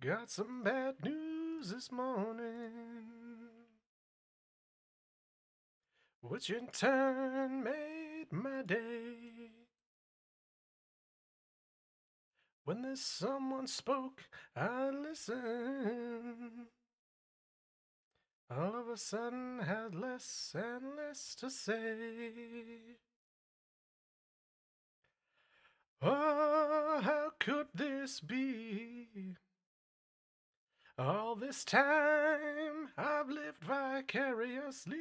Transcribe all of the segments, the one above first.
Got some bad news this morning. Which in turn made my day. When this someone spoke, I listened. All of a sudden had less and less to say. Oh, how could this be? All this time I've lived vicariously.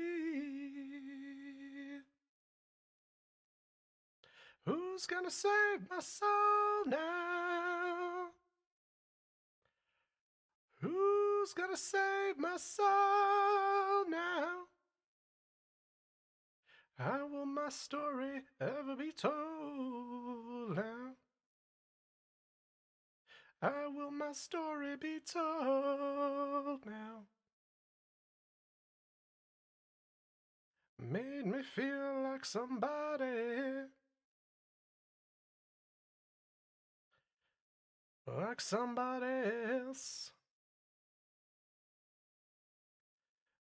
Who's gonna save my soul now? Who's gonna save my soul now? How will my story ever be told now? How will my story be told now? Made me feel like somebody. Like somebody else.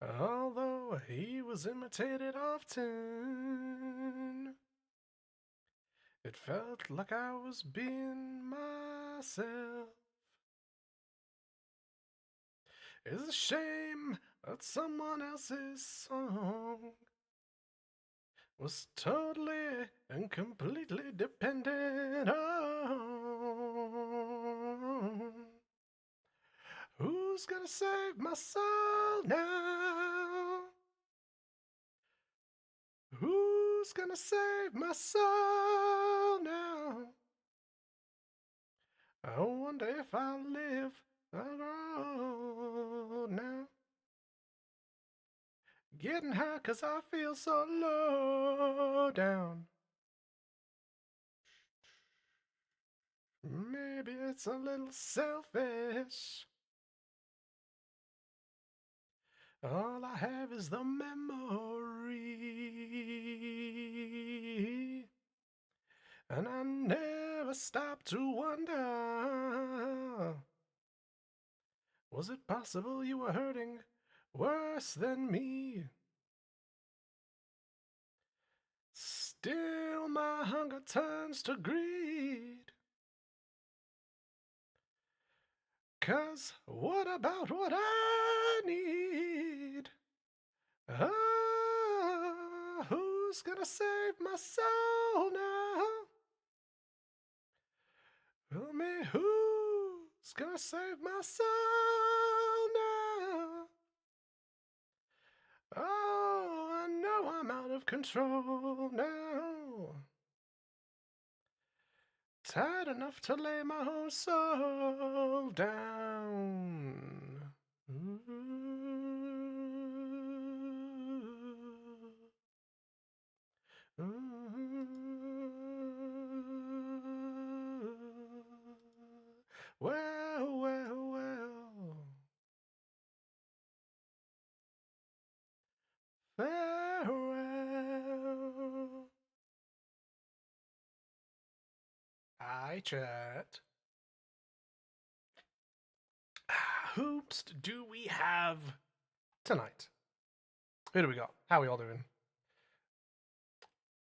Although he was imitated often, it felt like I was being myself. It's a shame that someone else's song was totally and completely dependent on. Who's gonna save my soul now? Who's gonna save my soul now? I wonder if I'll live or grow now. Getting high 'cause I feel so low down. Maybe it's a little selfish. All I have is the memory. And I never stop to wonder, was it possible you were hurting worse than me? Still my hunger turns to greed. 'Cause what about what I need? Ah, who's gonna save my soul now? Tell me who's gonna save my soul now? Oh, I know I'm out of control now. Tired enough to lay my whole soul down. Well, well, well. Farewell. Hi, chat. Whoops do we have tonight? Who do we got? How are we all doing?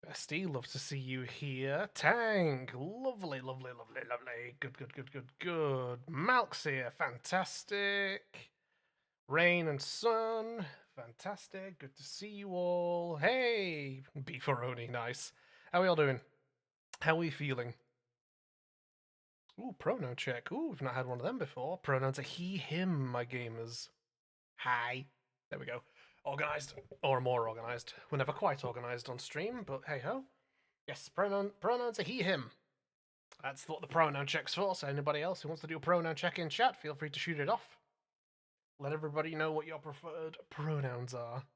Bestie, love to see you here. Tank, lovely, lovely, lovely, lovely. Good, good, good, good, good. Malk's here, fantastic. Rain and sun, fantastic. Good to see you all. Hey, Beefaroni, nice. How are we all doing? How are we feeling? Ooh, pronoun check. Ooh, we've not had one of them before. Pronouns are he, him, my gamers. Hi. There we go. Organised, or more organised. We're never quite organised on stream, but hey ho. Yes, pronouns are he, him. That's what the pronoun check's for. So anybody else who wants to do a pronoun check in chat, feel free to shoot it off. Let everybody know what your preferred pronouns are.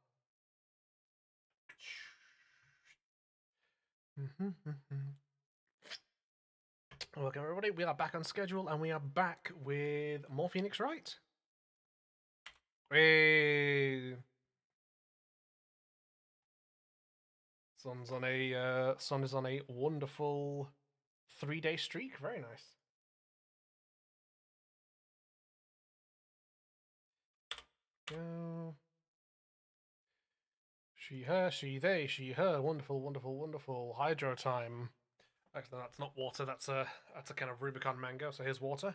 Welcome everybody. We are back on schedule, and we are back with more Phoenix Wright. Hey. Sun is on a wonderful 3-day streak. Very nice. go. She, her, she, they, she, her. Wonderful, wonderful, wonderful. Hydro time. Actually, that's not water. That's a kind of Rubicon mango. So here's water.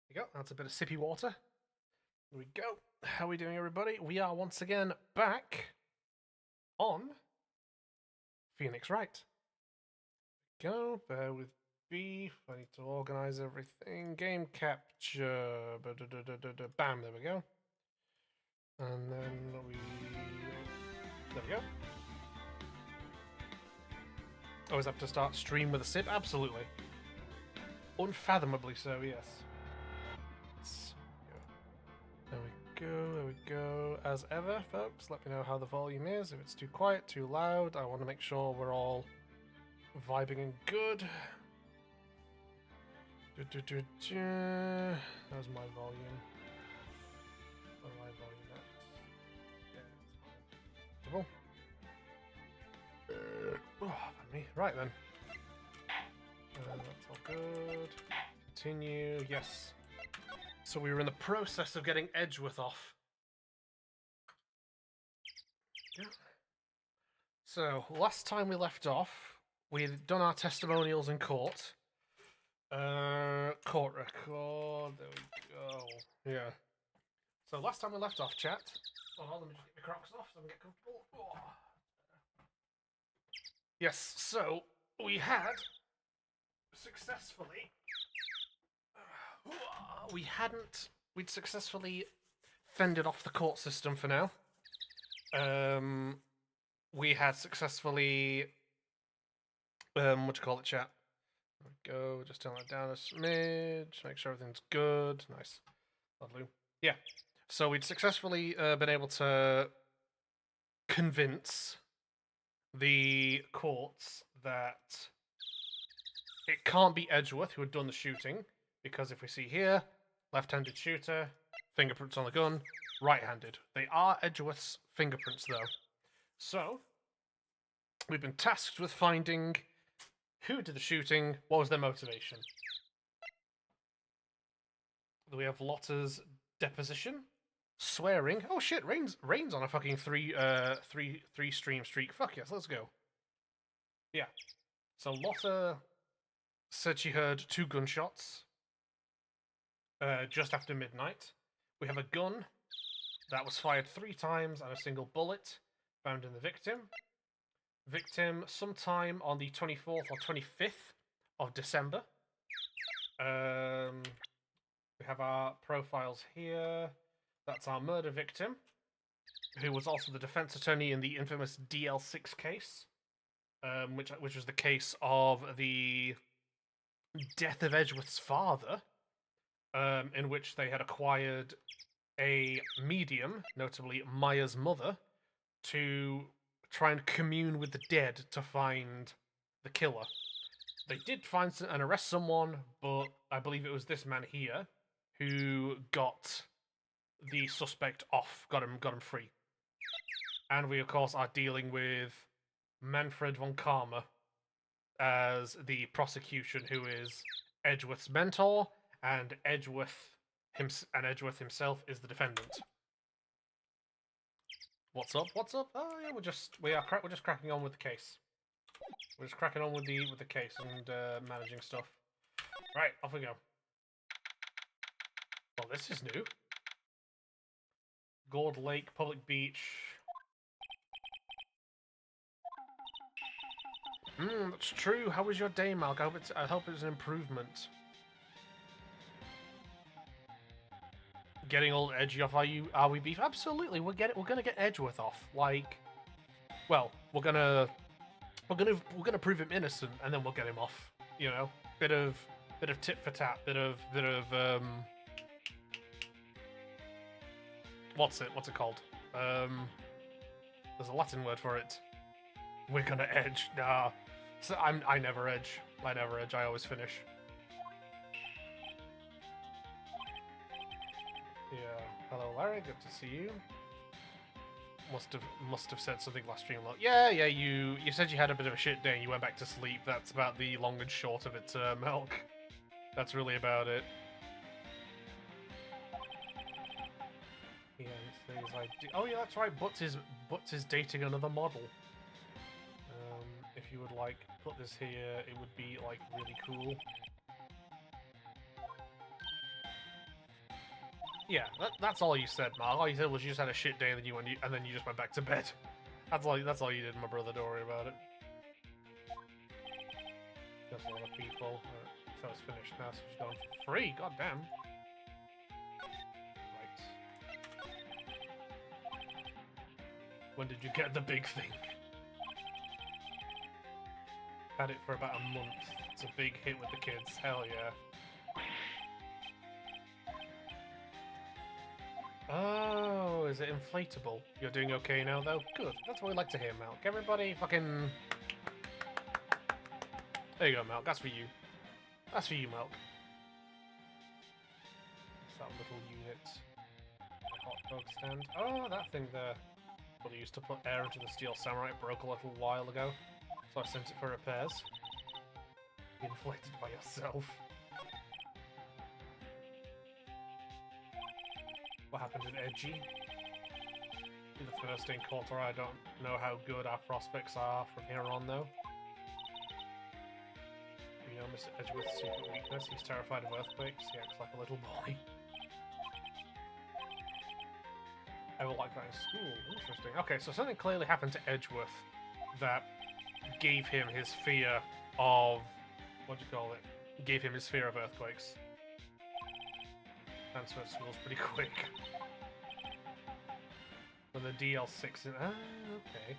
There you go. That's a bit of sippy water. Here we go. How are we doing, everybody? We are once again back on Phoenix Wright. Go. Bear with beef. I need to organize everything. Game capture. Bam. There we go. And then there we go. Always have to start stream with a sip? Absolutely. Unfathomably so, yes. There we go, there we go. As ever, folks, let me know how the volume is. If it's too quiet, too loud, I want to make sure we're all vibing and good. That was my volume. What my volume at? Yeah, it's fine. Pardon me. Right then. That's all good. Continue. Yes. So we were in the process of getting Edgeworth off. Yeah. So last time we left off, we had done our testimonials in court. Court record. There we go. Yeah. So last time we left off, chat. Oh, let me just get my Crocs off so I can get comfortable. Oh. Yes. So we had successfully. We'd successfully fended off the court system for now. We had successfully, what do you call it, chat? There we go, just turn that down a smidge, make sure everything's good. Nice. Lovely. Yeah. So we'd successfully been able to convince the courts that it can't be Edgeworth who had done the shooting, because if we see here, left-handed shooter, fingerprints on the gun, right-handed. They are Edgeworth's fingerprints, though. So, we've been tasked with finding who did the shooting, what was their motivation. We have Lotta's deposition, swearing. Oh shit, Rain's on a fucking three stream streak. Fuck yes, let's go. Yeah. So Lotta said she heard 2 gunshots. Just after midnight. We have a gun that was fired 3 times and a single bullet found in the victim. Victim sometime on the 24th or 25th of December. We have our profiles here. That's our murder victim, who was also the defense attorney in the infamous DL6 case, which was the case of the death of Edgeworth's father. In which they had acquired a medium, notably Maya's mother, to try and commune with the dead to find the killer. They did find and arrest someone, but I believe it was this man here who got the suspect off, got him free. And we, of course, are dealing with Manfred von Karma as the prosecution, who is Edgeworth's mentor, and Edgeworth himself is the defendant. What's up? What's up? Oh yeah, we're just cracking on with the case. We're just cracking on with the case and managing stuff. Right, off we go. Well, this is new. Gold Lake Public Beach. That's true. How was your day, Malk? I hope it's an improvement. Getting all edgy off are we beef? Absolutely, we're gonna get Edgeworth off. Like, well, we're gonna prove him innocent, and then we'll get him off. You know, bit of tit for tat, bit of what's it called? There's a Latin word for it. We're gonna edge. Nah, so I never edge. I always finish. Yeah. Hello, Larry. Good to see you. Must have said something last stream. Yeah. You said you had a bit of a shit day and you went back to sleep. That's about the long and short of it, Milk. That's really about it. Oh yeah, that's right. Butts is dating another model. If you would like put this here, it would be like really cool. Yeah, that's all you said, Mark. All you said was you just had a shit day and then you just went back to bed. That's all you did, my brother. Don't worry about it. There's a lot of people. So it's finished now, so she's going for free. God damn. Right. When did you get the big thing? Had it for about a month. It's a big hit with the kids. Hell yeah. Oh, is it inflatable? You're doing okay now, though? Good. That's what we like to hear, Malk. Everybody fucking... There you go, Malk. That's for you. That's for you, Malk. It's that little unit. Hot dog stand. Oh, that thing there. What I used to put air into the Steel Samurai. It broke a little while ago. So I sent it for repairs. Be inflated by yourself. What happened with Edgy? In the first encounter, I don't know how good our prospects are from here on, though. You know Mr. Edgeworth's secret weakness? He's terrified of earthquakes. He acts like a little boy. I will like that in school. Interesting. Okay, so something clearly happened to Edgeworth that gave him his fear of... what do you call it? Gave him his fear of earthquakes. Transferred schools pretty quick. When the DL6 in... Ah, okay.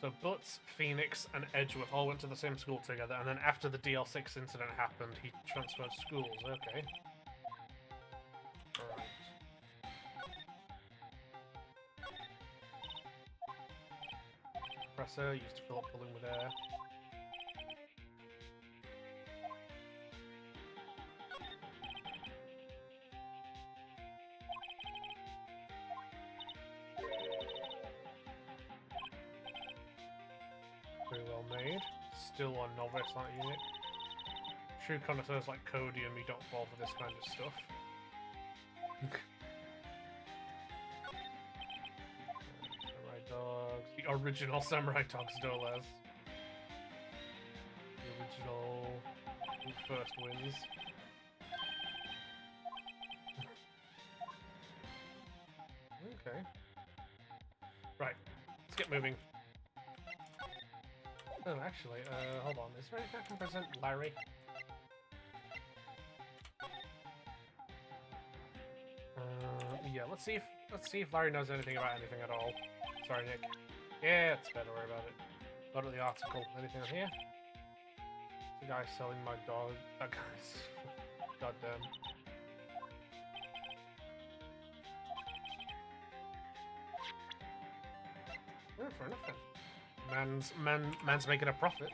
So Butts, Phoenix, and Edgeworth all went to the same school together, and then after the DL6 incident happened, he transferred schools. Okay. Alright. Compressor used to fill up balloon with air. Very well made. Still on novice, aren't you, Nick? True connoisseurs like Cody and me don't fall for this kind of stuff. Samurai dogs. The original samurai dogs, Dolaz. The original... Who first wins? Okay. Right. Let's get moving. Oh, actually, hold on. Is there anything I can present Larry? Yeah, let's see if Larry knows anything about anything at all. Sorry, Nick. Yeah, it's better. Don't worry about it. Go to the article. Anything on here? The guy selling my dog. That guy's goddamn. Oh, fair enough then. Man's making a profit.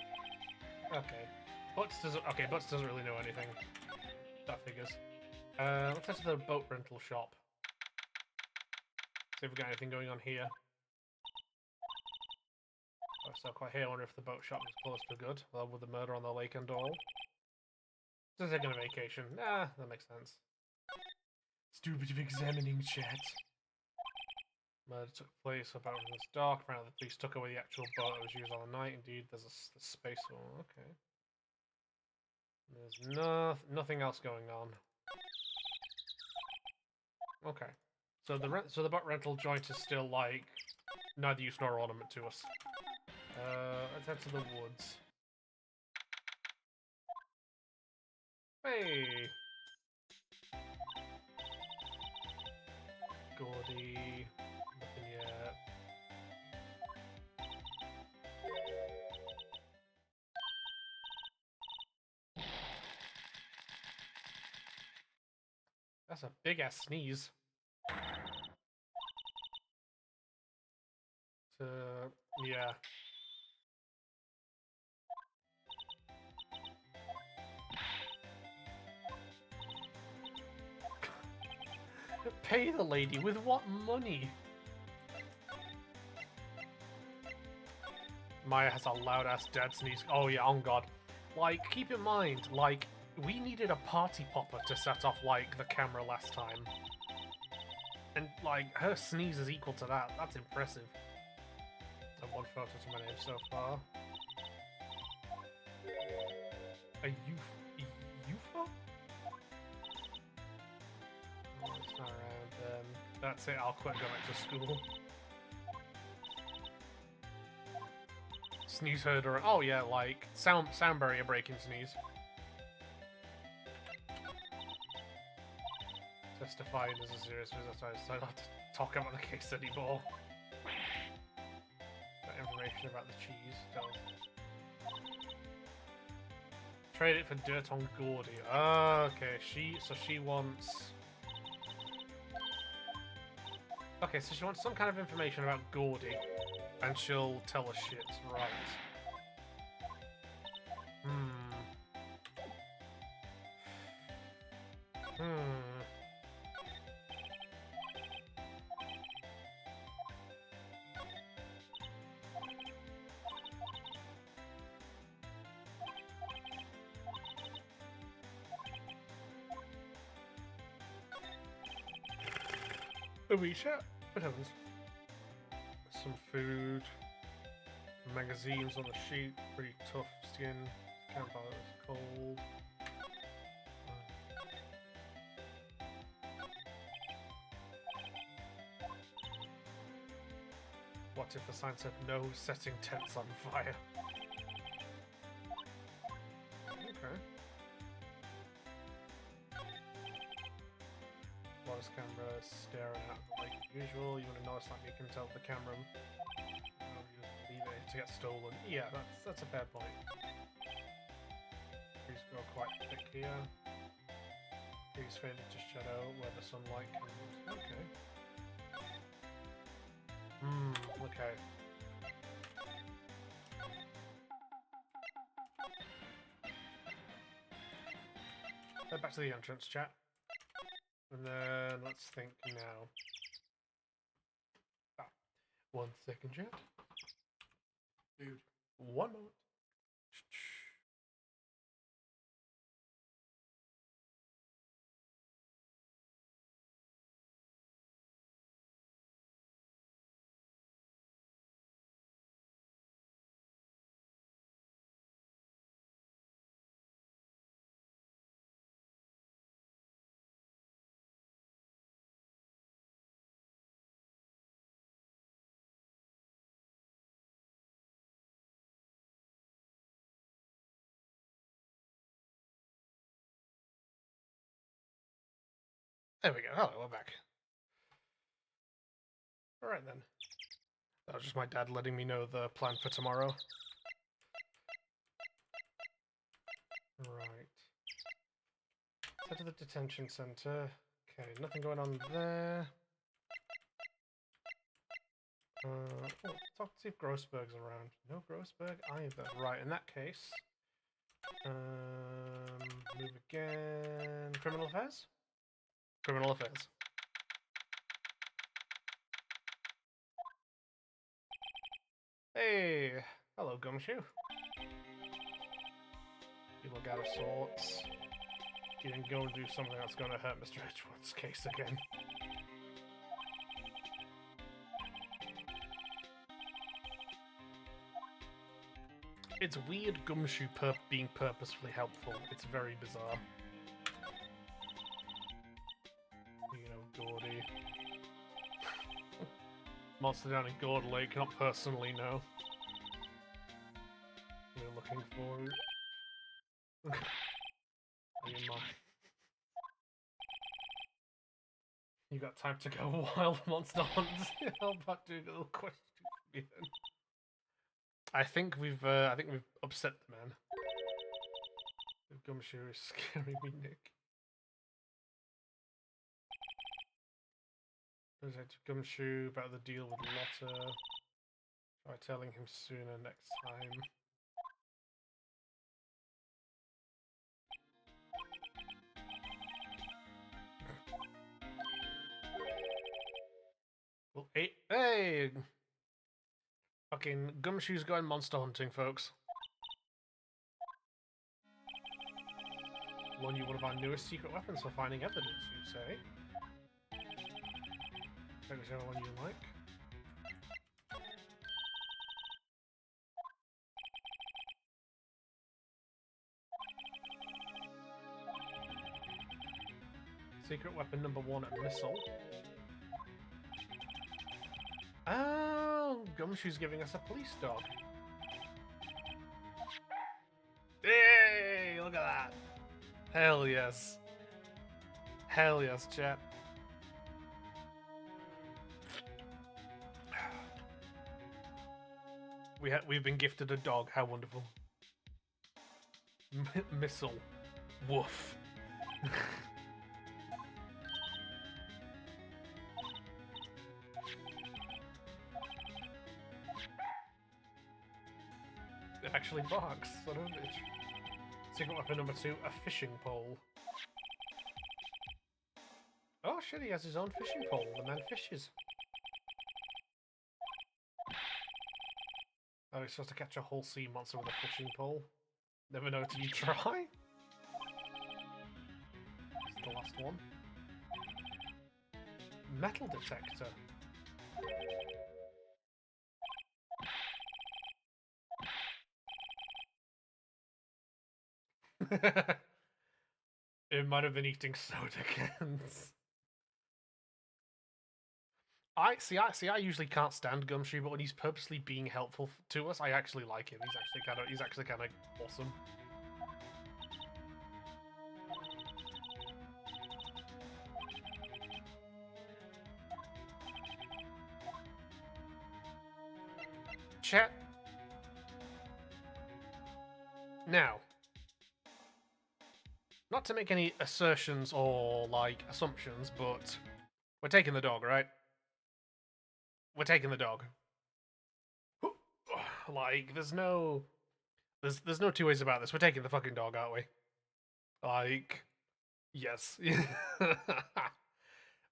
Okay. Butts doesn't really know anything. That figures. Let's head to the boat rental shop. See if we got anything going on here. Oh, so quite here. I wonder if the boat shop is closed for good. Well, with the murder on the lake and all. Just taking a vacation. Nah, that makes sense. Stupid of examining chat. Murder took place about when it was dark. Apparently the police took away the actual boat that was used on the night. Indeed, there's a space one. Okay. There's nothing else going on. Okay. So the boat rental joint is still like neither use nor ornament to us. Let's head to the woods. Hey. Gordy. Nothing yet. That's a big ass sneeze. Yeah. Pay the lady with what money? Maya has a loud ass dad sneeze. Oh yeah, on God. Like, keep in mind, like, we needed a party popper to set off, like, the camera last time. And, like, her sneeze is equal to that. That's impressive. So 1 photo to my name so far. A UFO? Oh, it's not around. That's it. I'll quit going back to school. Sneeze herder. Oh yeah, like sound barrier breaking sneeze. Testifying as a serious visitor, so I don't have to talk about the case anymore. That information about the cheese. Don't. Trade it for dirt on Gordy. Okay, she wants. Okay, so she wants some kind of information about Gordy, and she'll tell us shit, right? A WeChat? What happens? Some food. Magazines on the sheet. Pretty tough skin. Campfire is cold. What if the sign said no setting tents on fire? Okay. Wireless camera staring at like usual. You want to notice that you can tell the camera. You just leave it to get stolen. Yeah, that's a fair point. Trees go quite thick here. Trees faded to shadow where the sunlight can. Okay. Okay. Head back to the entrance, chat. And then let's think now. 1 second, chat. Dude, 1 moment. There we go. Hello, we're back. Alright then. That was just my dad letting me know the plan for tomorrow. Right. Head to the detention center. Okay, nothing going on there. Talk to see if Grossberg's around. No Grossberg either. Right, in that case. Move again. Criminal affairs? Criminal affairs. Hey! Hello, Gumshoe. You look out of sorts. You can go and do something that's going to hurt Mr. Edgeworth's case again. It's weird Gumshoe being purposefully helpful. It's very bizarre. You know, Gordy. Monster down in Gord Lake, not personally, no. We're looking for it. You mind? You got time to go wild monster hunts? How about doing a little question for me then? I think we've upset the man. Gumshoe is scaring me, Nick. Detective Gumshoe about the deal with Lotta. Try telling him sooner next time. Well, hey! Fucking Gumshoe's going monster hunting, folks. Loan you one of our newest secret weapons for finding evidence, you say? Pick whichever one you like. Secret weapon number 1 at missile. Oh, Gumshoe's giving us a police dog. Hey, look at that. Hell yes. Hell yes, chat. We've been gifted a dog. How wonderful. Missile. Woof. It actually barks, son of a bitch. Secret weapon number 2, a fishing pole. Oh shit, he has his own fishing pole. The man fishes. Oh, he's supposed to catch a whole sea monster with a fishing pole. Never know till you try. It's the last one. Metal detector. It might have been eating soda cans. I usually can't stand Gumshoe, but when he's purposely being helpful to us, I actually like him. He's actually kind of awesome. Chat. Now, not to make any assertions or, like, assumptions, but we're taking the dog, right? We're taking the dog. Like, there's no two ways about this. We're taking the fucking dog, aren't we? Like, yes.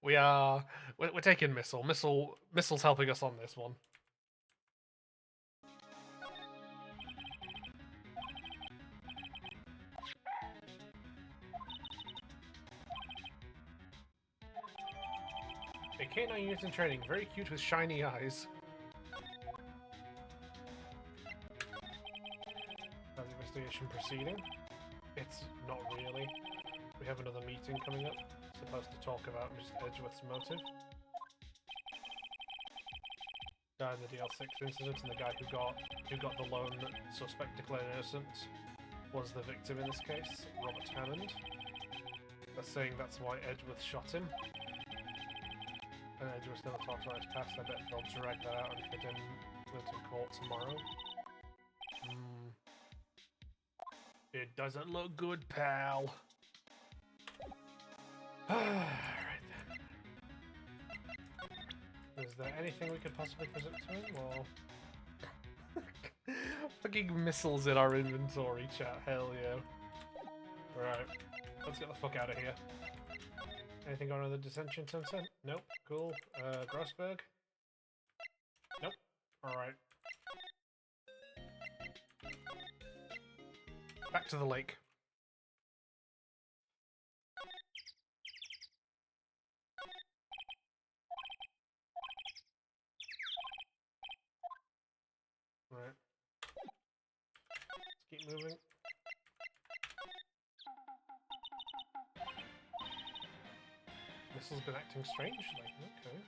We are. We're taking Missile. Missile's helping us on this one. A canine unit in training, very cute with shiny eyes. How's the investigation proceeding? It's not really. We have another meeting coming up. Supposed to talk about Mr. Edgeworth's motive. Died in the DL6 incident, and the guy who got the lone suspect declared innocent was the victim in this case, Robert Hammond. They're saying that's why Edgeworth shot him. And Edgeworth never talks about his past. I bet they'll drag that out and hit him with in court tomorrow. It doesn't look good, pal. Alright then. Is there anything we could possibly present to him, or... Fucking missiles in our inventory, chat. Hell yeah. Right. Let's get the fuck out of here. Anything going on the detention center? Nope. Cool. Grossberg? Nope. Alright. Back to the lake. Right. Let's keep moving. Missile's been acting strangely. Okay.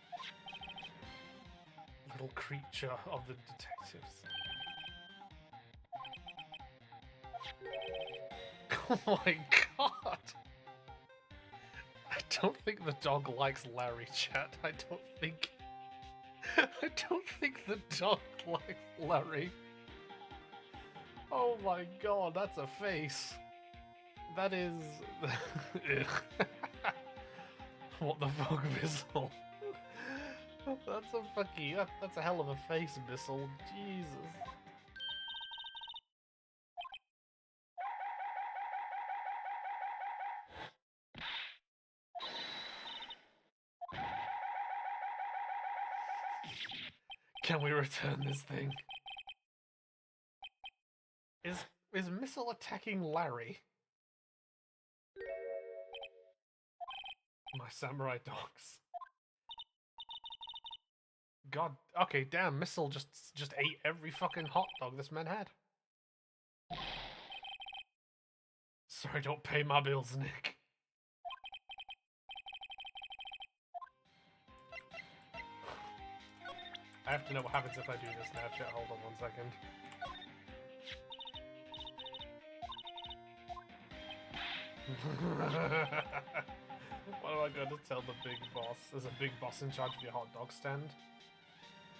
Little creature of the detectives. Oh my god! I don't think the dog likes Larry, chat. I don't think the dog likes Larry. Oh my god, that's a face. That is... What the fuck, Missile? That's a fucking... That's a hell of a face, Missile. Jesus. Can we return this thing? Is Missile attacking Larry? My samurai dogs. God, okay, damn, Missile just ate every fucking hot dog this man had. Sorry, don't pay my bills, Nick. I have to know what happens if I do this now, chat. Hold on 1 second. What am I going to tell the big boss? There's a big boss in charge of your hot dog stand.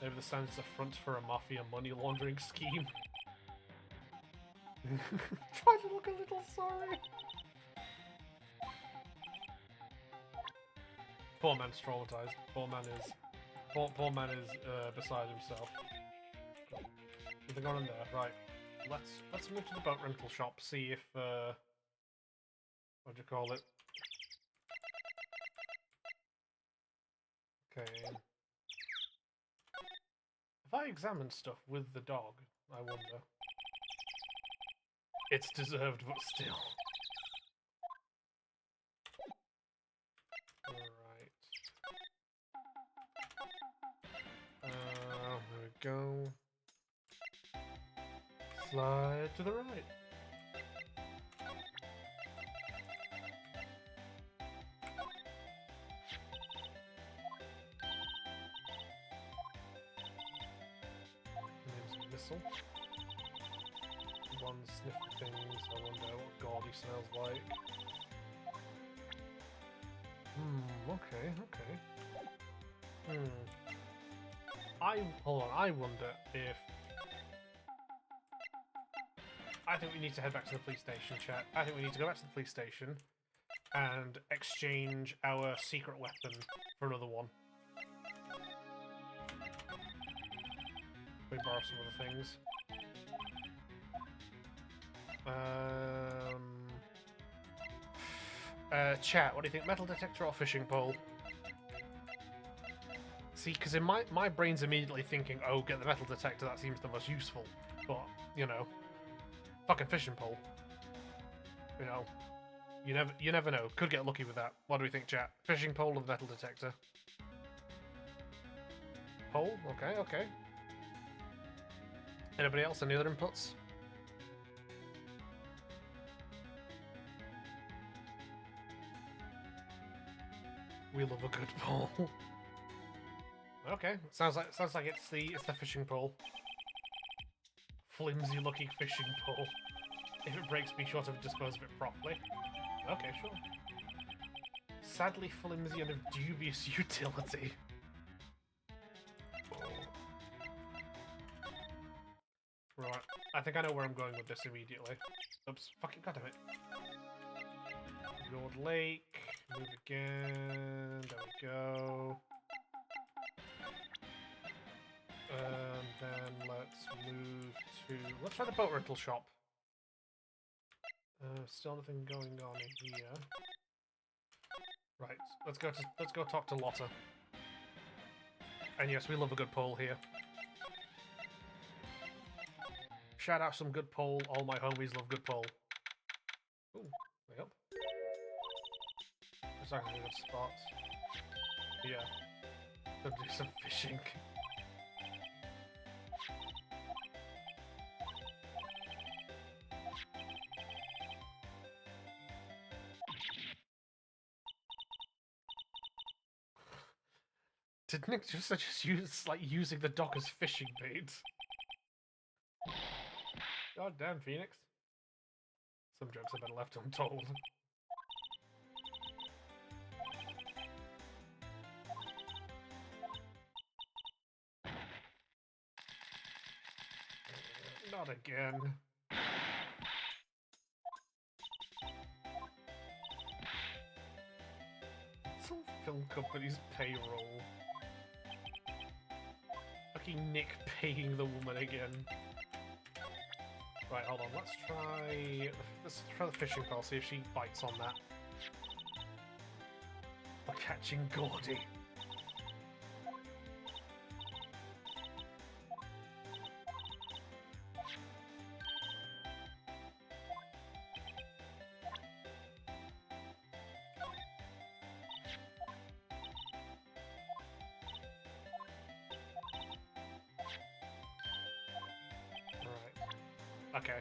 Maybe the stand is a front for a mafia money laundering scheme. Try to look a little sorry. Poor man's traumatized. Poor man is beside himself. Nothing on in there. Right. Let's move to the boat rental shop. See if what do you call it? Okay. If I examine stuff with the dog, I wonder. It's deserved, but still. Alright. There we go. Slide to the right. Name's Missile. One sniff of things. I wonder what Gordy smells like. Okay. Hold on, I wonder if... I think we need to head back to the police station, chat. I think we need to go back to the police station and exchange our secret weapon for another one. We borrow some other things. Chat, what do you think? Metal detector or fishing pole? See, because in my brain's immediately thinking, oh, get the metal detector, that seems the most useful. But, you know, fucking fishing pole. You know, you never know. Could get lucky with that. What do we think, chat? Fishing pole or the metal detector? Pole? Okay. Anybody else? Any other inputs? We love a good pole. Okay, sounds like it's the fishing pole. Flimsy looking fishing pole. If it breaks, be sure to dispose of it properly. Okay, sure. Sadly flimsy and of dubious utility. Right, I think I know where I'm going with this immediately. Oops, fucking goddammit. Lord Lake, move again, there we go. And then let's try the boat rental shop. Still nothing going on in here. Right, let's go talk to Lotta. And yes, we love a good pole here. Shout out some good pole. All my homies love good pole. Ooh, way up. It's actually a good spot. Yeah. Go do some fishing. Did Nick just use using the dock as fishing bait? God damn, Phoenix. Some jokes have been left untold. Not again. Some film company's payroll. Fucking Nick paying the woman again. Right, hold on. Let's try the fishing pole. See if she bites on that. We're catching Gordy. Okay.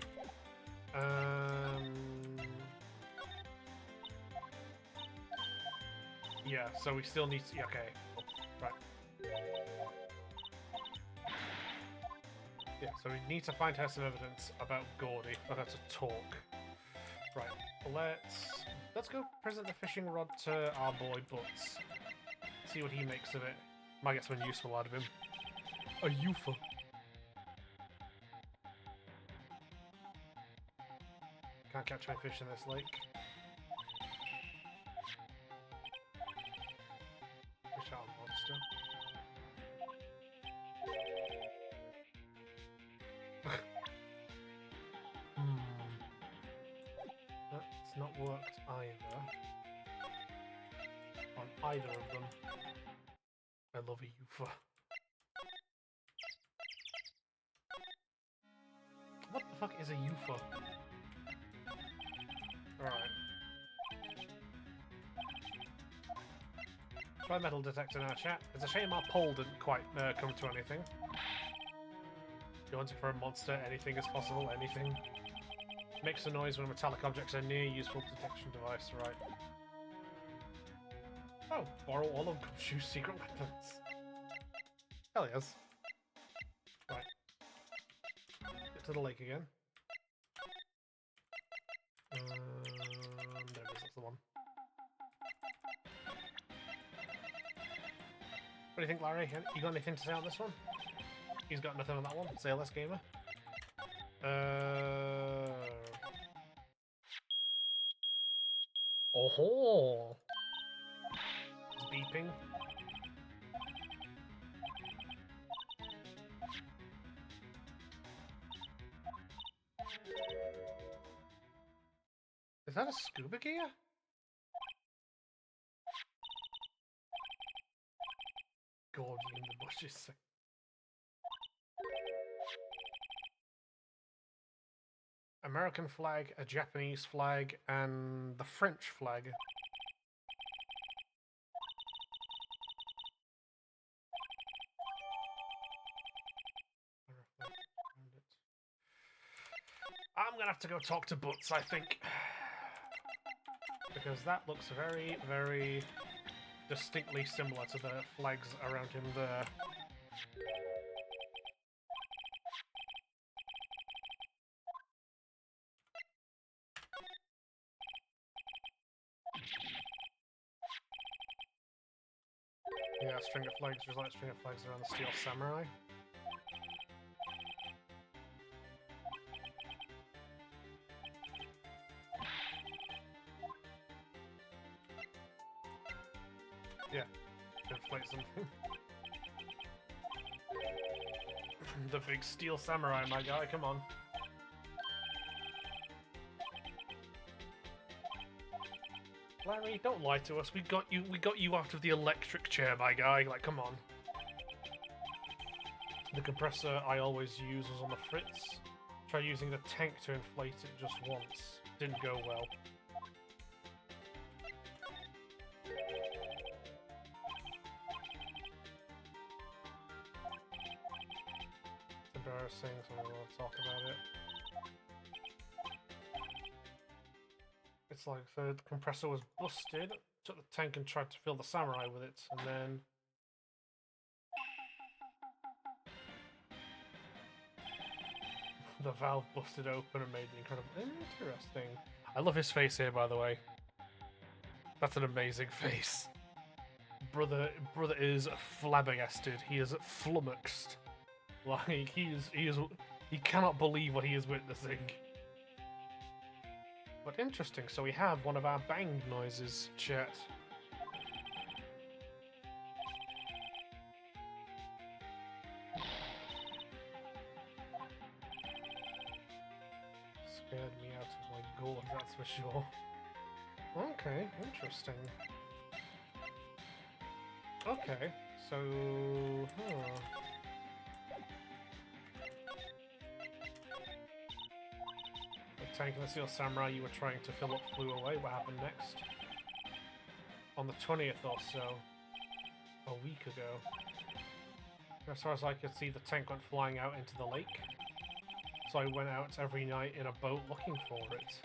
Yeah, so we still need to... Okay. Right. Yeah, so we need to find her some evidence about Gordy for her to talk. Right. Let's go present the fishing rod to our boy Butts. See what he makes of it. Might get something useful out of him. A UFO. Can't catch my fish in this lake. Fish out monster. That's not worked either. On either of them. I love a UFO. What the fuck is a UFO? Alright. Try metal detector now, chat. It's a shame our poll didn't quite come to anything. You're hunting for a monster, anything is possible, anything. Makes a noise when metallic objects are near, useful detection device, right. Oh, borrow all of Gumshoe's secret weapons. Hell yes. Right. Get to the lake again. There it is, that's the one. What do you think, Larry? You got anything to say on this one? He's got nothing on that one. Say less gamer. Oh-ho! It's beeping. Is that a scuba gear? Gordy in the bushes. American flag, a Japanese flag, and the French flag. I'm gonna have to go talk to Butts, I think. Because that looks very, very distinctly similar to the flags around him there. Yeah, string of flags, there's like string of flags around the Steel Samurai. Yeah, inflate something. The big Steel Samurai, my guy, come on. Larry, don't lie to us. We got you out of the electric chair, my guy. Like, come on. The compressor I always use was on the Fritz. Try using the tank to inflate it just once. Didn't go well. It's embarrassing, so I don't want to talk about it. It's like the compressor was busted, took the tank and tried to fill the Samurai with it, and then... the valve busted open and made the incredible... Interesting. I love his face here, by the way. That's an amazing face. Brother is flabbergasted. He is flummoxed. Like, he cannot believe what he is witnessing. But interesting, so we have one of our bang noises, chat. Scared me out of my gourd, that's for sure. Okay, interesting. Okay, so... The tank and the Steel Samurai you were trying to fill up flew away. What happened next? On the 20th or so. A week ago. As far as I could see, the tank went flying out into the lake. so I went out every night in a boat looking for it.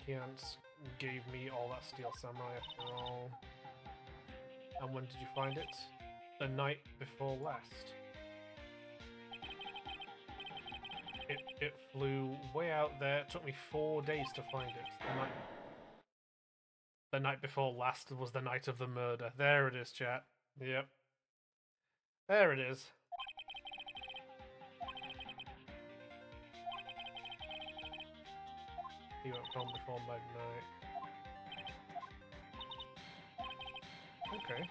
Kiance gave me all that Steel Samurai after all. And when did you find it? The night before last. It flew way out there. It took me 4 days to find it. The night before last was the night of the murder. There it is, chat. Yep. There it is. He went home before midnight. Okay.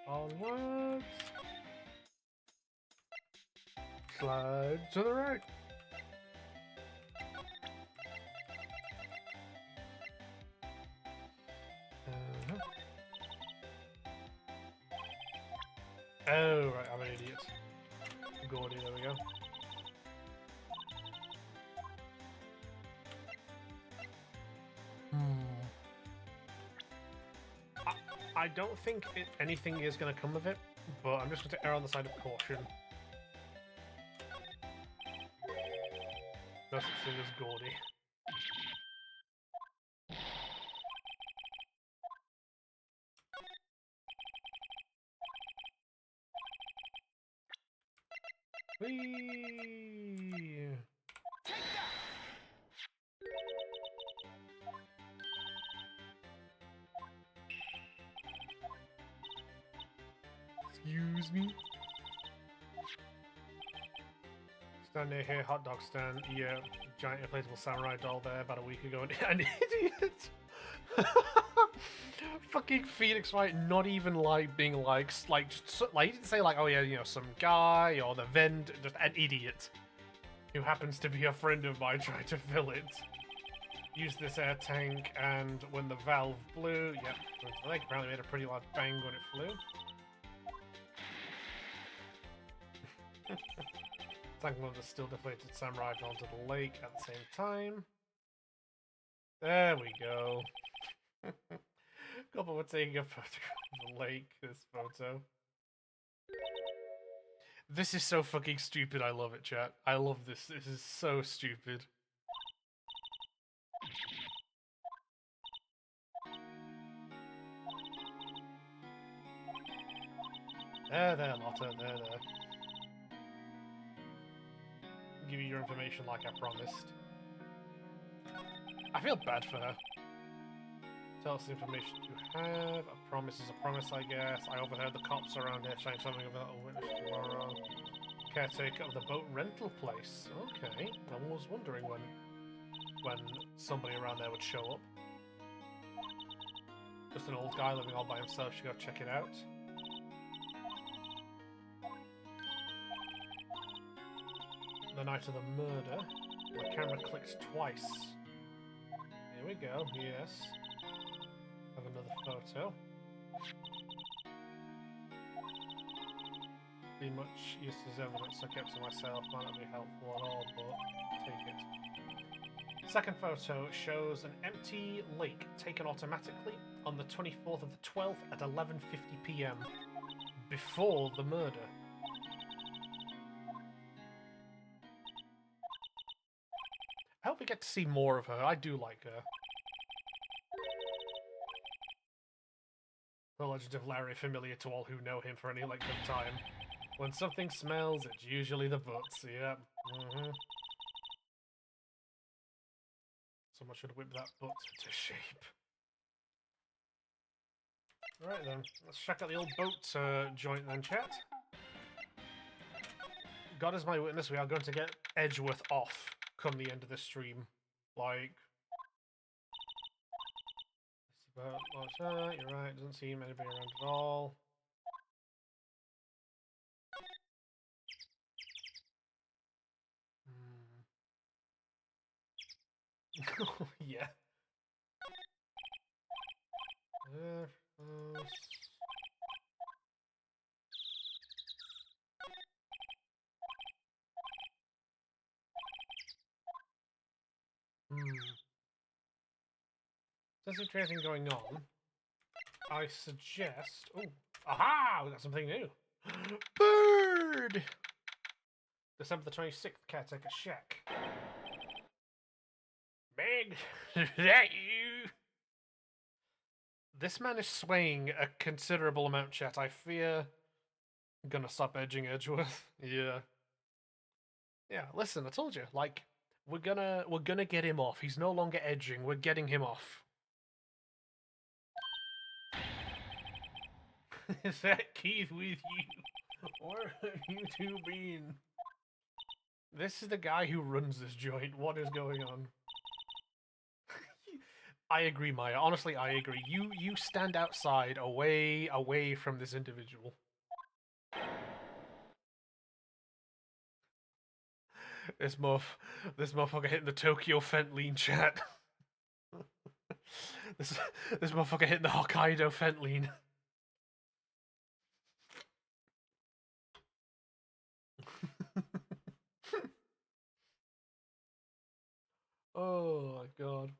Onwards. Slide to the right. Oh, right, I'm an idiot. Gordy, there we go. I don't think anything is going to come of it, but I'm just going to err on the side of caution. No such thing as Gordy. Whee! Excuse me? Stand near here, hot dog stand. Yeah, giant inflatable samurai doll there about a week ago. An idiot! Fucking Phoenix Wright, not even like being like just like he didn't say like, oh yeah, you know, some guy or the vendor, just an idiot who happens to be a friend of mine trying to fill it. Use this air tank, and when the valve blew, yep, the lake apparently made a pretty loud bang when it flew. Tank one of the still deflated samurai fell into the lake at the same time. There we go. Couple were taking a photograph of the lake, this photo. This is so fucking stupid, I love it, chat. I love this. This is so stupid. There, Lotta, there. Give you your information like I promised. I feel bad for her. Tell us the information you have. A promise is a promise, I guess. I overheard the cops around here saying something about a witness tomorrow. Caretaker of the boat rental place. Okay. I was wondering when somebody around there would show up. Just an old guy living all by himself. Should go check it out. The night of the murder. My camera clicks twice. Here we go. Yes. Have another photo. Be much used as evidence I kept to myself. Might not be helpful at all, but take it. Second photo shows an empty lake taken automatically on the 24th of the 12th at 11:50 PM. Before the murder. I hope we get to see more of her. I do like her. The legend of Larry, familiar to all who know him for any length of time. When something smells, it's usually the butts. Yep. Someone should whip that butt into shape. Alright then, let's check out the old boat joint then, chat. God is my witness, we are going to get Edgeworth off come the end of the stream. Like... You're right, doesn't seem anybody around at all. Yeah. Doesn't seem to be anything going on. I suggest... Oh, aha! We got something new. Bird! December the 26th, Caretaker Shack. Meg, is that you? This man is swaying a considerable amount, chat. I fear I'm gonna stop edging Edgeworth. Yeah. Yeah, listen, I told you. Like, we're gonna get him off. He's no longer edging. We're getting him off. Is that Keith with you? Where have you two been? This is the guy who runs this joint. What is going on? I agree, Maya. Honestly, I agree. You stand outside, away from this individual. This motherfucker hitting the Tokyo Fentline chat. this motherfucker hitting the Hokkaido Fentline. Oh my god.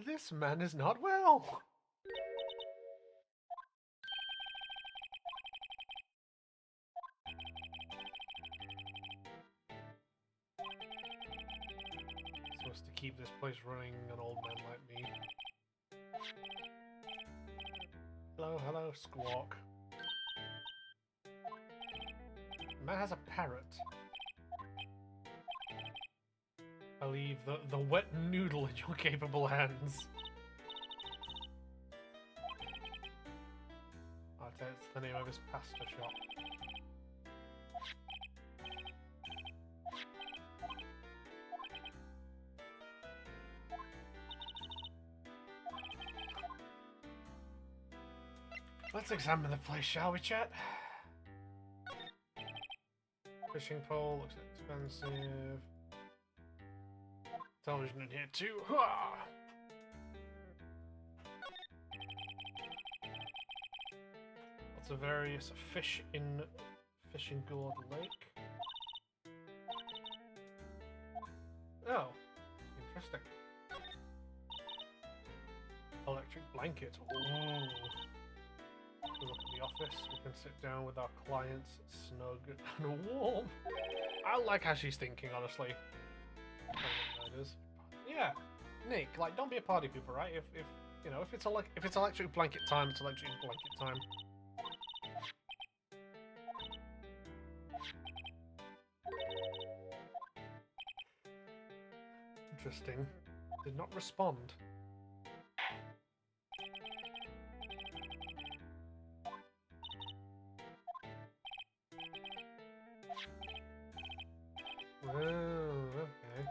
This man is not well. Supposed to keep this place running, an old man like me. Hello, Squawk. Man has a parrot. I leave the wet noodle in your capable hands. That's the name of his pasta shop. Let's examine the place, shall we, chat? Fishing pole looks expensive. Television in here too. Hooah! Lots of various fish in Fishing Gourd Lake. Oh, interesting. Electric blanket. Ooh. We look at the office. We can sit down with our clients, snug and warm. I like how she's thinking, honestly. I don't know what it is. Yeah, Nick. Like, don't be a party pooper, right? If you know, if it's electric blanket time, it's electric blanket time. Interesting. Did not respond. Oh, okay.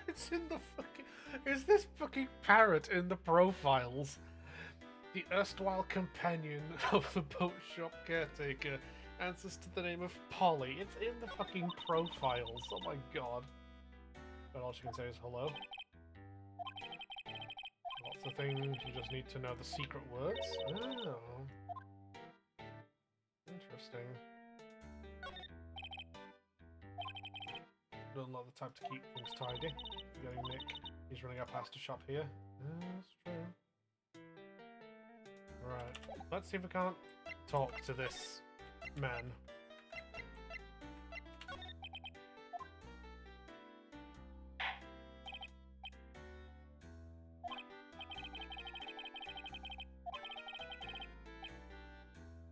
It's in the fucking... Is this fucking parrot in the profiles? The erstwhile companion of the boat shop caretaker answers to the name of Polly. It's in the fucking profiles. Oh my god. But all she can say is hello. Lots of things. You just need to know the secret words. Oh. Interesting. Doesn't look the type to keep things tidy. Getting Nick. He's running our pasta shop here. That's true. Right. Let's see if we can't talk to this man.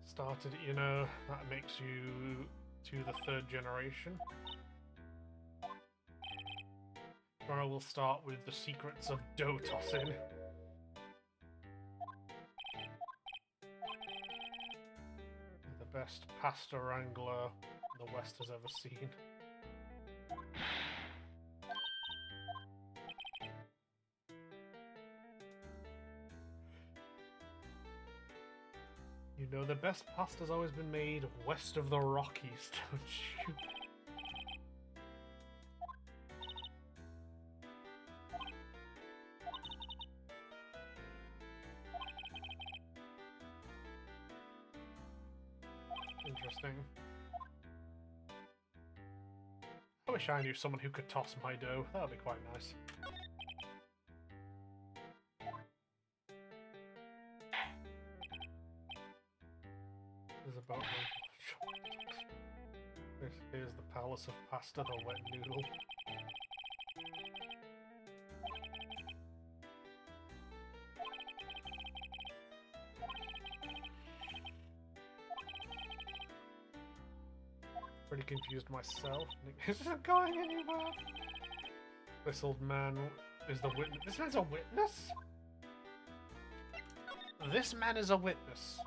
Started, you know, that makes you to the third generation. Tomorrow we'll start with the secrets of dough tossing. The best pasta wrangler the West has ever seen. You know, the best pasta's always been made west of the Rockies, don't you? interesting. I wish I knew someone who could toss my dough. That would be quite nice. There's a boat. Here's the palace of pasta, the wet noodle. Pretty confused myself. This isn't going anywhere. This old man is the witness. This man's a witness? This man is a witness.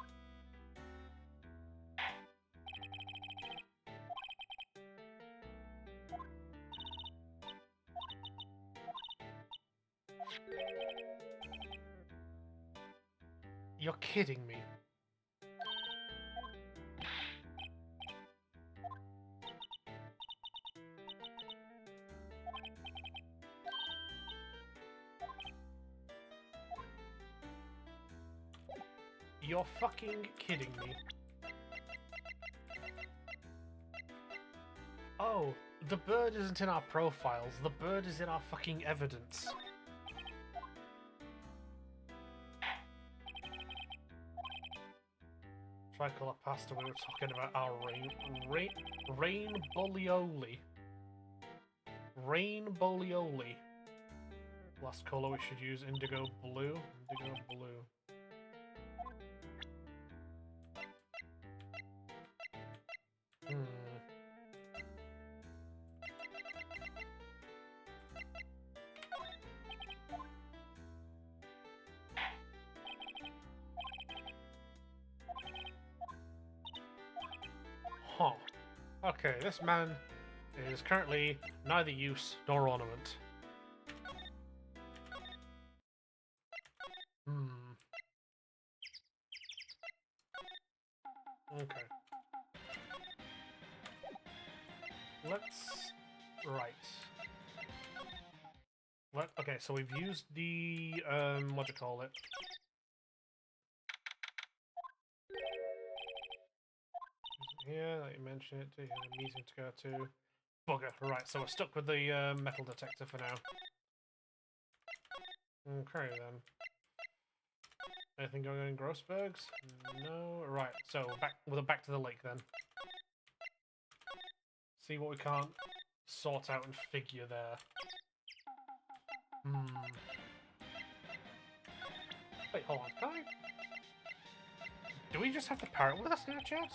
You're kidding me. You're fucking kidding me. Oh, the bird isn't in our profiles. The bird is in our fucking evidence. Tricolor pasta, we were talking about our rain bolioli. Rain bolioli. Last color we should use indigo blue. Indigo blue. Huh. Okay, this man is currently neither use nor ornament. Okay. Let's... Right. Okay, so we've used the, what do you call it? Yeah, like you mentioned it, you had a meeting to go to. Bugger, right, so we're stuck with the metal detector for now. Okay then. Anything going on in Grossberg's? No. Right, so back to the lake then. See what we can't sort out and figure there. Wait, hold on. Can I... Do we just have the parrot with us now, chat?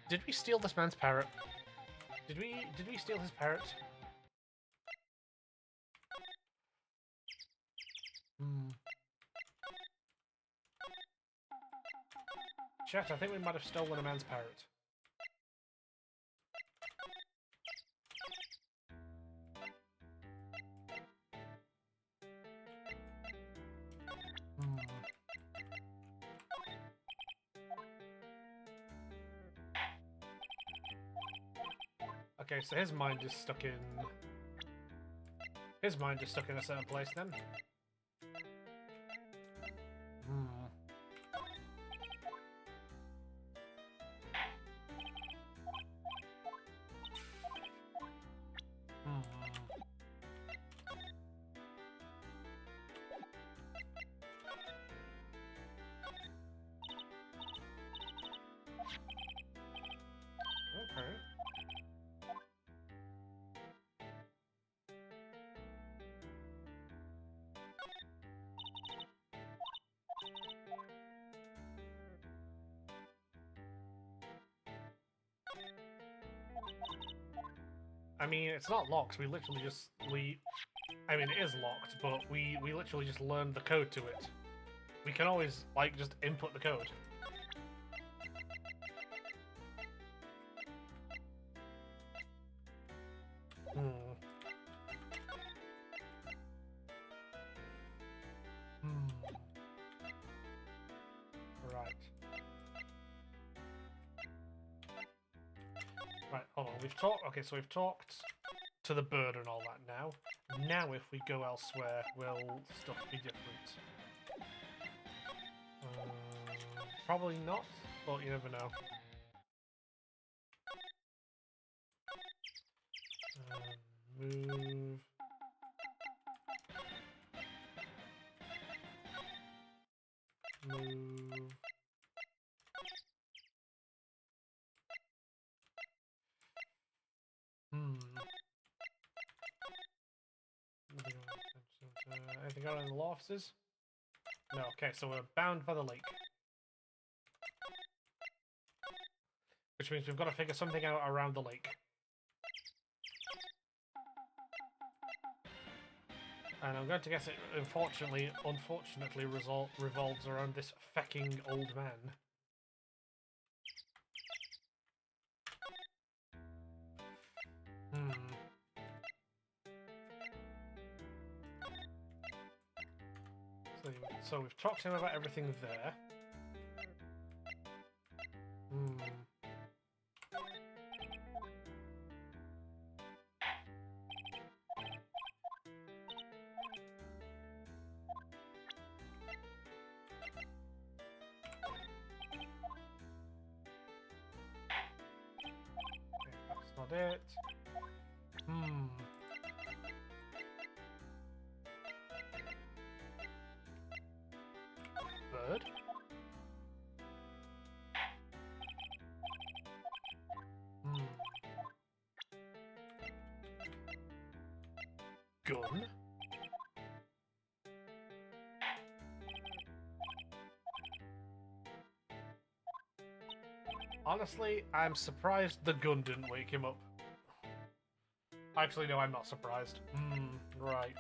Did we steal this man's parrot? Did we steal his parrot? Chat, I think we might have stolen a man's parrot. Okay, so his mind is stuck in... His mind is stuck in a certain place then. Okay. I mean, it's not locked. We literally just... I mean, it is locked, but we literally just learned the code to it. We can always, like, just input the code. Right. Right, hold on. We've talked... Okay, so we've talked to the bird and all that now. Now if we go elsewhere, will stuff be different? Probably not, but you never know. Move. Move. Anything out in the law offices? No, okay, so we're bound by the lake. Which means we've got to figure something out around the lake. And I'm going to guess it, unfortunately revolves around this fecking old man. So we've talked to him about everything there. That's not it. Bird? Gun? Honestly, I'm surprised the gun didn't wake him up. Actually, no, I'm not surprised. Right.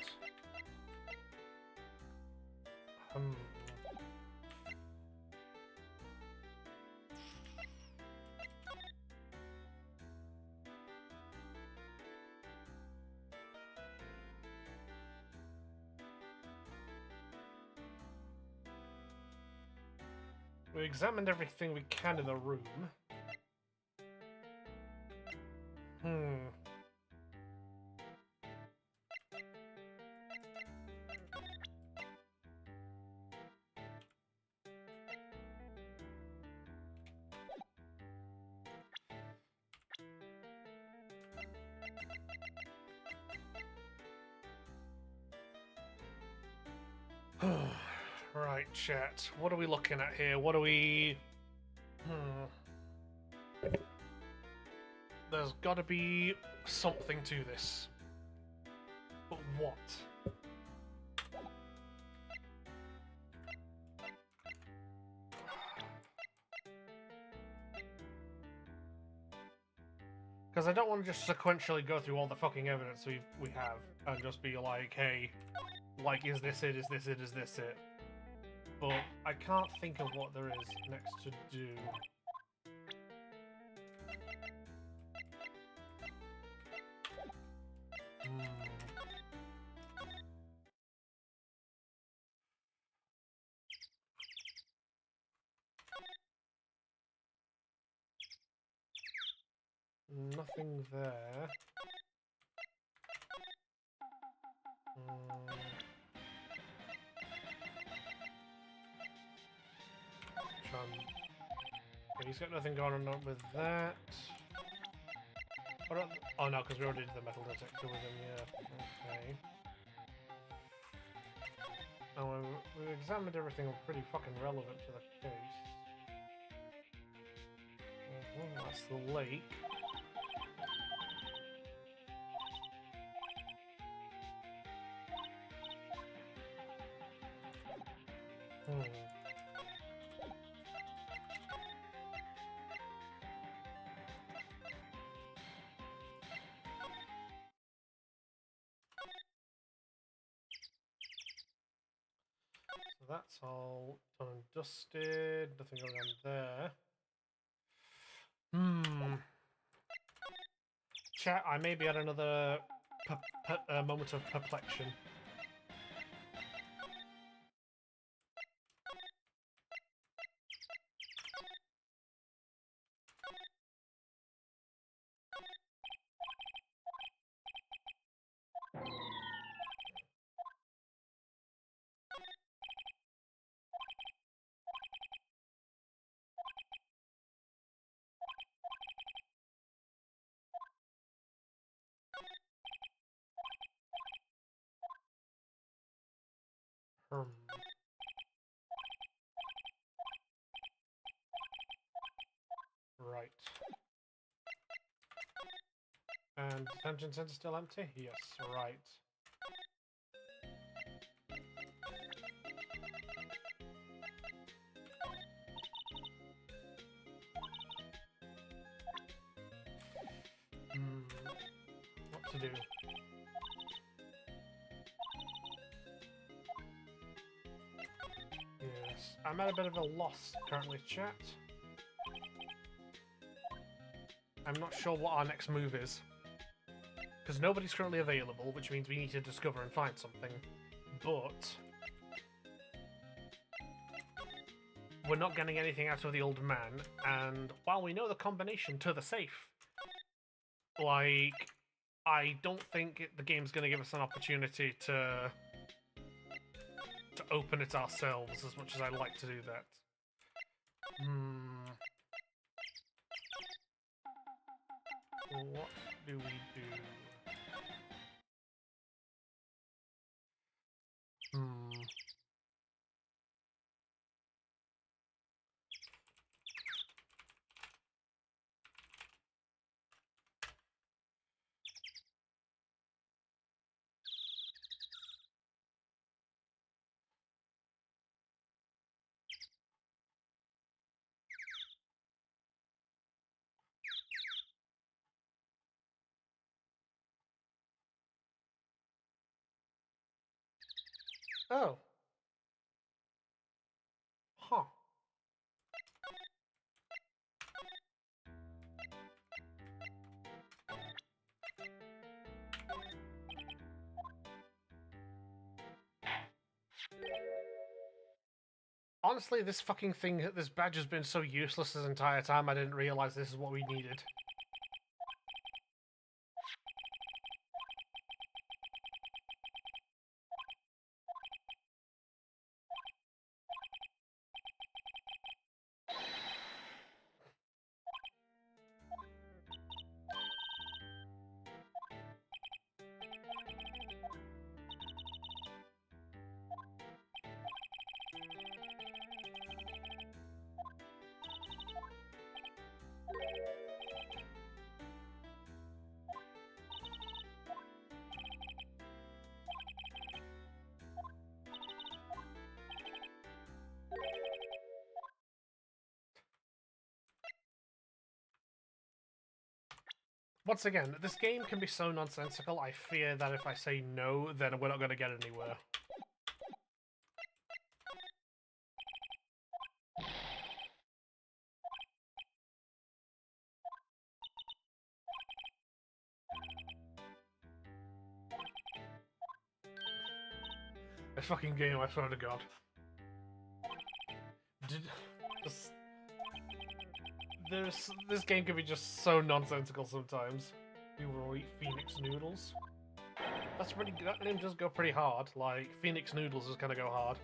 We examined everything we can in the room. Right, chat. What are we looking at here? What are we... There's gotta be something to this. But what? Because I don't want to just sequentially go through all the fucking evidence we have and just be like, hey, like, is this it, is this it, is this it? But I can't think of what there is next to do. Nothing there. He's got nothing going on with that. Oh no, because we already did the metal detector with him, yeah. Okay. Oh, we examined everything pretty fucking relevant to the case. That's the lake. So that's all done and dusted. Nothing going on there. Chat, I may be at another moment of perplexion. Hmm. Right. And detention center still empty? Yes, right. What to do? Yes, I'm at a bit of a loss currently, chat. I'm not sure what our next move is. Because nobody's currently available, which means we need to discover and find something. But we're not getting anything out of the old man, and while we know the combination to the safe, like, I don't think the game's going to give us an opportunity to open it ourselves as much as I'd like to do that. What do we do? Oh. Huh. Honestly, this fucking thing, this badge has been so useless this entire time, I didn't realize this is what we needed. Once again, this game can be so nonsensical, I fear that if I say no, then we're not going to get anywhere. This fucking game, I swear to God. This game can be just so nonsensical sometimes. We will eat Phoenix Noodles. That's pretty good. That name does go pretty hard. Like, Phoenix Noodles is gonna go hard.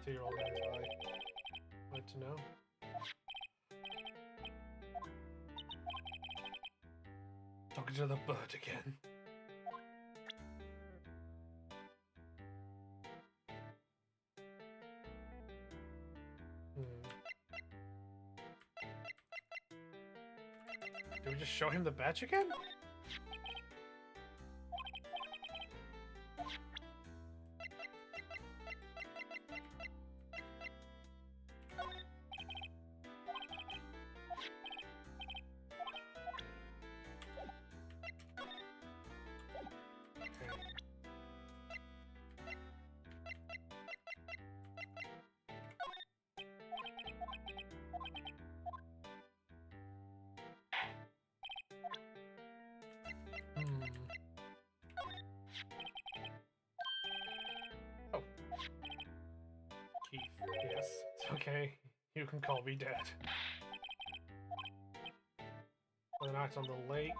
Two-year-old man's eye. Like to know. Talking to the bird again. Do we just show him the badge again? Oh. Keith, yes. It's okay. You can call me Dad. For the night on the lake.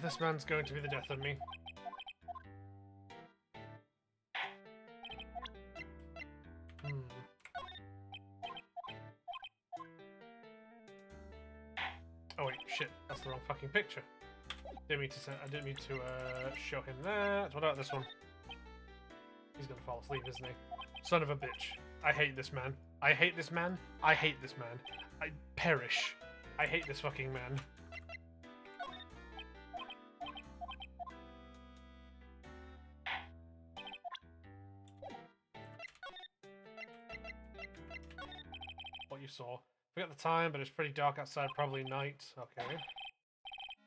this man's going to be the death of me. Oh wait, shit, that's the wrong fucking picture. I didn't mean to show him that. What about this one? He's gonna fall asleep, isn't he? Son of a bitch. I hate this man. I hate this man. I hate this man. I perish. I hate this fucking man. What you saw. Forget the time, but it's pretty dark outside, probably night. Okay.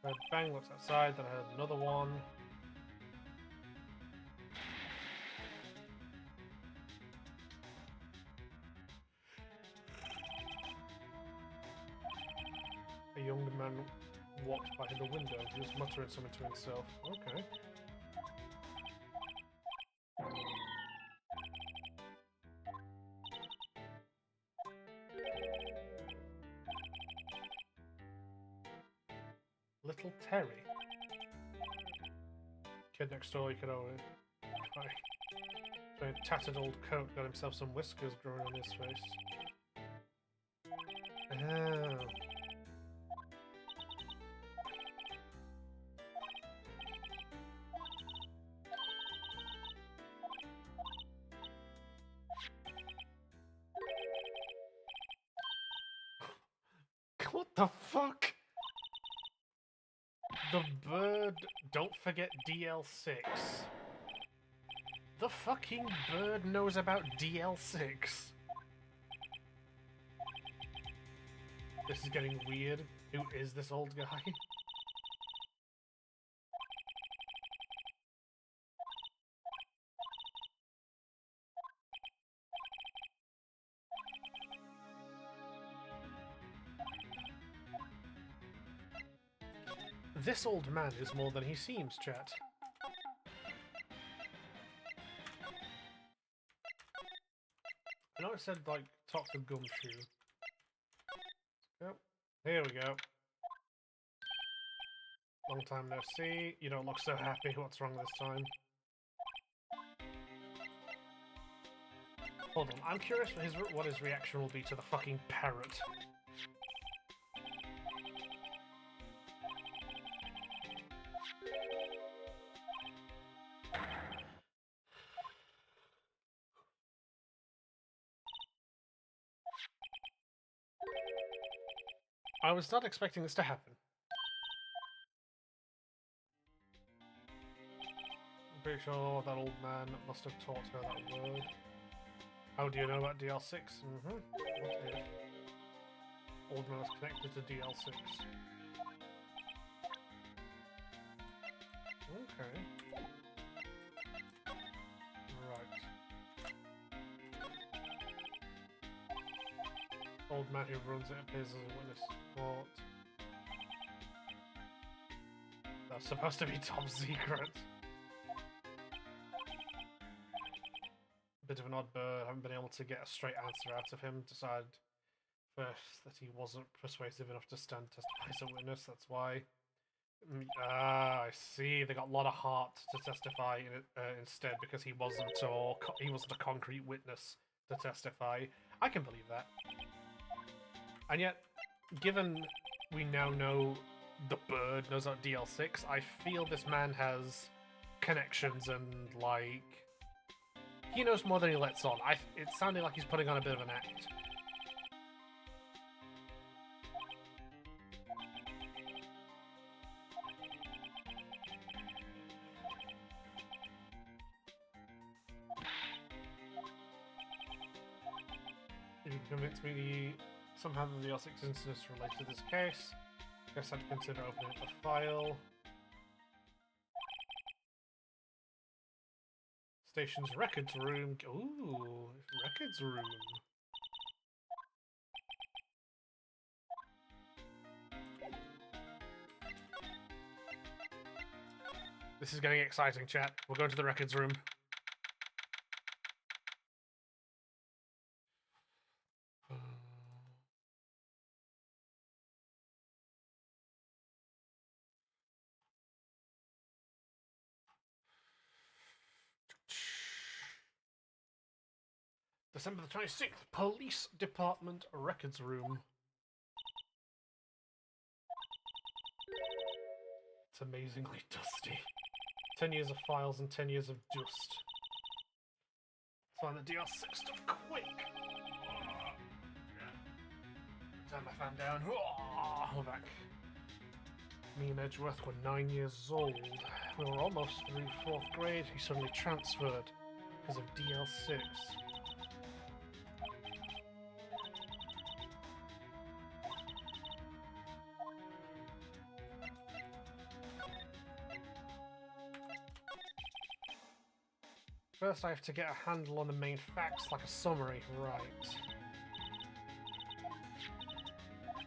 Heard bang, looks outside, then I heard another one. A young man walked by the window. He was muttering something to himself. Okay. Little Terry. Kid next door, you could always... So a tattered old coat, got himself some whiskers growing on his face. Oh. What the fuck? The bird... Don't forget DL6. The fucking bird knows about DL6. This is getting weird. Who is this old guy? This old man is more than he seems, chat. I know it said, like, talk to Gumshoe. Yep. Here we go. Long time no see. You don't look so happy. What's wrong this time? Hold on. I'm curious what his reaction will be to the fucking parrot. I was not expecting this to happen. I'm pretty sure that old man must have taught her that word. How do you know about DL6? Mm-hmm. What if old man was connected to DL6? Okay. Right. Old man who runs it appears as a witness court. That's supposed to be top secret. Bit of an odd bird. I haven't been able to get a straight answer out of him. Decided first that he wasn't persuasive enough to stand testify as a witness. That's why. I see. They got a lot of heart to testify in it, instead because he wasn't a concrete witness to testify. I can believe that. And yet, given we now know the bird knows about DL6, I feel this man has connections and, like, he knows more than he lets on. It sounded like he's putting on a bit of an act. You can convince me somehow the DL6 incident is related to this case. Guess I'd consider opening up a file. Station's records room. Ooh, records room. This is getting exciting, chat. We'll go to the records room. December the 26th, Police Department Records Room. It's amazingly dusty. 10 years of files and 10 years of dust. Let's find the DR6 stuff quick. Turn my fan down. We're back. Me and Edgeworth were 9 years old. We were almost through 4th grade. He suddenly transferred because of DL6. First I have to get a handle on the main facts, like a summary. Right.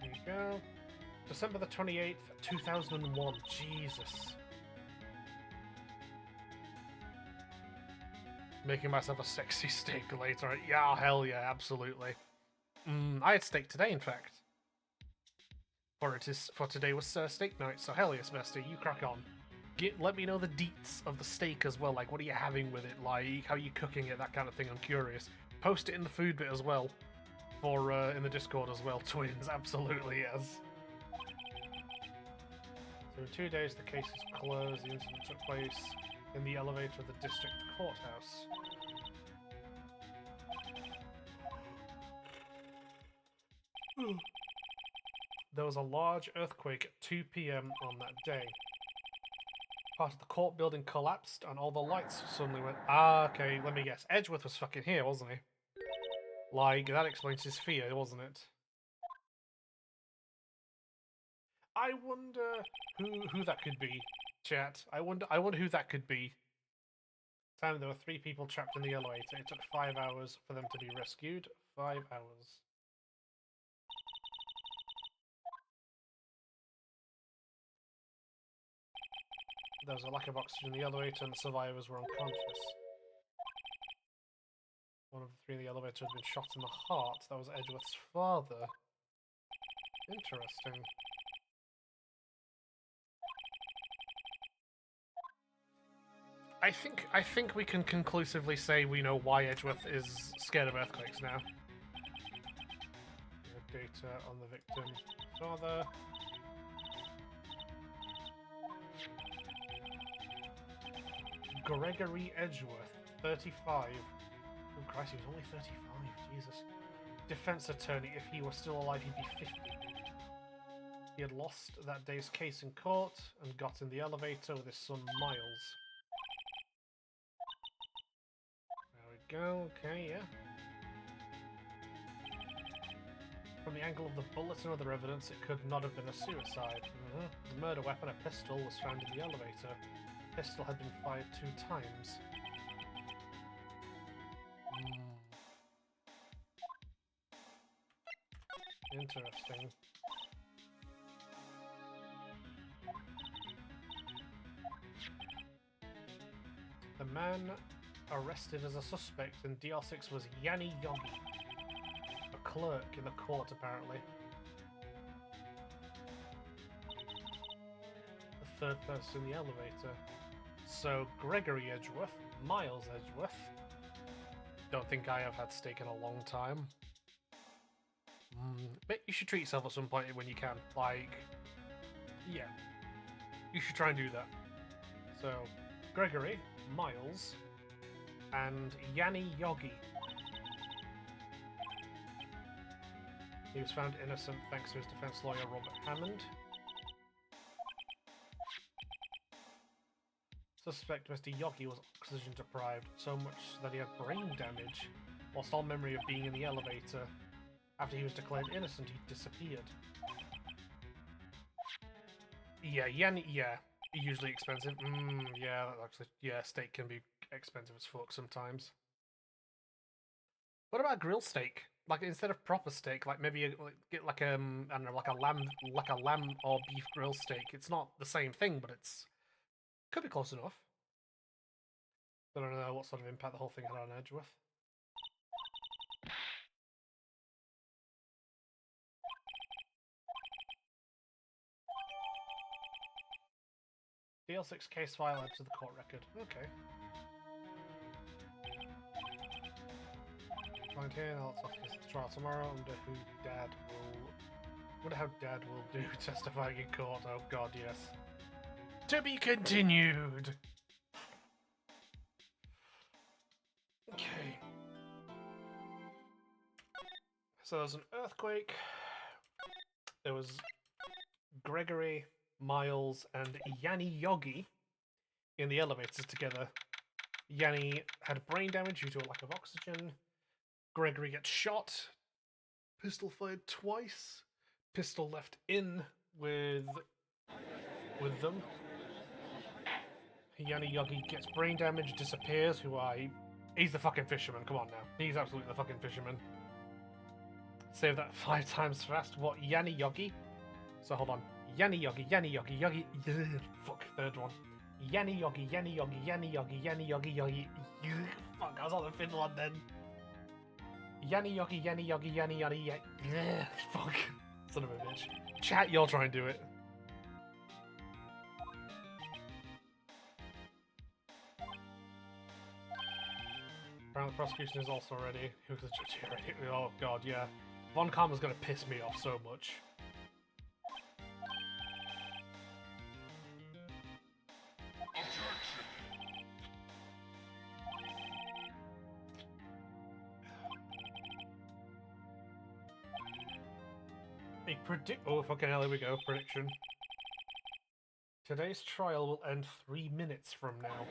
Here you go. December the 28th, 2001. Jesus. Making myself a sexy steak later. Yeah, hell yeah, absolutely. I had steak today, in fact. For today was steak night, so hell yes, bestie, you crack on. Let me know the deets of the steak as well, like what are you having with it, like how are you cooking it, that kind of thing, I'm curious. Post it in the food bit as well, for in the Discord as well, twins, absolutely yes. So in 2 days the case is closed, the incident took place in the elevator of the district courthouse. There was a large earthquake at 2 PM on that day. Part of the court building collapsed and all the lights suddenly went... Ah, okay, let me guess. Edgeworth was fucking here, wasn't he? Like, that explains his fear, wasn't it? I wonder who that could be, chat. I wonder who that could be. Time there were 3 people trapped in the elevator. It took 5 hours for them to be rescued. 5 hours. There was a lack of oxygen in the elevator and the survivors were unconscious. One of the 3 in the elevator had been shot in the heart. That was Edgeworth's father. Interesting. I think we can conclusively say we know why Edgeworth is scared of earthquakes now. Data on the victim father. Gregory Edgeworth, 35. Oh Christ, he was only 35, Jesus. Defense attorney, if he were still alive, he'd be 50. He had lost that day's case in court and got in the elevator with his son Miles. There we go, okay, yeah. From the angle of the bullet and other evidence, it could not have been a suicide. The murder weapon, a pistol, was found in the elevator. The pistol had been fired 2 times. Interesting. The man arrested as a suspect in DL6 was Yanni Yogi, a clerk in the court apparently. The 3rd person in the elevator. So Gregory Edgeworth, Miles Edgeworth. Don't think I have had steak in a long time. But you should treat yourself at some point when you can. Like, yeah. You should try and do that. So, Gregory, Miles, and Yanni Yogi. He was found innocent thanks to his defense lawyer, Robert Hammond. Suspect Mr. Yogi was oxygen deprived, so much that he had brain damage, lost all memory of being in the elevator. After he was declared innocent, he disappeared. Yeah, Yanni, yeah. Usually expensive. Yeah, that actually, yeah, steak can be expensive as fuck sometimes. What about grilled steak? Like instead of proper steak, like maybe get like I don't know, like a lamb or beef grill steak. It's not the same thing, but it's could be close enough. I don't know what sort of impact the whole thing had on Edgeworth. DL6 case file added to the court record. Okay. point here. Now let's off this trial tomorrow. Wonder how Dad will do testifying in court. Oh God, yes. To be continued. Okay. So there was an earthquake. There was Gregory, Miles, and Yanni Yogi in the elevators together. Yanni had brain damage due to a lack of oxygen. Gregory gets shot. Pistol fired twice. Pistol left in with them. Yanni Yogi gets brain damage, disappears. He's the fucking fisherman. Come on now. He's absolutely the fucking fisherman. Save that 5 times fast. What? Yanni Yogi? So hold on. Yanni Yogi. Fuck, third one. Yanni Yogi. Fuck, I was on the fiddle one then. Yanni Yogi. Fuck. Son of a bitch. Chat, you'll try and do it. Apparently the prosecution is also ready. Who's the judge here? Oh God, yeah. Von Karma's gonna piss me off so much. Oh, fucking hell, here we go. Prediction. Today's trial will end 3 minutes from now.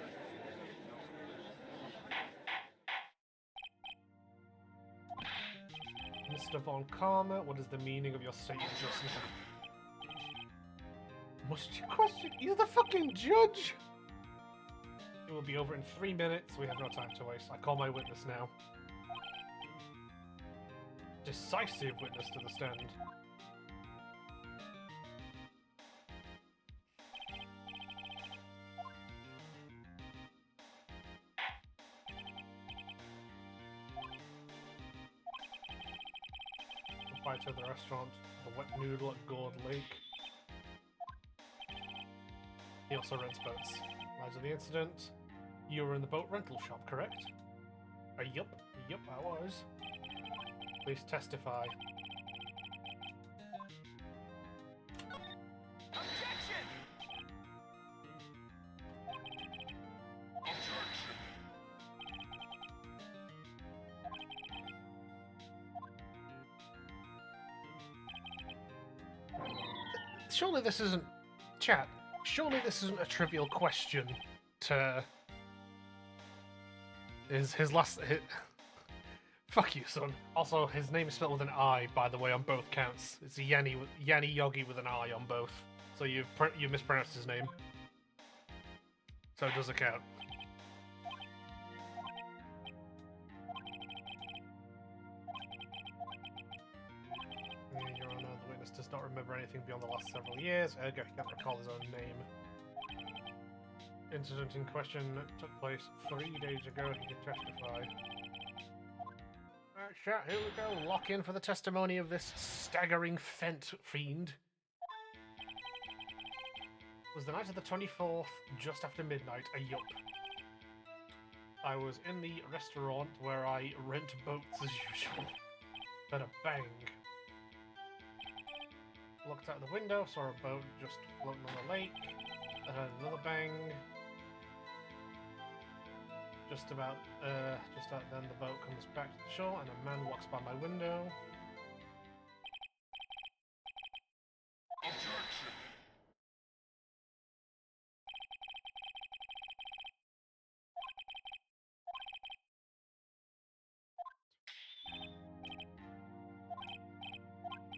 Mr. Von Karma, what is the meaning of your statement just now? Must you question? He's the fucking judge! It will be over in 3 minutes. We have no time to waste. I call my witness now. Decisive witness to the stand. To the restaurant, the Wet Noodle at Gourd Lake. He also rents boats. Lies of the incident. You were in the boat rental shop, correct? Yup, I was. Please testify. Objection! Surely this isn't... Chat, surely this isn't a trivial question to... His last... Fuck you, son. Also, his name is spelled with an I, by the way, on both counts. It's Yanni Yogi with an I on both. So you mispronounced his name. So it doesn't count. Your Honor, the witness does not remember anything beyond the last several years. Ergo, he can't recall his own name. Incident in question took place 3 days ago. He can testify. Alright, chat, here we go. Lock in for the testimony of this staggering fent fiend. It was the night of the 24th, just after midnight, yup. I was in the restaurant where I rent boats as usual. Then a bang. Looked out the window, saw a boat just floating on the lake. I heard another bang. Just about then the boat comes back to the shore and a man walks by my window.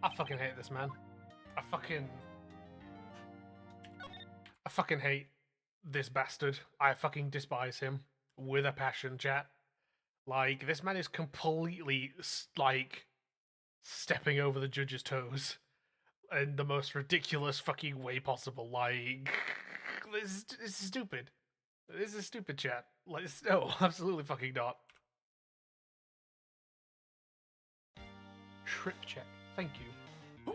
I fucking hate this man. I fucking hate this bastard. I fucking despise him with a passion, chat. Like, this man is completely, like, stepping over the judge's toes in the most ridiculous fucking way possible. Like, this is stupid. This is stupid, chat. Like, no, absolutely fucking not. Trip check. Thank you.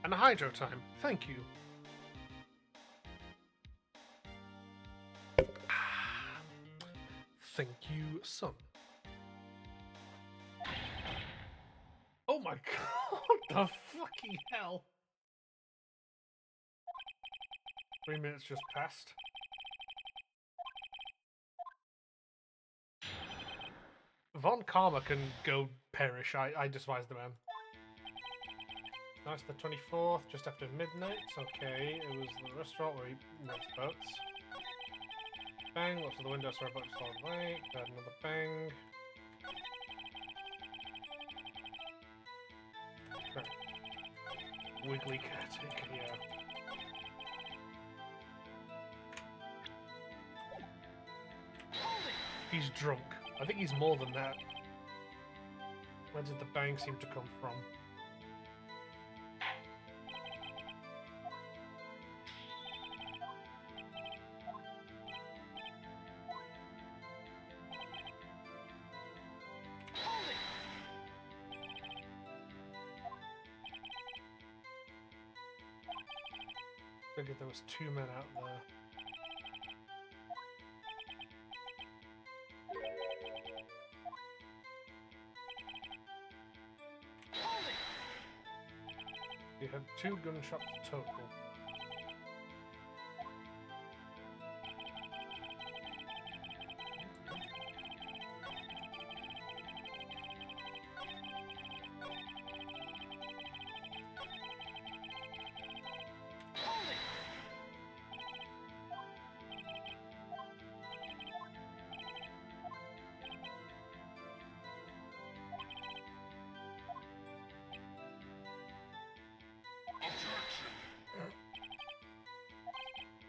And a hydro time. Thank you. Thank you, son. my god, the fucking hell. 3 minutes just passed. Von Karma can go perish. I despise the man. Nice, the 24th, just after midnight. Okay, it was the restaurant where he makes boats. Bang, lots of the windows for a boat solid lake. Had another bang. Right. Wiggly caretaker, yeah. He's drunk. I think he's more than that. Where did the bang seem to come from? Figured there was 2 men out there. You had 2 gunshots total.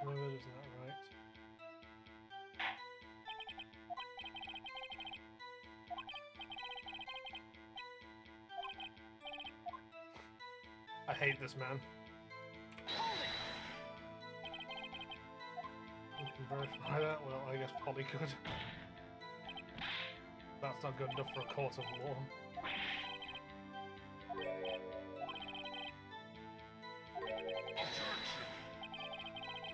No, that isn't that right. I hate this man. You can verify that? Well, I guess Polly could. That's not good enough for a court of law.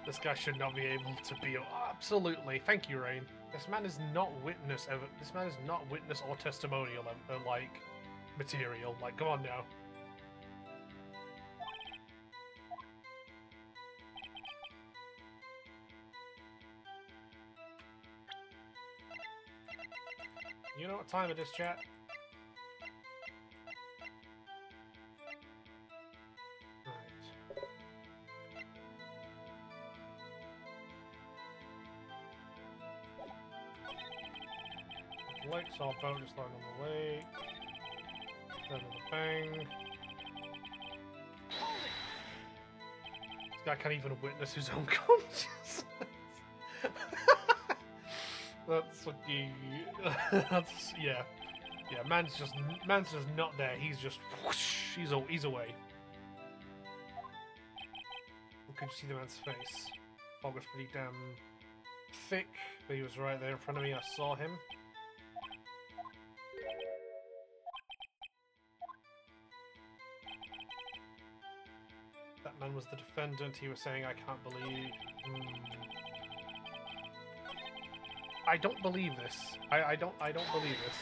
This guy should not be able to be. Oh, absolutely, thank you, Rain. This man is not witness ever. This man is not witness or testimonial like material. Like, come on now. You know what time it is, chat? Lake, saw a boat just lying on the lake. Then another bang. This guy can't even witness his own consciousness. That's fucking. That's yeah. Yeah, man's just not there. He's just whoosh, he's away. We could see the man's face. Fog was pretty damn thick, but he was right there in front of me. I saw him. That man was the defendant. He was saying, I can't believe... I don't believe this. I don't believe this.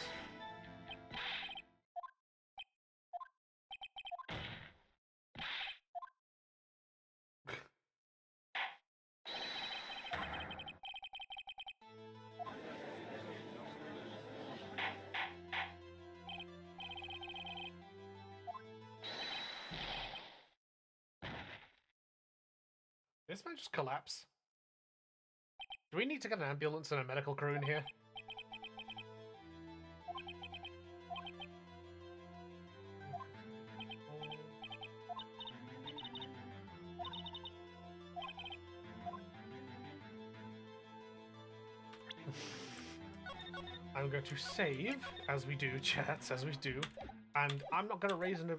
This man just collapse. Do we need to get an ambulance and a medical crew in here? I'm going to save, as we do, chats, as we do, and I'm not going to raise an...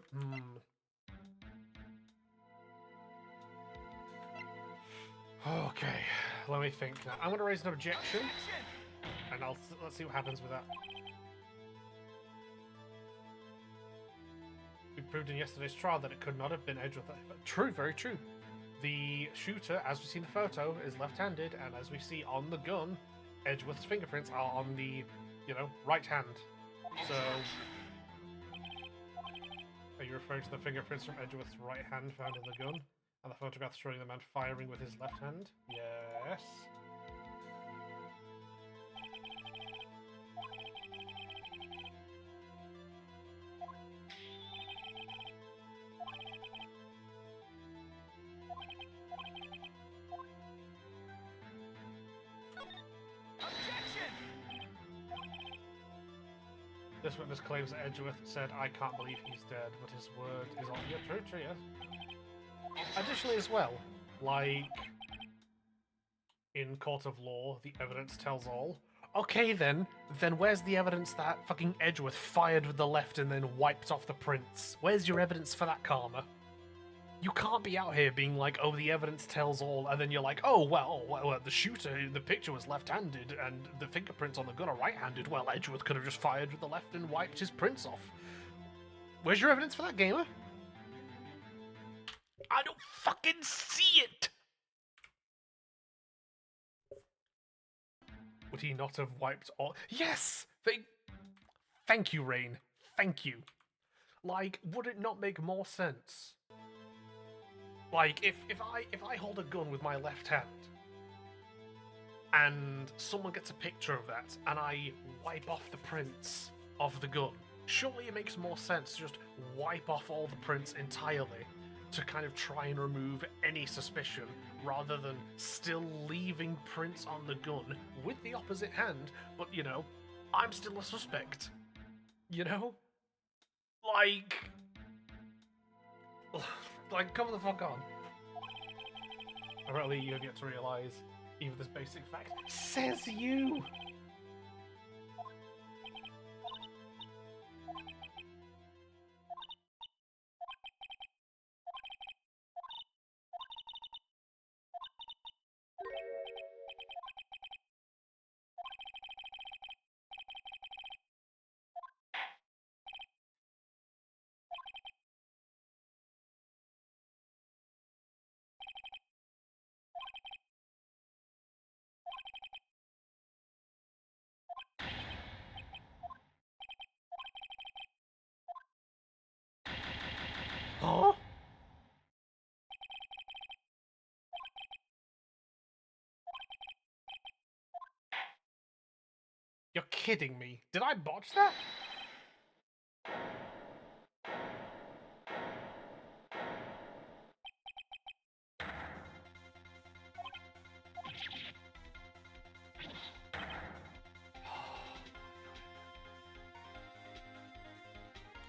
Okay, let me think now. I'm going to raise an objection, and let's see what happens with that. We proved in yesterday's trial that it could not have been Edgeworth. True, very true. The shooter, as we see in the photo, is left-handed, and as we see on the gun, Edgeworth's fingerprints are on the, right hand. So, Are you referring to the fingerprints from Edgeworth's right hand found in the gun? And the photographs showing the man firing with his left hand? Yes. This witness claims that Edgeworth said, "I can't believe he's dead," but his word is on. Yeah, true, yes. Additionally, as well, like in court of law, the evidence tells all. Okay, then where's the evidence that fucking Edgeworth fired with the left and then wiped off the prints? Where's your evidence for that, Karma? You can't be out here being like, oh, the evidence tells all, and then you're like, oh, well, the shooter, the picture was left-handed, and the fingerprints on the gun are right-handed. Well, Edgeworth could have just fired with the left and wiped his prints off. Where's your evidence for that, gamer? I don't fucking see it! Would he not have wiped all? Yes! Thank you, Rain. Thank you. Like, would it not make more sense? Like, if I hold a gun with my left hand, and someone gets a picture of that, and I wipe off the prints of the gun, surely it makes more sense to just wipe off all the prints entirely to kind of try and remove any suspicion, rather than still leaving prints on the gun with the opposite hand, but, you know, I'm still a suspect. You know? Like, come the fuck on. Apparently you have yet to realise even this basic fact. Says you! Huh? You're kidding me. Did I botch that?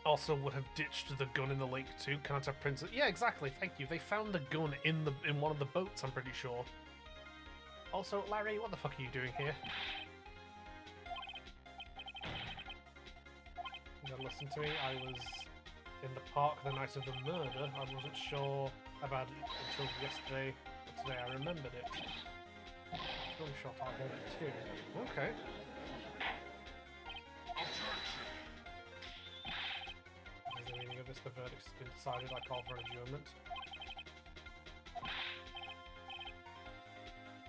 Also would have ditched the gun in the lake too. Can't have prints. Yeah, exactly. Thank you. They found the gun in one of the boats, I'm pretty sure. Also, Larry, what the fuck are you doing here? You gotta listen to me. I was in the park the night of the murder. I wasn't sure about it until yesterday, but today I remembered it. Gunshot, I heard it too. Okay. As the meaning of this, the verdict has been decided. I call for an adjournment.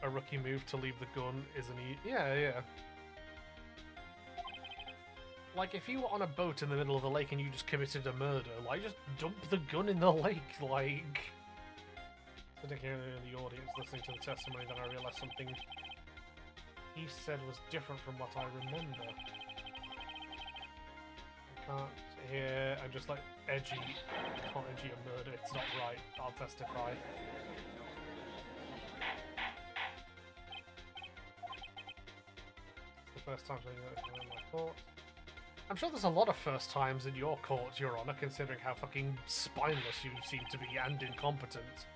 A rookie move to leave the gun isn't yeah. Like, if you were on a boat in the middle of the lake and you just committed a murder, like, just dump the gun in the lake, like... Particularly in the audience listening to the testimony, then I realised something he said was different from what I remember. I can't hear... I'm just like, edgy. I can't edgy a murder, it's not right. I'll testify. It's the first time saying that in my court. I'm sure there's a lot of first times in your court, Your Honour, considering how fucking spineless you seem to be and incompetent.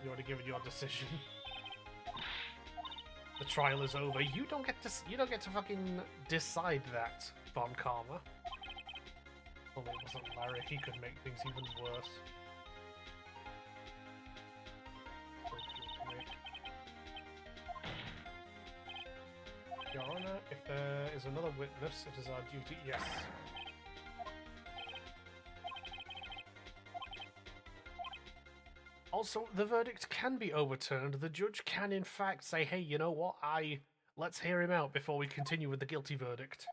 You already given your decision. The trial is over. You don't get to fucking decide that, Von Karma. Well, it wasn't Larry. He could make things even worse. Your Honour, if there is another witness, it is our duty. Yes. Also, the verdict can be overturned. The judge can, in fact, say, hey, you know what? Let's hear him out before we continue with the guilty verdict.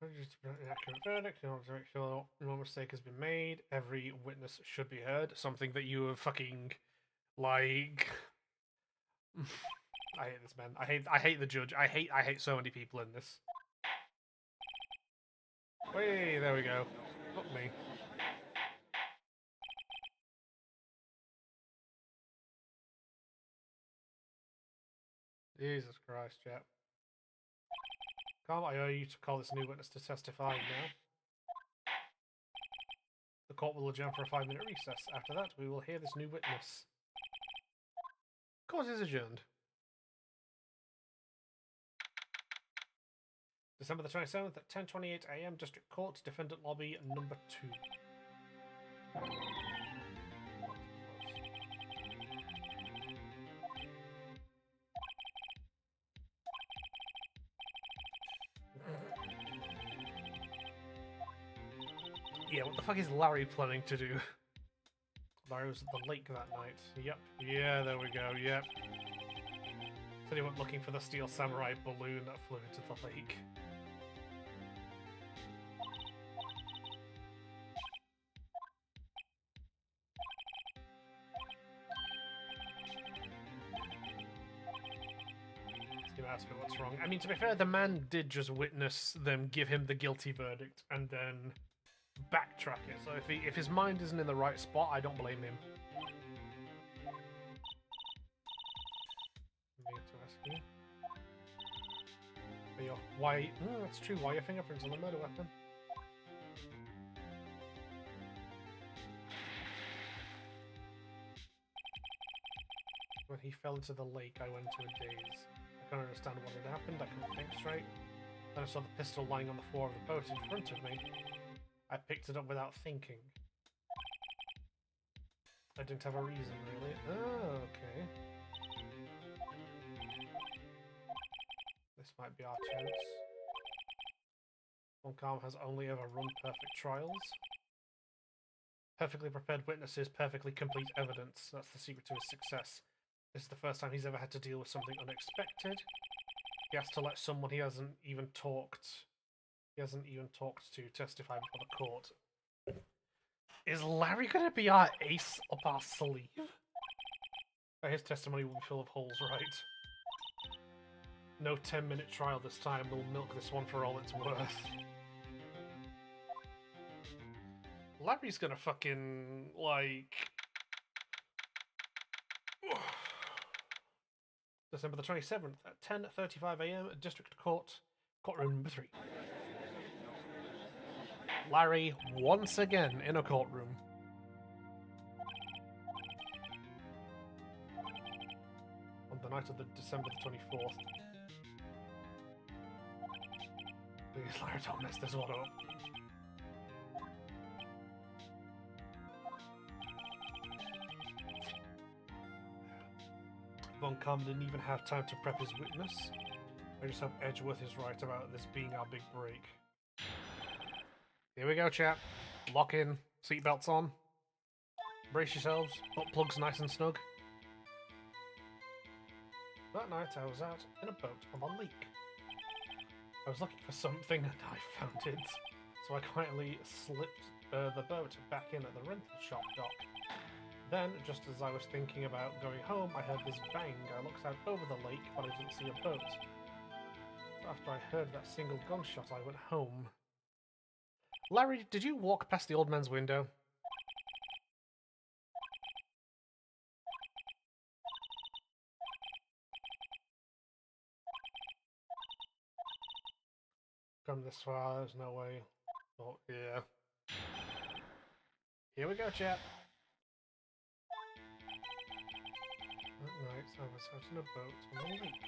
Accurate verdict in order to make sure no mistake has been made. Every witness should be heard. Something that you have fucking like. I hate this man. I hate the judge. I hate so many people in this. Hey, there we go. Fuck me. Jesus Christ, chap. Carl, I owe you to call this new witness to testify now. The court will adjourn for a 5-minute recess. After that, we will hear this new witness. Court is adjourned. December the 27th at 10:28 AM, District Court, Defendant Lobby number 2. Yeah, what the fuck is Larry planning to do? Larry was at the lake that night. Yep. Yeah, there we go. Yep. Said he went looking for the Steel Samurai balloon that flew into the lake. He's gonna ask me what's wrong. I mean, to be fair, the man did just witness them give him the guilty verdict and then backtrack it. So if his mind isn't in the right spot, I don't blame him. Why? That's true. Why are your fingerprints on the murder weapon? When he fell into the lake, I went into a daze. I couldn't understand what had happened. I couldn't think straight. Then I saw the pistol lying on the floor of the boat in front of me. I picked it up without thinking. I didn't have a reason, really. Oh, okay. This might be our chance. Von Kahm has only ever run perfect trials. Perfectly prepared witnesses, perfectly complete evidence. That's the secret to his success. This is the first time he's ever had to deal with something unexpected. He has to let someone he hasn't even talked to testify before the court. Is Larry gonna be our ace up our sleeve? His testimony will be full of holes, right? No 10-minute trial this time. We'll milk this one for all it's worth. Larry's gonna fucking, like... December the 27th at 10:35 AM at District Court, courtroom number 3. Larry, once again, in a courtroom. On the night of the December the 24th. Please, Larry, don't mess this one up. Von Kahm didn't even have time to prep his witness. I just hope Edgeworth is right about this being our big break. Here we go, chat. Lock in. Seatbelts on. Brace yourselves. Butt plugs nice and snug. That night I was out in a boat on the lake. I was looking for something and I found it. So I quietly slipped the boat back in at the rental shop dock. Then, just as I was thinking about going home, I heard this bang. I looked out over the lake, but I didn't see a boat. So after I heard that single gunshot, I went home. Larry, did you walk past the old man's window? Come this far, there's no way. Oh, yeah. Here we go, chat. That night, I was out in a boat on the lake.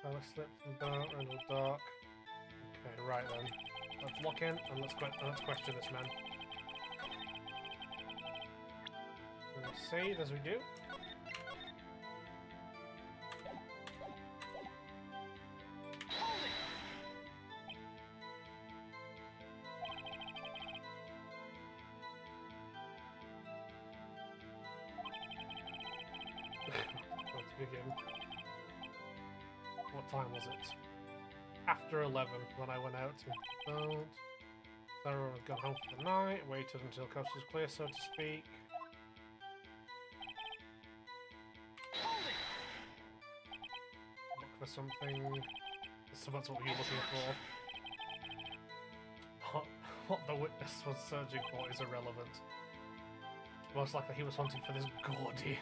I slipped and dark and dark. Okay, right then. Let's lock in and let's question this man. We'll see as we do. begin. What time was it? After 11 when I went out to boat. Everyone had gone home for the night, waited until the coast was clear, so to speak. Look for something. So that's what we were looking for. What the witness was searching for is irrelevant. Most likely he was hunting for this Gordy.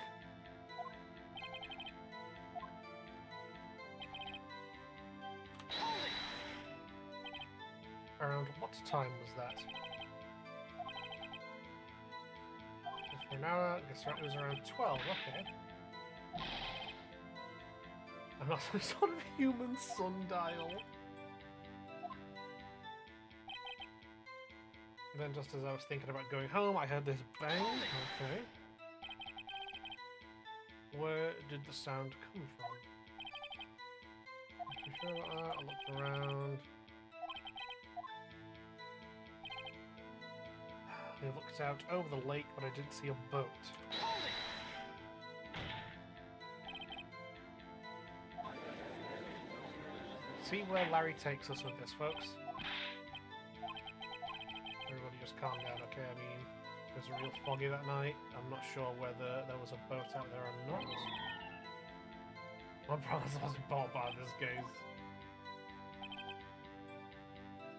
Around what time was that? For an hour, I guess it was around 12, okay. I'm not some sort of human sundial. And then just as I was thinking about going home, I heard this bang. Okay. Where did the sound come from? Not too sure about that. I looked around. I looked out over the lake, but I didn't see a boat. See where Larry takes us with this, folks. Everybody just calm down, okay? I mean, it was real foggy that night. I'm not sure whether there was a boat out there or not. My brother wasn't bought by this case.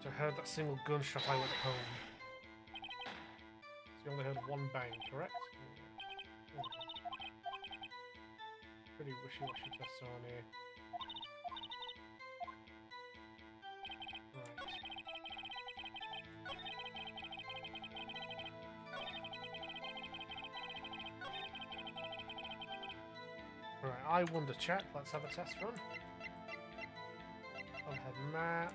So I heard that single gunshot, I went home. So you only heard one bang, correct? Pretty wishy-washy testimony. Right, I wonder chat. Let's have a test run. Overhead map.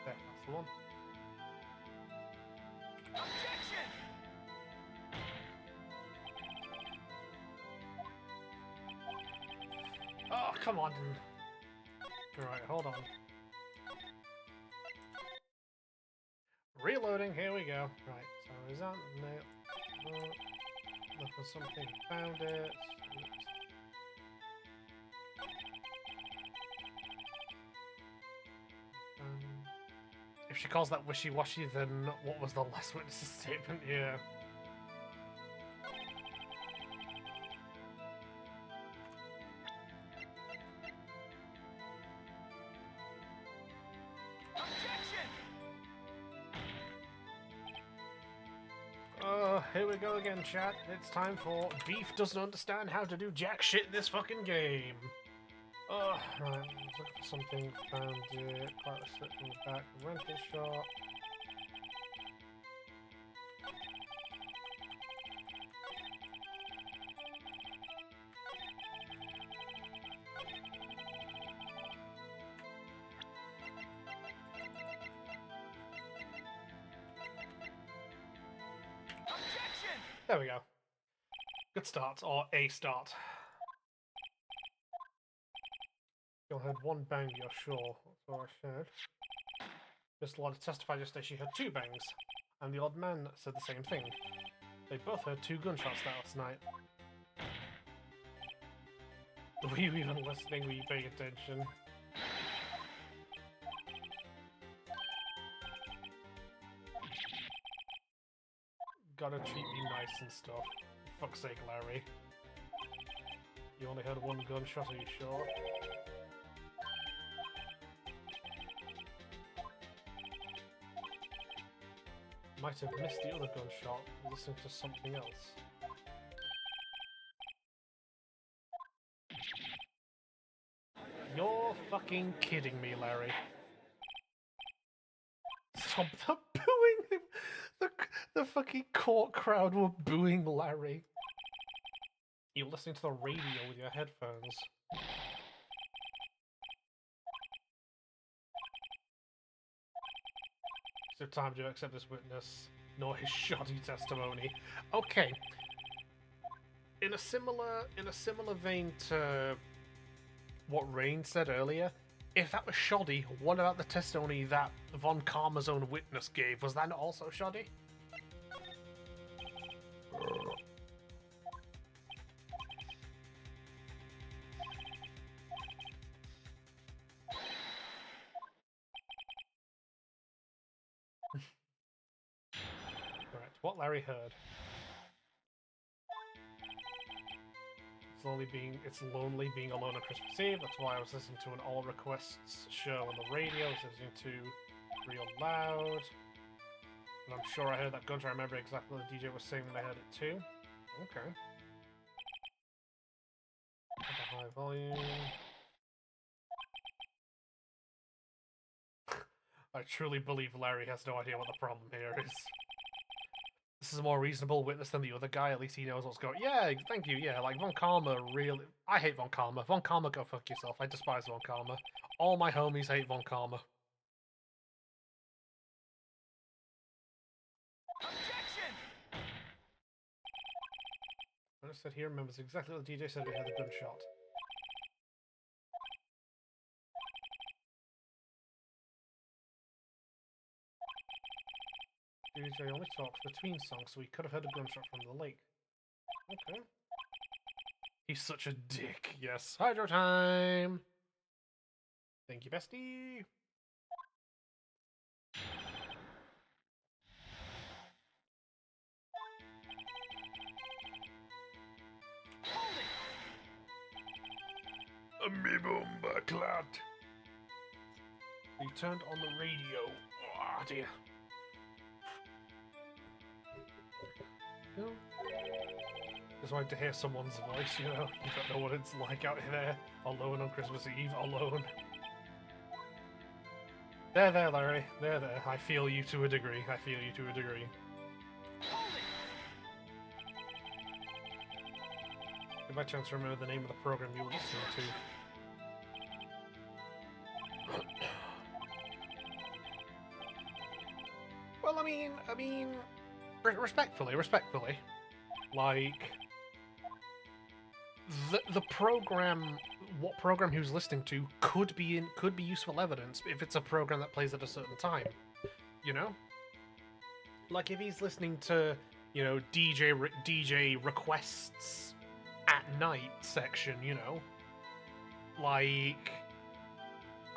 There, that's the one. Objection! Oh, come on. Right, hold on. Reloading, here we go. Right, so is that no? Look for something, found it. If she calls that wishy-washy, then what was the last witness's statement? Yeah. Here we go again, chat. It's time for Beef doesn't understand how to do jack shit in this fucking game. Right, let's look for something. Found it. Quite a slip from the back. Rental shop. There we go. Good start, or a start. You'll heard one bang, you're sure. That's what I said. Miss Lord testified yesterday she heard two bangs, and the odd man said the same thing. They both heard two gunshots last night. Were you even listening? Were you paying attention? Gotta treat me nice and stuff. For fuck's sake, Larry. You only heard one gunshot, are you sure? Might have missed the other gunshot, listening to something else. You're fucking kidding me, Larry. Stop the booing! The fucking court crowd were booing Larry. You're listening to the radio with your headphones. So time to accept this witness, nor his shoddy testimony. Okay. In a similar vein to what Rain said earlier, if that was shoddy, what about the testimony that Von Karma's own witness gave? Was that also shoddy? Correct. What Larry heard. It's lonely being alone on Christmas Eve. That's why I was listening to an all requests show on the radio. I was listening to real loud. And I'm sure I heard that gunshot. I remember exactly what the DJ was saying when I heard it too. Okay. At a high volume. I truly believe Larry has no idea what the problem here is. This is a more reasonable witness than the other guy. At least he knows what's going on. Yeah, thank you. Yeah, like Von Karma really... I hate Von Karma. Von Karma, go fuck yourself. I despise Von Karma. All my homies hate Von Karma. Objection! I just said he remembers exactly what the DJ said. We had a gunshot. DJ only talks between songs, so we could have heard a gunshot from the lake. Okay. He's such a dick. Yes. Hydro time! Thank you, bestie! Me bomba clat. He turned on the radio. Oh dear. Just wanted to hear someone's voice, you know? You don't know what it's like out there, alone on Christmas Eve, alone. There, Larry. There. I feel you to a degree. Give my chance to remember the name of the program you were listening to. Well, I mean, respectfully, like the program, what program he was listening to could be useful evidence if it's a program that plays at a certain time, you know. Like if he's listening to, you know, DJ requests at night section, you know, like.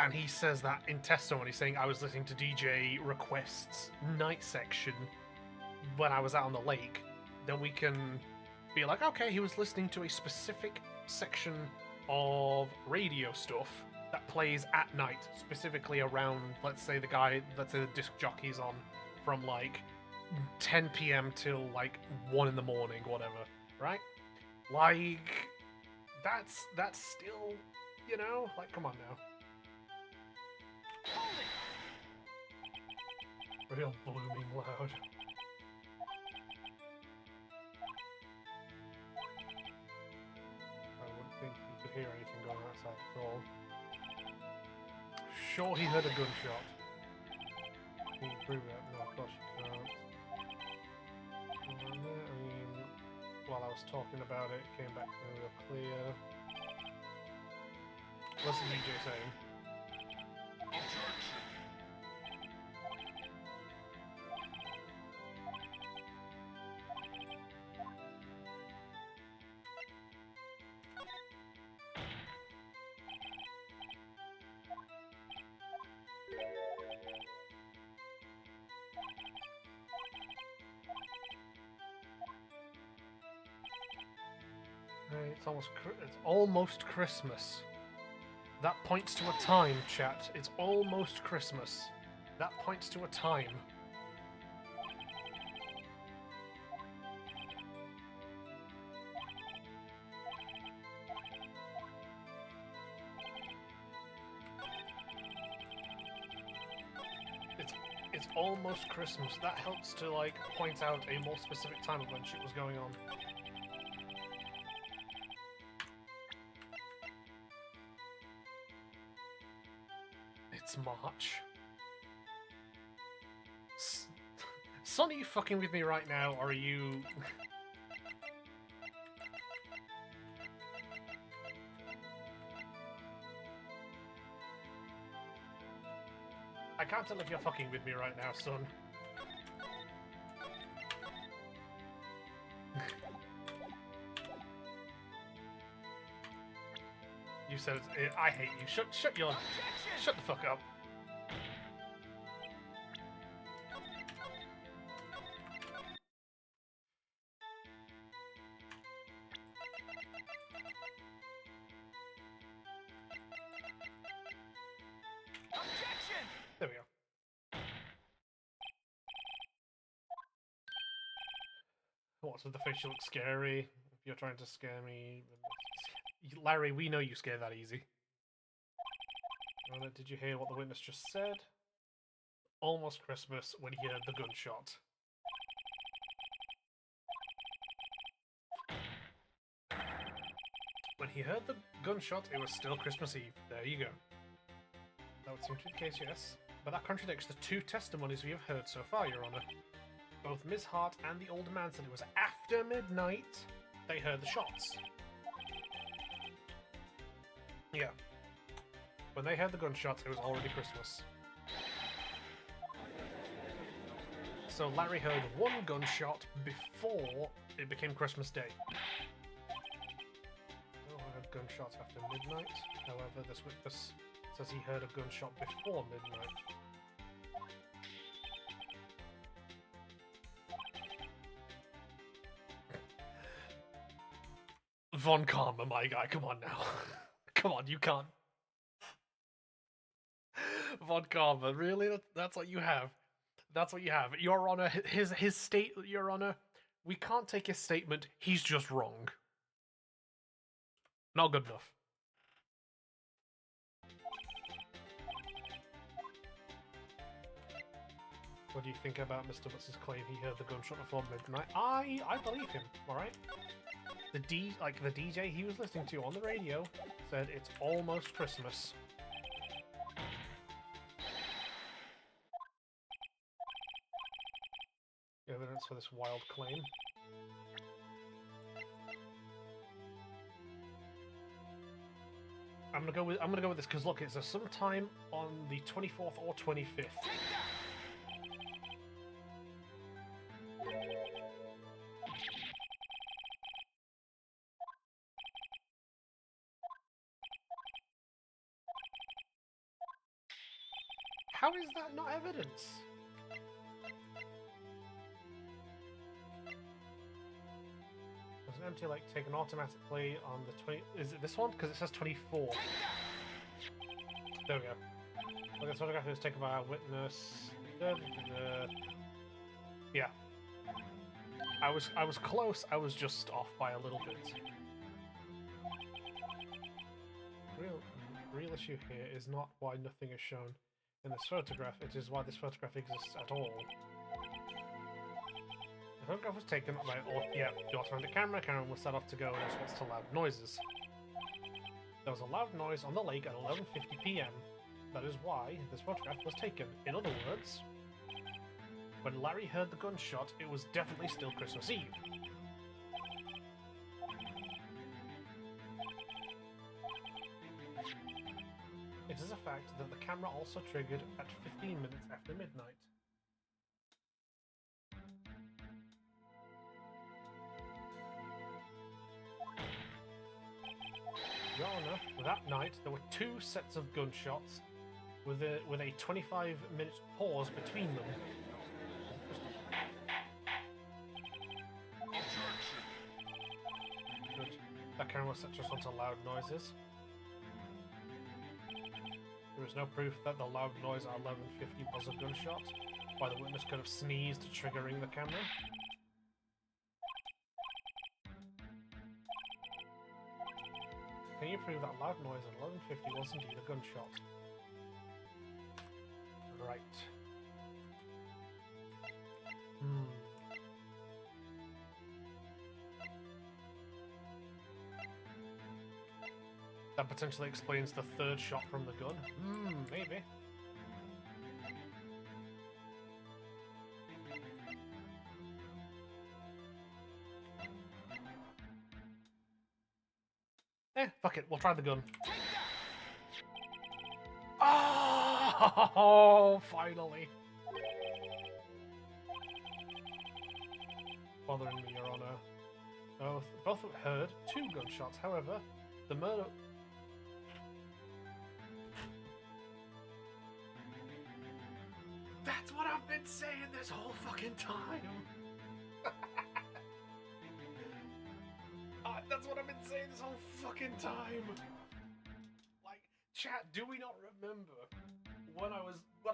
And he says that in testimony, saying, I was listening to DJ Request's night section when I was out on the lake. Then we can be like, okay, he was listening to a specific section of radio stuff that plays at night, specifically around, let's say the disc jockey's on from like 10 p.m. till like 1 in the morning, whatever, right? Like, that's still, you know, like, come on now. Real blooming loud. I wouldn't think you could hear anything going outside at all. Sure, he heard a gunshot. Can you prove that? No, of course you can't. I mean, while I was talking about it, it came back real clear. What's the DJ saying? It's almost Christmas. That points to a time, chat. It's almost Christmas. That points to a time. It's almost Christmas. That helps to, like, point out a more specific time of when shit was going on. It's March. Son, are you fucking with me right now, or are you... I can't tell if you're fucking with me right now, son. You said I hate you. Shut the fuck up. Also, the face looks scary. If you're trying to scare me, Larry, we know you scare that easy. Did you hear what the witness just said? Almost Christmas when he heard the gunshot. When he heard the gunshot, it was still Christmas Eve. There you go. That would seem to be the case, yes. But that contradicts the two testimonies we have heard so far, Your Honor. Both Ms. Hart and the older man said it was after midnight they heard the shots. Yeah. When they heard the gunshots, it was already Christmas. So Larry heard one gunshot before it became Christmas Day. I heard gunshots after midnight. However, this witness says he heard a gunshot before midnight. Von Karma, my guy, come on now. Come on, you can't. Von Karma, really? That's what you have? That's what you have. Your Honor, his state, Your Honor, we can't take his statement, he's just wrong. Not good enough. What do you think about Mr. Butts' claim he heard the gunshot before midnight? I believe him, alright? The DJ he was listening to on the radio said it's almost Christmas. Evidence for this wild claim. I'm gonna go with this because look, it's sometime on the 24th or 25th. How is that not evidence? Was an empty lake taken automatically on the 20... Is it this one? Because it says 24. There we go. Look, this photograph was taken by a witness. Yeah. I was close, I was just off by a little bit. Real issue here is not why nothing is shown in this photograph, it is why this photograph exists at all. The photograph was taken by the automatic camera. Camera was set off to go in response to loud noises. There was a loud noise on the lake at 11:50 PM. That is why this photograph was taken. In other words, when Larry heard the gunshot, it was definitely still Christmas Eve. It is a fact that the camera also triggered at 15 minutes after midnight. Your Honor, that night there were two sets of gunshots with a 25-minute pause between them. Good. That camera set us onto loud noises. There is no proof that the loud noise at 11:50 was a gunshot, why the witness could have sneezed, triggering the camera. Can you prove that loud noise at 11:50 was indeed a gunshot? Right. That potentially explains the third shot from the gun. Maybe. Fuck it, we'll try the gun. Oh, finally. Bothering me, Your Honor. Both heard two gunshots, however, the murder... That's what I've been saying this whole fucking time! That's what I've been saying this whole fucking time! Like, chat, do we not remember when I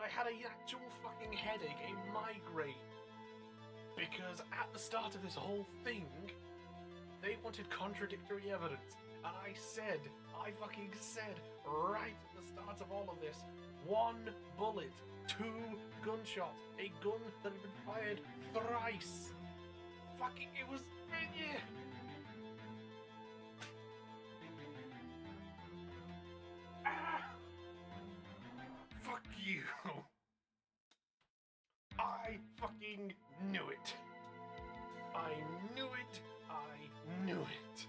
had an actual fucking headache, a migraine? Because at the start of this whole thing, they wanted contradictory evidence. And I fucking said, right at the start of all of this, 1 bullet, 2 gunshots, a gun that had been fired thrice. Fucking, it was, yeah. Fuck you. I fucking knew it. I knew it. I knew it.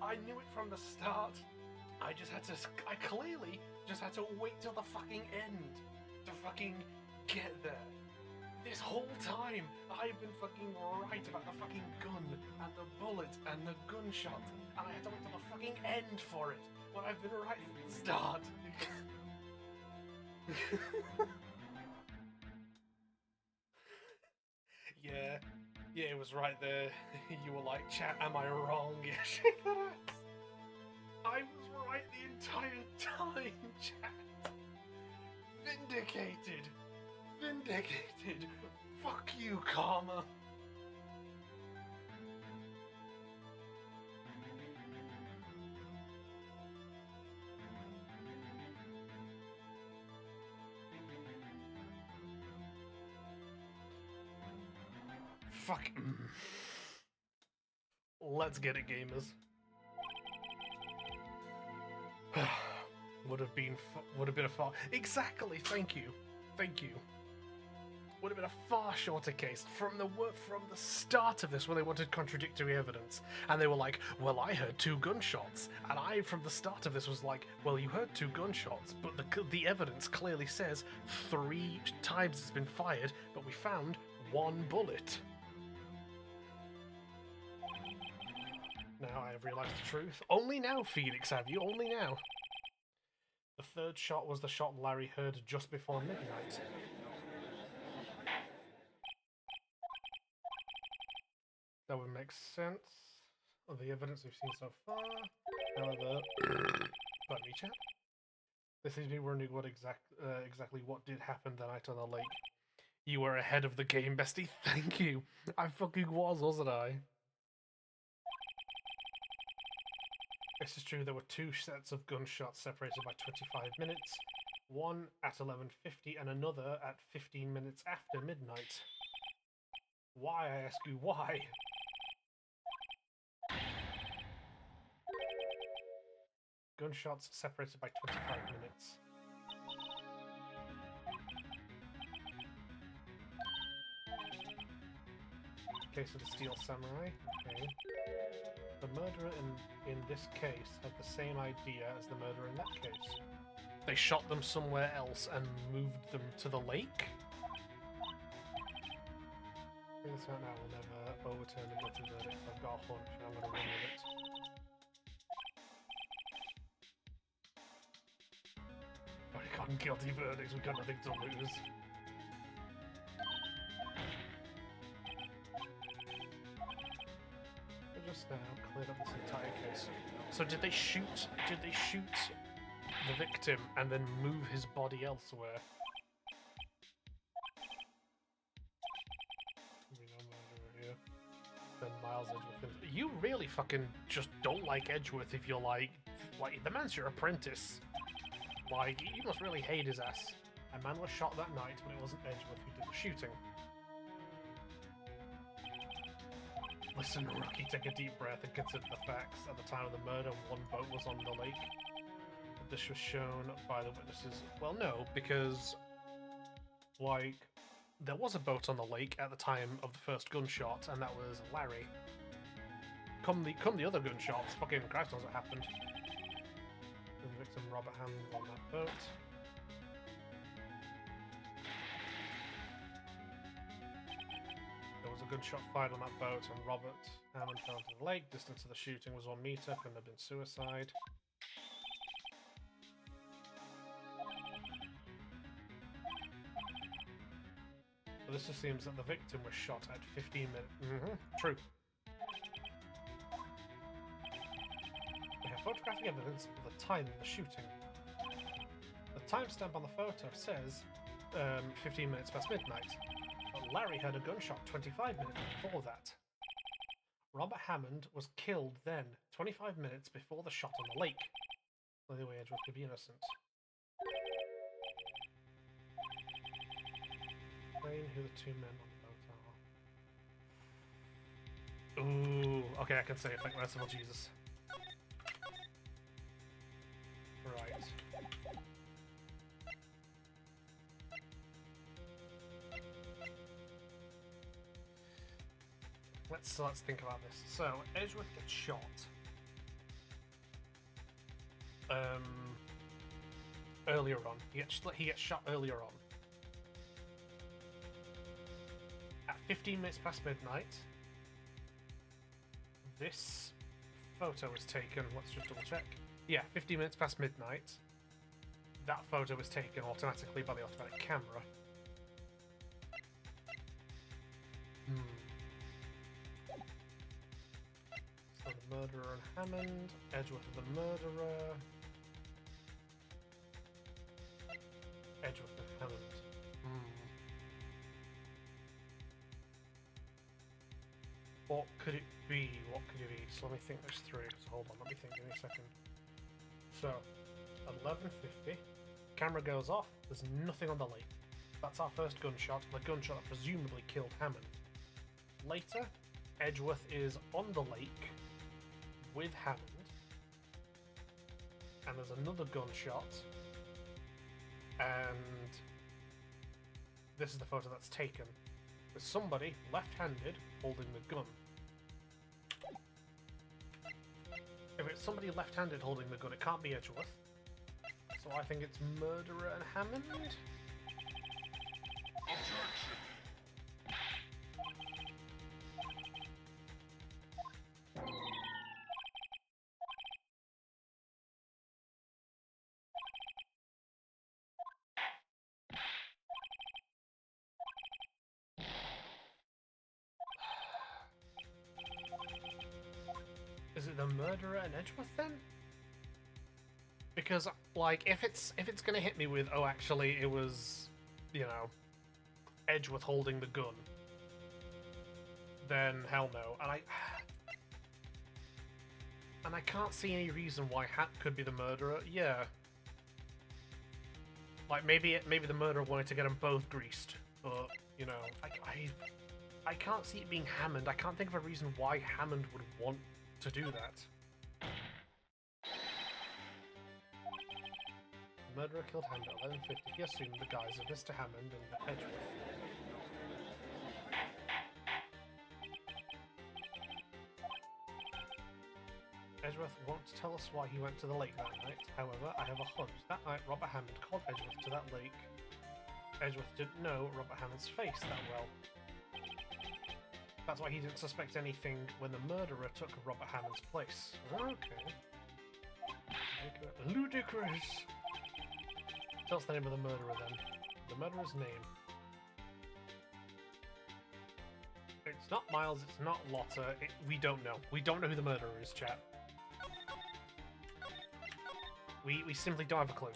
I knew it from the start. I clearly just had to wait till the fucking end to fucking get there. This whole time, I've been fucking right about the fucking gun and the bullet and the gunshot, and I had to wait till the fucking end for it, when I've been right from the start. Yeah, it was right there. You were like, chat, am I wrong? I was right the entire time, chat. Vindicated. Vindicated. Fuck you, karma. Fuck. Let's get it, gamers. Would have been a far... Exactly, thank you. Would have been a far shorter case from the start of this, when they wanted contradictory evidence, and they were like, well, I heard 2 gunshots, and I from the start of this was like, well, you heard 2 gunshots, but the evidence clearly says 3 times it's been fired, but we found 1 bullet. Now I have realised the truth. Only now, Phoenix, have you? Only now. The 3rd shot was the shot Larry heard just before midnight. That would make sense of the evidence we've seen so far. However, let me check. This leaves me wondering what exactly what did happen that night on the lake. You were ahead of the game, bestie. Thank you. I fucking was, wasn't I? This is true. There were 2 sets of gunshots separated by 25 minutes. One at 11:50 and another at 15 minutes after midnight. Why, I ask you, why? Gunshots separated by 25 minutes. Case of the Steel Samurai. Okay. The murderer in this case had the same idea as the murderer in that case. They shot them somewhere else and moved them to the lake? Figure this out now, we'll never overturn the guilty verdict. I've got a hunch and I'm going to run with it. We've got guilty verdicts, we've got nothing to lose. Just now cleared up this entire case. So did they shoot the victim and then move his body elsewhere? Here. Then Miles Edgeworth. You really fucking just don't like Edgeworth if you're like the man's your apprentice. Like, you must really hate his ass. A man was shot that night, but it wasn't Edgeworth who did the shooting. Listen, Rookie, take a deep breath and consider the facts. At the time of the murder, 1 boat was on the lake. This was shown by the witnesses. Well, no, because, like, there was a boat on the lake at the time of the first gunshot, and that was Larry. Come the other gunshots, fucking Christ knows what happened. The victim, Robert Hammond, on that boat. There was a gunshot fired on that boat, and Robert Hammond fell into the lake. Distance of the shooting was 1 meter. Couldn't have been suicide. So this assumes that the victim was shot at 15 minutes. True. We have photographic evidence of the time of the shooting. The timestamp on the photo says 15 minutes past midnight. But Larry heard a gunshot 25 minutes before that. Robert Hammond was killed then, 25 minutes before the shot on the lake. By the way, Edgeworth could be innocent. Explain who the two men on the boat are. Ooh, okay, I can say it. Thank merciful Jesus. Right. Let's think about this. So Edgeworth gets shot. Earlier on, he gets shot earlier on. At 15 minutes past midnight, this photo was taken. Let's just double check. Yeah, 15 minutes past midnight. That photo was taken automatically by the automatic camera. So the murderer and Hammond, Edgeworth the murderer, Edgeworth and Hammond. What could it be? What could it be? So let me think this through. So hold on, let me think. Give me a second. So, 11:50. Camera goes off. There's nothing on the lake. That's our first gunshot. The gunshot that presumably killed Hammond. Later, Edgeworth is on the lake with Hammond. And there's another gunshot. And this is the photo that's taken. There's somebody left-handed holding the gun. If it's somebody left-handed holding the gun, it can't be Edgeworth. So I think it's murderer and Hammond. Is it the murderer and Edgeworth then? Because like if it's gonna hit me with, oh actually it was, you know, Edgeworth holding the gun, then hell no. And I can't see any reason why Hat could be the murderer. Yeah. Like maybe the murderer wanted to get them both greased, but you know, I can't see it being Hammond. I can't think of a reason why Hammond would want to do that. The murderer killed Hammond at 11:50. He assumed the guise of Mr. Hammond and Edgeworth. Edgeworth won't tell us why he went to the lake that night. However, I have a hunch. That night, Robert Hammond called Edgeworth to that lake. Edgeworth didn't know Robert Hammond's face that well. That's why he didn't suspect anything when the murderer took Robert Hammond's place. Okay. Ludicrous! Tell us the name of the murderer then. The murderer's name. It's not Miles, it's not Lotta. We don't know. We don't know who the murderer is, chat. We simply don't have a clue.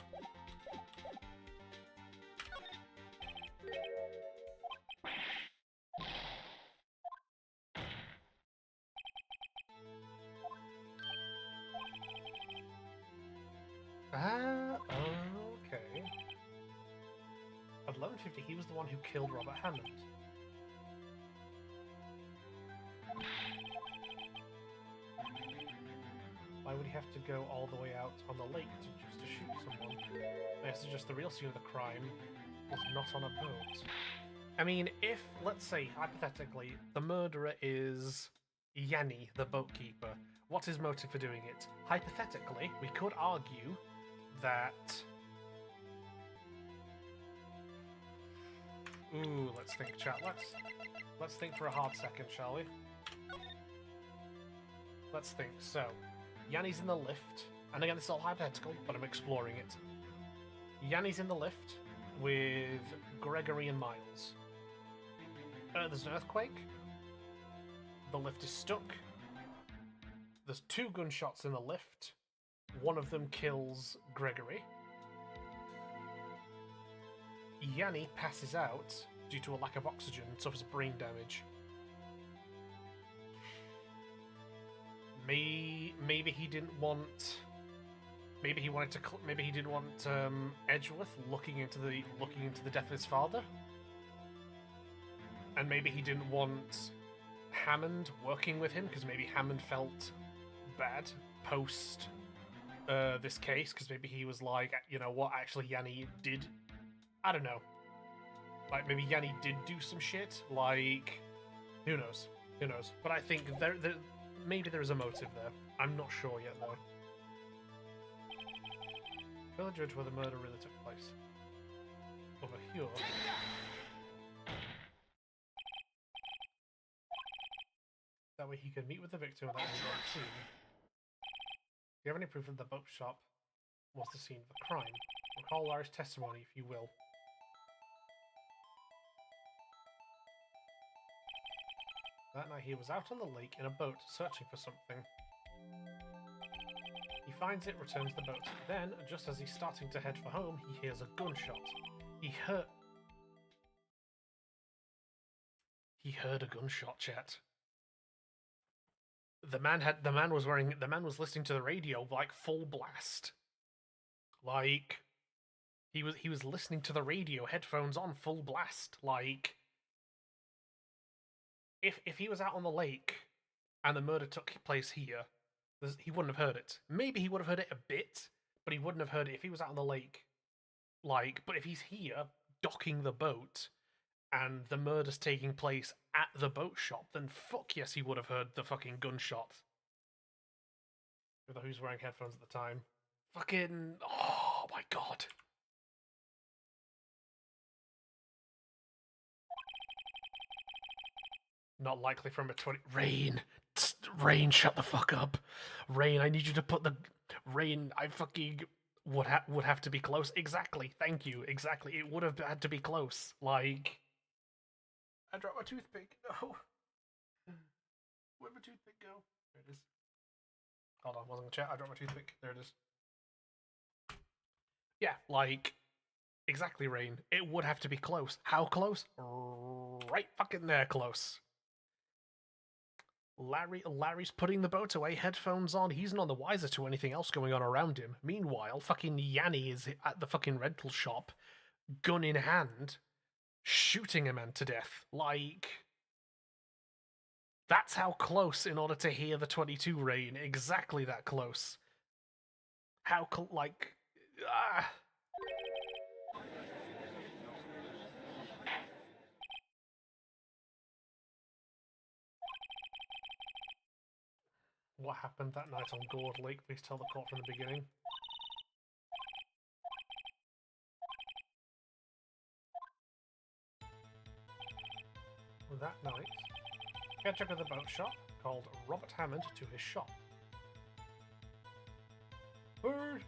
Okay. At 11:50, he was the one who killed Robert Hammond. Why would he have to go all the way out on the lake to shoot someone? I suggest the real scene of the crime was not on a boat. I mean, if, let's say, hypothetically, the murderer is Yanni, the boatkeeper, what's his motive for doing it? Hypothetically, we could argue that... Ooh, let's think, chat. Let's think for a hard second, shall we? Let's think. So, Yanni's in the lift, and again, this is all hypothetical, but I'm exploring it. Yanni's in the lift with Gregory and Miles. There's an earthquake. The lift is stuck. There's 2 gunshots in the lift. One of them kills Gregory. Yanni passes out due to a lack of oxygen and suffers brain damage. Maybe he didn't want. Maybe he wanted to. Maybe he didn't want Edgeworth looking into the death of his father, and maybe he didn't want Hammond working with him because maybe Hammond felt bad post this case because maybe he was like, you know what, actually Yanni did. I don't know. Like maybe Yanni did do some shit. Like, who knows? Who knows? But I think maybe there is a motive there. I'm not sure yet though. Tell the judge where the murder really took place. Over here. That way he could meet with the victim without being seen. Do you have any proof that the boat shop was the scene of the crime? Recall Larry's testimony, if you will. That night he was out on the lake in a boat, searching for something. He finds it, returns the boat. Then, just as he's starting to head for home, he hears a gunshot. He heard a gunshot, chat. The man was listening to the radio like full blast. Like he was listening to the radio, headphones on, full blast. Like if he was out on the lake and the murder took place here, he wouldn't have heard it. Maybe he would have heard it a bit, but he wouldn't have heard it if he was out on the lake. Like, but if he's here docking the boat and the murder's taking place at the boat shop, then fuck yes, he would have heard the fucking gunshot. Who was wearing headphones at the time? Fucking, oh my god. Not likely from a 20. Rain, shut the fuck up. Rain, I need you to put the. Rain, I fucking would have to be close. Exactly, thank you. Exactly, it would have had to be close. Like. I dropped my toothpick. No. Where'd my toothpick go? There it is. Hold on, wasn't gonna chat. I dropped my toothpick. There it is. Yeah, like. Exactly, Rain. It would have to be close. How close? Right fucking there close. Larry's putting the boat away, headphones on. He's none the wiser to anything else going on around him. Meanwhile, fucking Yanni is at the fucking rental shop, gun in hand, shooting a man to death. Like, that's how close in order to hear the 22 Rain. Exactly that close. How like. What happened that night on Gourd Lake? Please tell the court from the beginning. That night, Ketchup at the boat shop called Robert Hammond to his shop. Bird!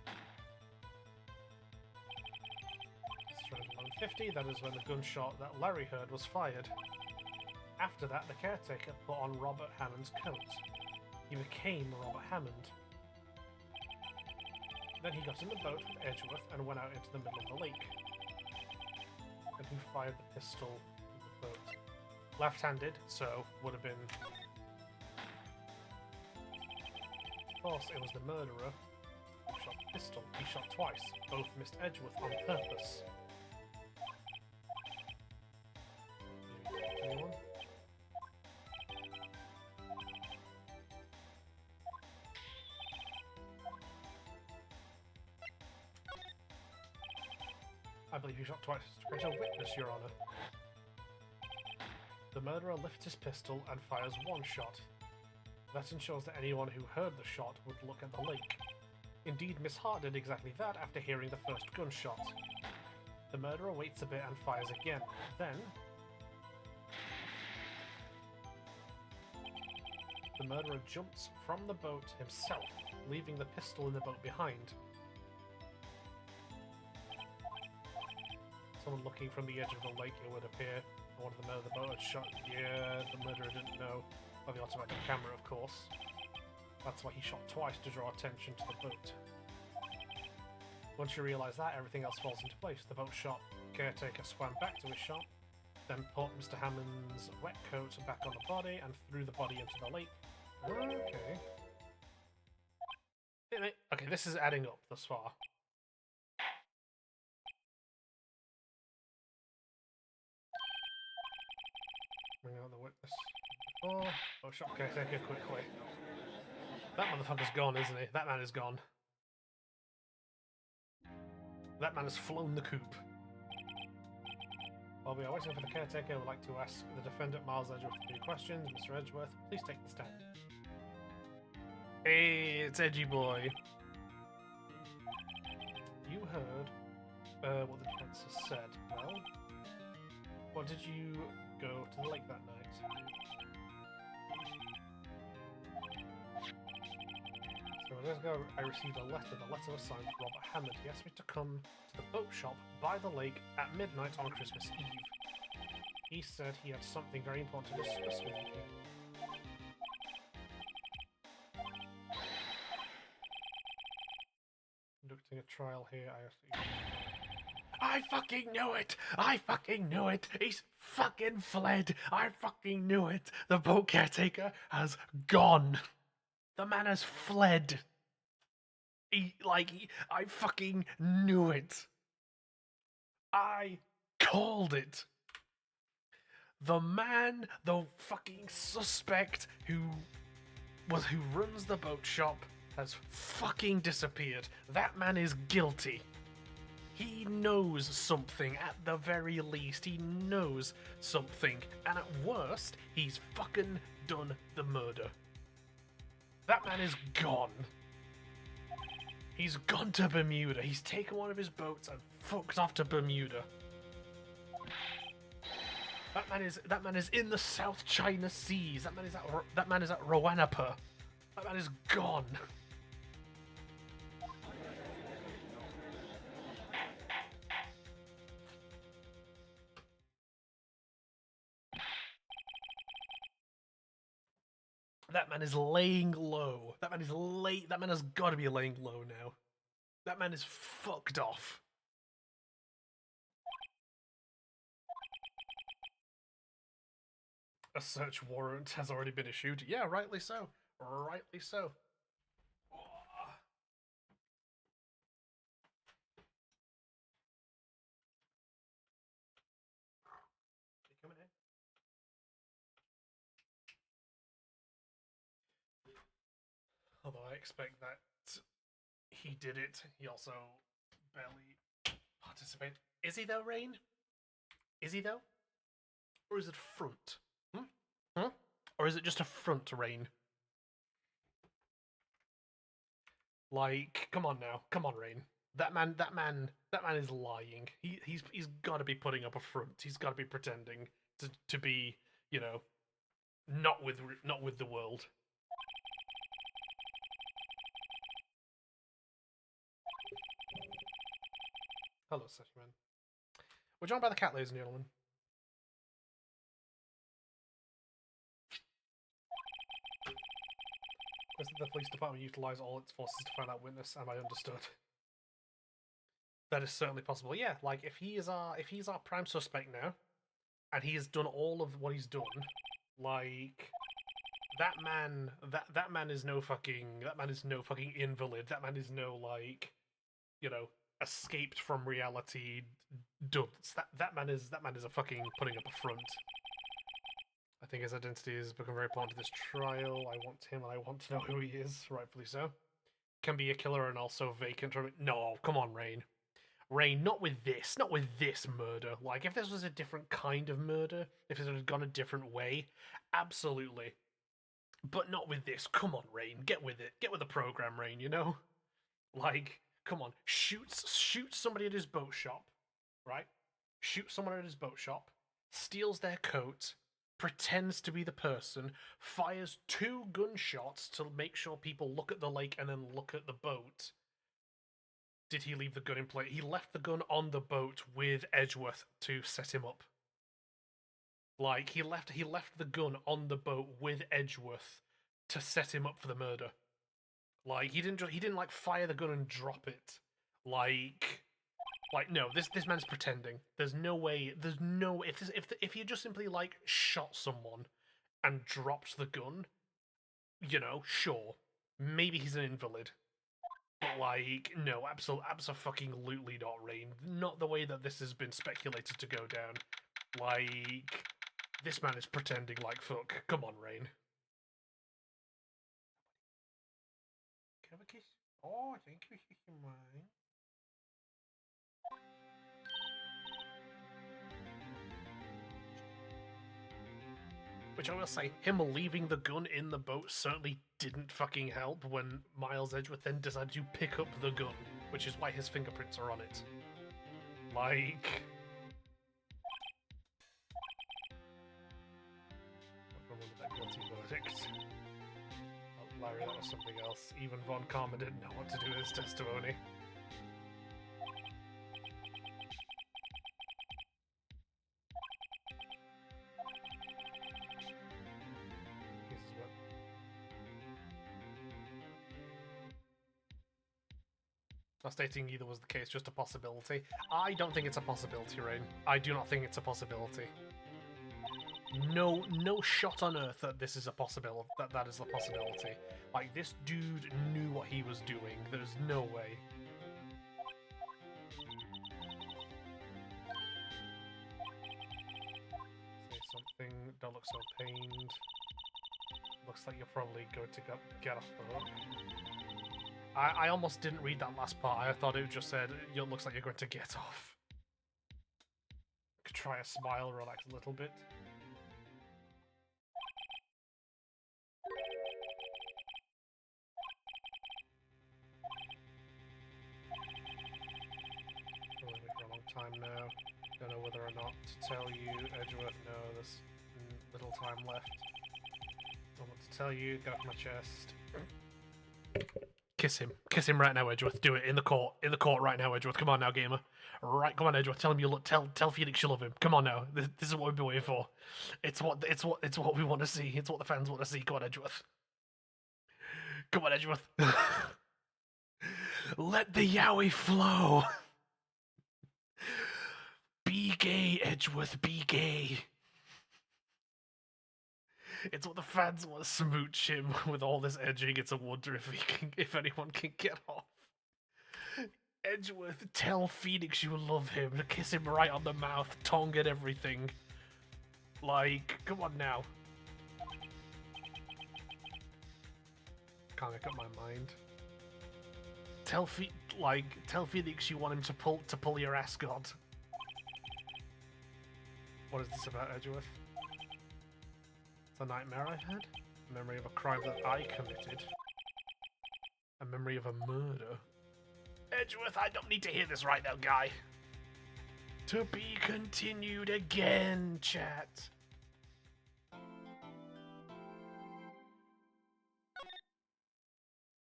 It's around 11:50, that is when the gunshot that Larry heard was fired. After that, the caretaker put on Robert Hammond's coat. He became Robert Hammond. Then he got in the boat with Edgeworth and went out into the middle of the lake. And who fired the pistol in the boat? Left-handed, so would have been... Of course, it was the murderer who shot the pistol. He shot twice. Both missed Edgeworth on purpose. Anyone? I believe he shot twice. As a witness, Your Honor. The murderer lifts his pistol and fires one shot. That ensures that anyone who heard the shot would look at the lake. Indeed, Miss Hart did exactly that after hearing the first gunshot. The murderer waits a bit and fires again. Then... the murderer jumps from the boat himself, leaving the pistol in the boat behind. Someone looking from the edge of the lake, it would appear. One of the boat had shot. Yeah, the murderer didn't know. By the automatic camera, of course. That's why he shot twice, to draw attention to the boat. Once you realise that, everything else falls into place. The boat shop caretaker swam back to his shop. Then put Mr. Hammond's wet coat back on the body and threw the body into the lake. Okay. Okay, this is adding up thus far. Bring out the witness. Oh, shot caretaker quickly. That motherfucker's gone, isn't he? That man is gone. That man has flown the coop. While we are waiting for the caretaker, I would like to ask the defendant Miles Edgeworth a few questions. Mr. Edgeworth, please take the stand. Hey, it's Edgy Boy. You heard what the defense has said. Well, what did you go to the lake that night? So a days ago, I received a letter. The letter was signed Robert Hammond. He asked me to come to the boat shop by the lake at midnight on Christmas Eve. He said he had something very important to discuss with me. Conducting a trial here, I fucking knew it! I fucking knew it! He's fucking fled! I fucking knew it! The boat caretaker has gone! The man has fled! I fucking knew it! I called it! The man, the fucking suspect who runs the boat shop has fucking disappeared. That man is guilty. He knows something, at the very least. He knows something. And at worst, he's fucking done the murder. That man is gone. He's gone to Bermuda. He's taken one of his boats and fucked off to Bermuda. That man is in the South China Seas. That man is at Roanapa. That man is gone. That man is laying low. That man has got to be laying low now. That man is fucked off. A search warrant has already been issued. Yeah, rightly so. Rightly so. You coming in? Although I expect that he did it, he also barely participated. Is he though, Rain? Is he though? Or is it front? Huh? Or is it just a front, Rain? Like, come on now. Come on, Rain. That man is lying. He's got to be putting up a front. He's got to be pretending to be, you know, not with the world. Hello, Session. We're joined by the cat, ladies and gentlemen. Requested the police department utilize all its forces to find that witness. Am I understood? That is certainly possible. Yeah, like if he's our prime suspect now, and he has done all of what he's done, like that man is no fucking invalid. That man is no, like, you know, escaped from reality dunce. That man is a fucking putting up a front. I think his identity has become very important to this trial. I want him and I want to know who he is, rightfully so. Can be a killer and also vacant from it. No, come on, Rain. Rain, not with this murder. Like, if this was a different kind of murder, if it had gone a different way, absolutely. But not with this. Come on, Rain, get with it. Get with the program, Rain, you know? Like, come on. Shoot somebody at his boat shop, right? Shoot someone at his boat shop, steals their coat, pretends to be the person, fires 2 gunshots to make sure people look at the lake and then look at the boat. Did he leave the gun in place? He left the gun on the boat with Edgeworth to set him up. Like, he left the gun on the boat with Edgeworth to set him up for the murder. Like, he didn't like fire the gun and drop it. Like, Like, no, this man's pretending. There's no way. There's no if he just simply like shot someone and dropped the gun, you know, sure, maybe he's an invalid. But like, no, absolutely not, Rain. Not the way that this has been speculated to go down. Like, this man is pretending like fuck. Come on, Rain. Can I have a kiss? Oh, thank you, mine. Which I will say, him leaving the gun in the boat certainly didn't fucking help when Miles Edgeworth then decided to pick up the gun, which is why his fingerprints are on it. Like... I remember that guilty verdict. Oh, Larry, that was something else. Even Von Karma didn't know what to do with his testimony. Not stating either was the case, just a possibility. I don't think it's a possibility, Rain. I do not think it's a possibility. No shot on earth that this is a possibility. That is the possibility. Like, this dude knew what he was doing. There's no way. Say something. Don't look so pained. Looks like you're probably going to get off the hook. I almost didn't read that last part. I thought it just said, it looks like you're going to get off. Could try a smile, relax a little bit. Been living for a long time now. Don't know whether or not to tell you, Edgeworth. No, there's little time left. Don't want to tell you. Get off my chest. Kiss him. Kiss him right now, Edgeworth. Do it in the court. In the court right now, Edgeworth. Come on now, gamer. Right, come on, Edgeworth. Tell him you look. Tell Felix you love him. Come on now. This is what we've been waiting for. It's what we want to see. It's what the fans want to see. Come on, Edgeworth. Come on, Edgeworth. Let the yaoi flow. Be gay, Edgeworth. Be gay. It's what the fans want to smooch him with all this edging. It's a wonder if anyone can get off. Edgeworth, tell Phoenix you love him. Kiss him right on the mouth, tongue and everything. Like, come on now. Can't make up my mind. Tell Phoenix you want him to pull your ascot. What is this about, Edgeworth? It's a nightmare I've had. A memory of a crime that I committed. A memory of a murder. Edgeworth, I don't need to hear this right now, guy. To be continued again, chat.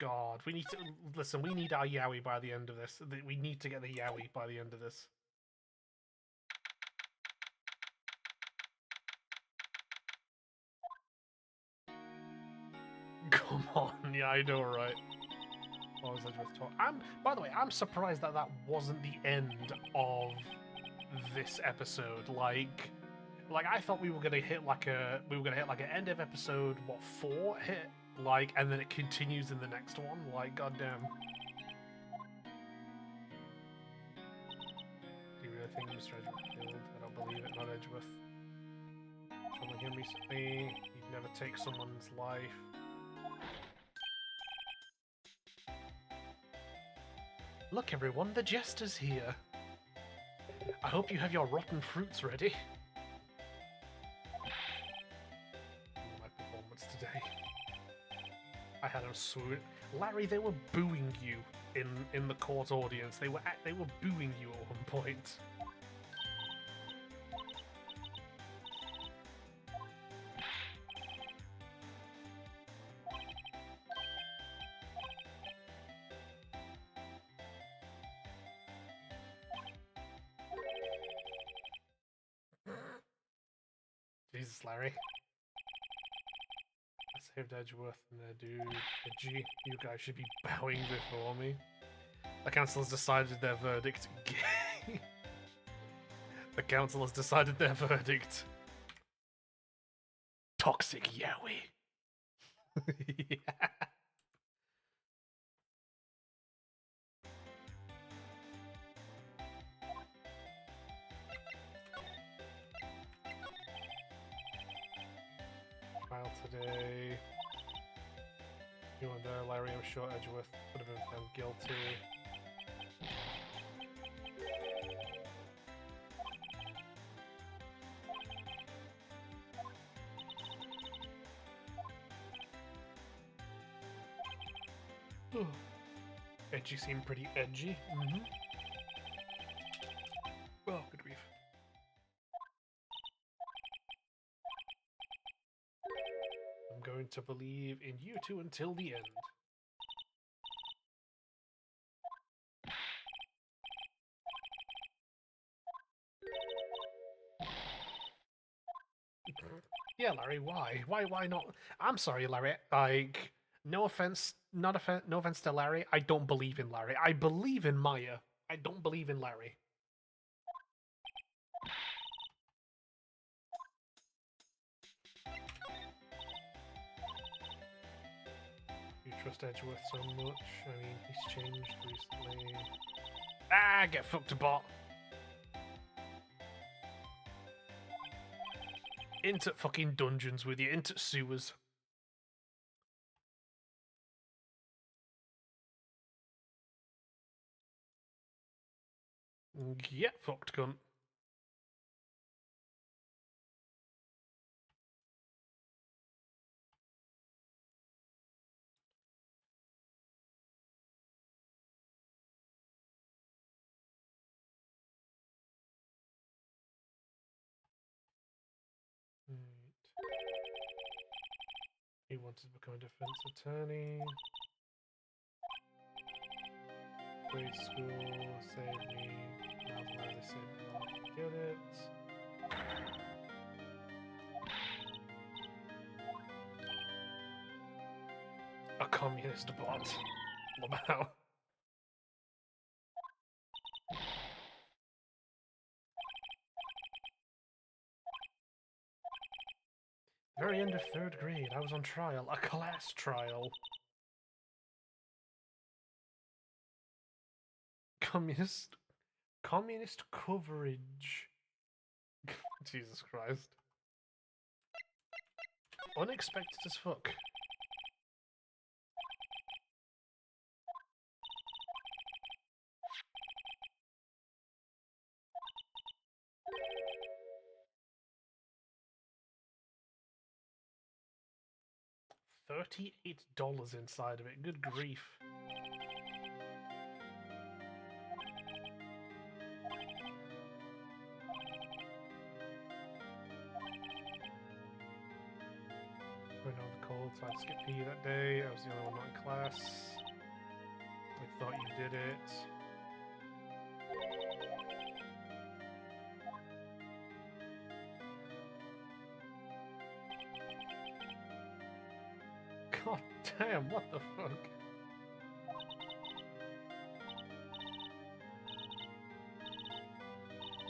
God, we need to... Listen, we need our yaoi by the end of this. We need to get the yaoi by the end of this. Come on, yeah, I know, right? What was Edgeworth talking? By the way, I'm surprised that wasn't the end of this episode. Like I thought we were gonna hit like an end of episode 4 hit, like, and then it continues in the next one. Like, goddamn. Do you really think Mr. Edgeworth killed? I don't believe it. Not Edgeworth. Telling him recently, he'd never take someone's life. Look everyone, the jester's here. I hope you have your rotten fruits ready. My performance today. I had a swoon. Larry, they were booing you in the court audience. They were booing you at one point. Jesus, Larry. I saved Edgeworth and their dude. Gee, you guys should be bowing before me. The council has decided their verdict. The council has decided their verdict. Toxic Yowie. Yeah. Trial today. You and there, Larry, I'm sure Edgeworth would have been found guilty. Edgy seemed pretty edgy. Mm-hmm. Oh, good grief. I'm going to believe in you two until the end. Yeah, Larry, why? Why not? I'm sorry, Larry. Like, no offense, no offense to Larry. I don't believe in Larry. I believe in Maya. I don't believe in Larry. You trust Edgeworth so much. I mean, he's changed recently. Ah, get fucked, bot. Into fucking dungeons with you, into sewers. Get fucked, cunt. He wanted to become a defense attorney. Grade school saved me. Now they saved me. I get it. A communist bot. Wow. Very end of 3rd grade, I was on trial. A class trial. Communist coverage. Jesus Christ. Unexpected as fuck. $38 inside of it. Good grief. Going on the cold, so I skipped PE that day. I was the only one not in class. I thought you did it. God damn, what the fuck?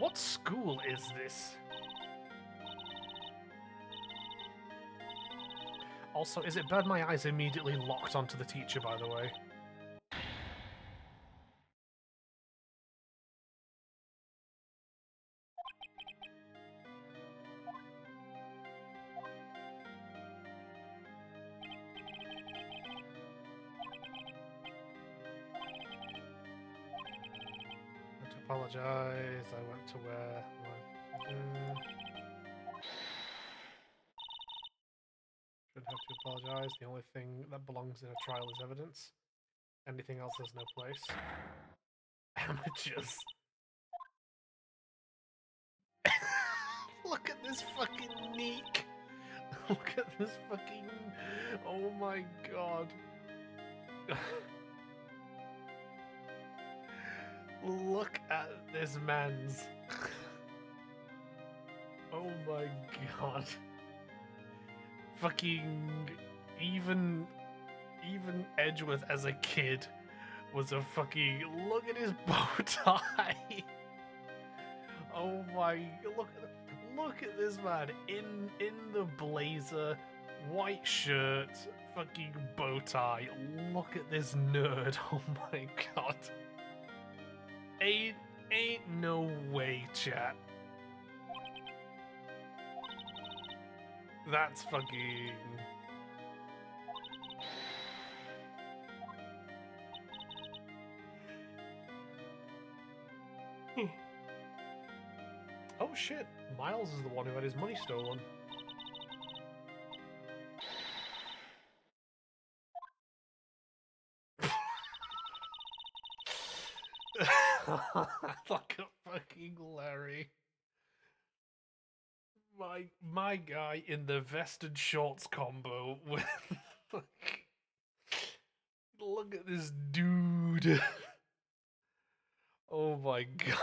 What school is this? Also, is it bad my eyes immediately locked onto the teacher, by the way? Apologize. I went to where. Should have to apologize. The only thing that belongs in a trial is evidence. Anything else has no place. Amateurs. Look at this fucking neek. Look at this fucking. Oh my god. Look at this man's. Oh my god. Fucking even Edgeworth as a kid was a fucking look at his bow tie. Oh my! Look at this man in the blazer, white shirt, fucking bow tie. Look at this nerd. Oh my god! Ain't no way, chat. That's fucking. Oh shit, Miles is the one who had his money stolen. Like a fucking Larry. My guy in the vested shorts combo with like, look at this dude. Oh my god.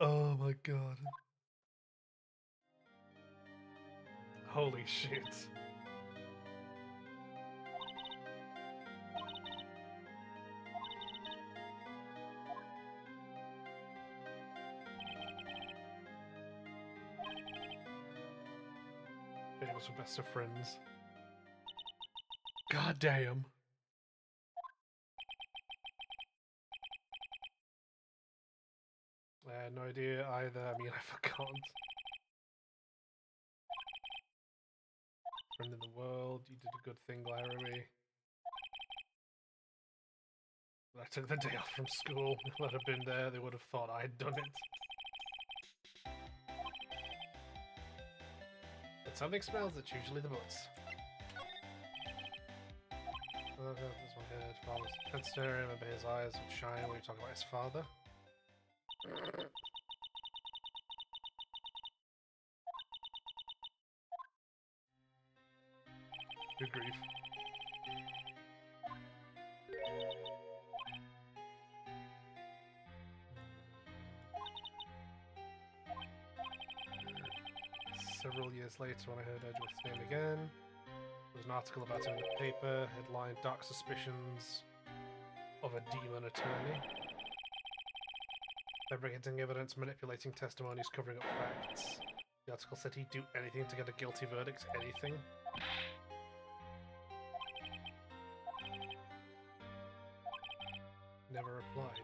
Oh my god. Holy shit. They were best of friends. God damn. I had no idea either. I mean, I forgot. Friend in the world, you did a good thing, Larry. I took the day off from school. If I'd have been there, they would have thought I had done it. When something smells, it's usually the butts. This one good. Father's can't stare him, but his eyes would shine when you talk about his father. Good grief. Several years later, when I heard Edgeworth's name again, there was an article about him in the paper, headline Dark Suspicions of a Demon Attorney. Fabricating evidence, manipulating testimonies, covering up facts. The article said he'd do anything to get a guilty verdict, anything. Never replied.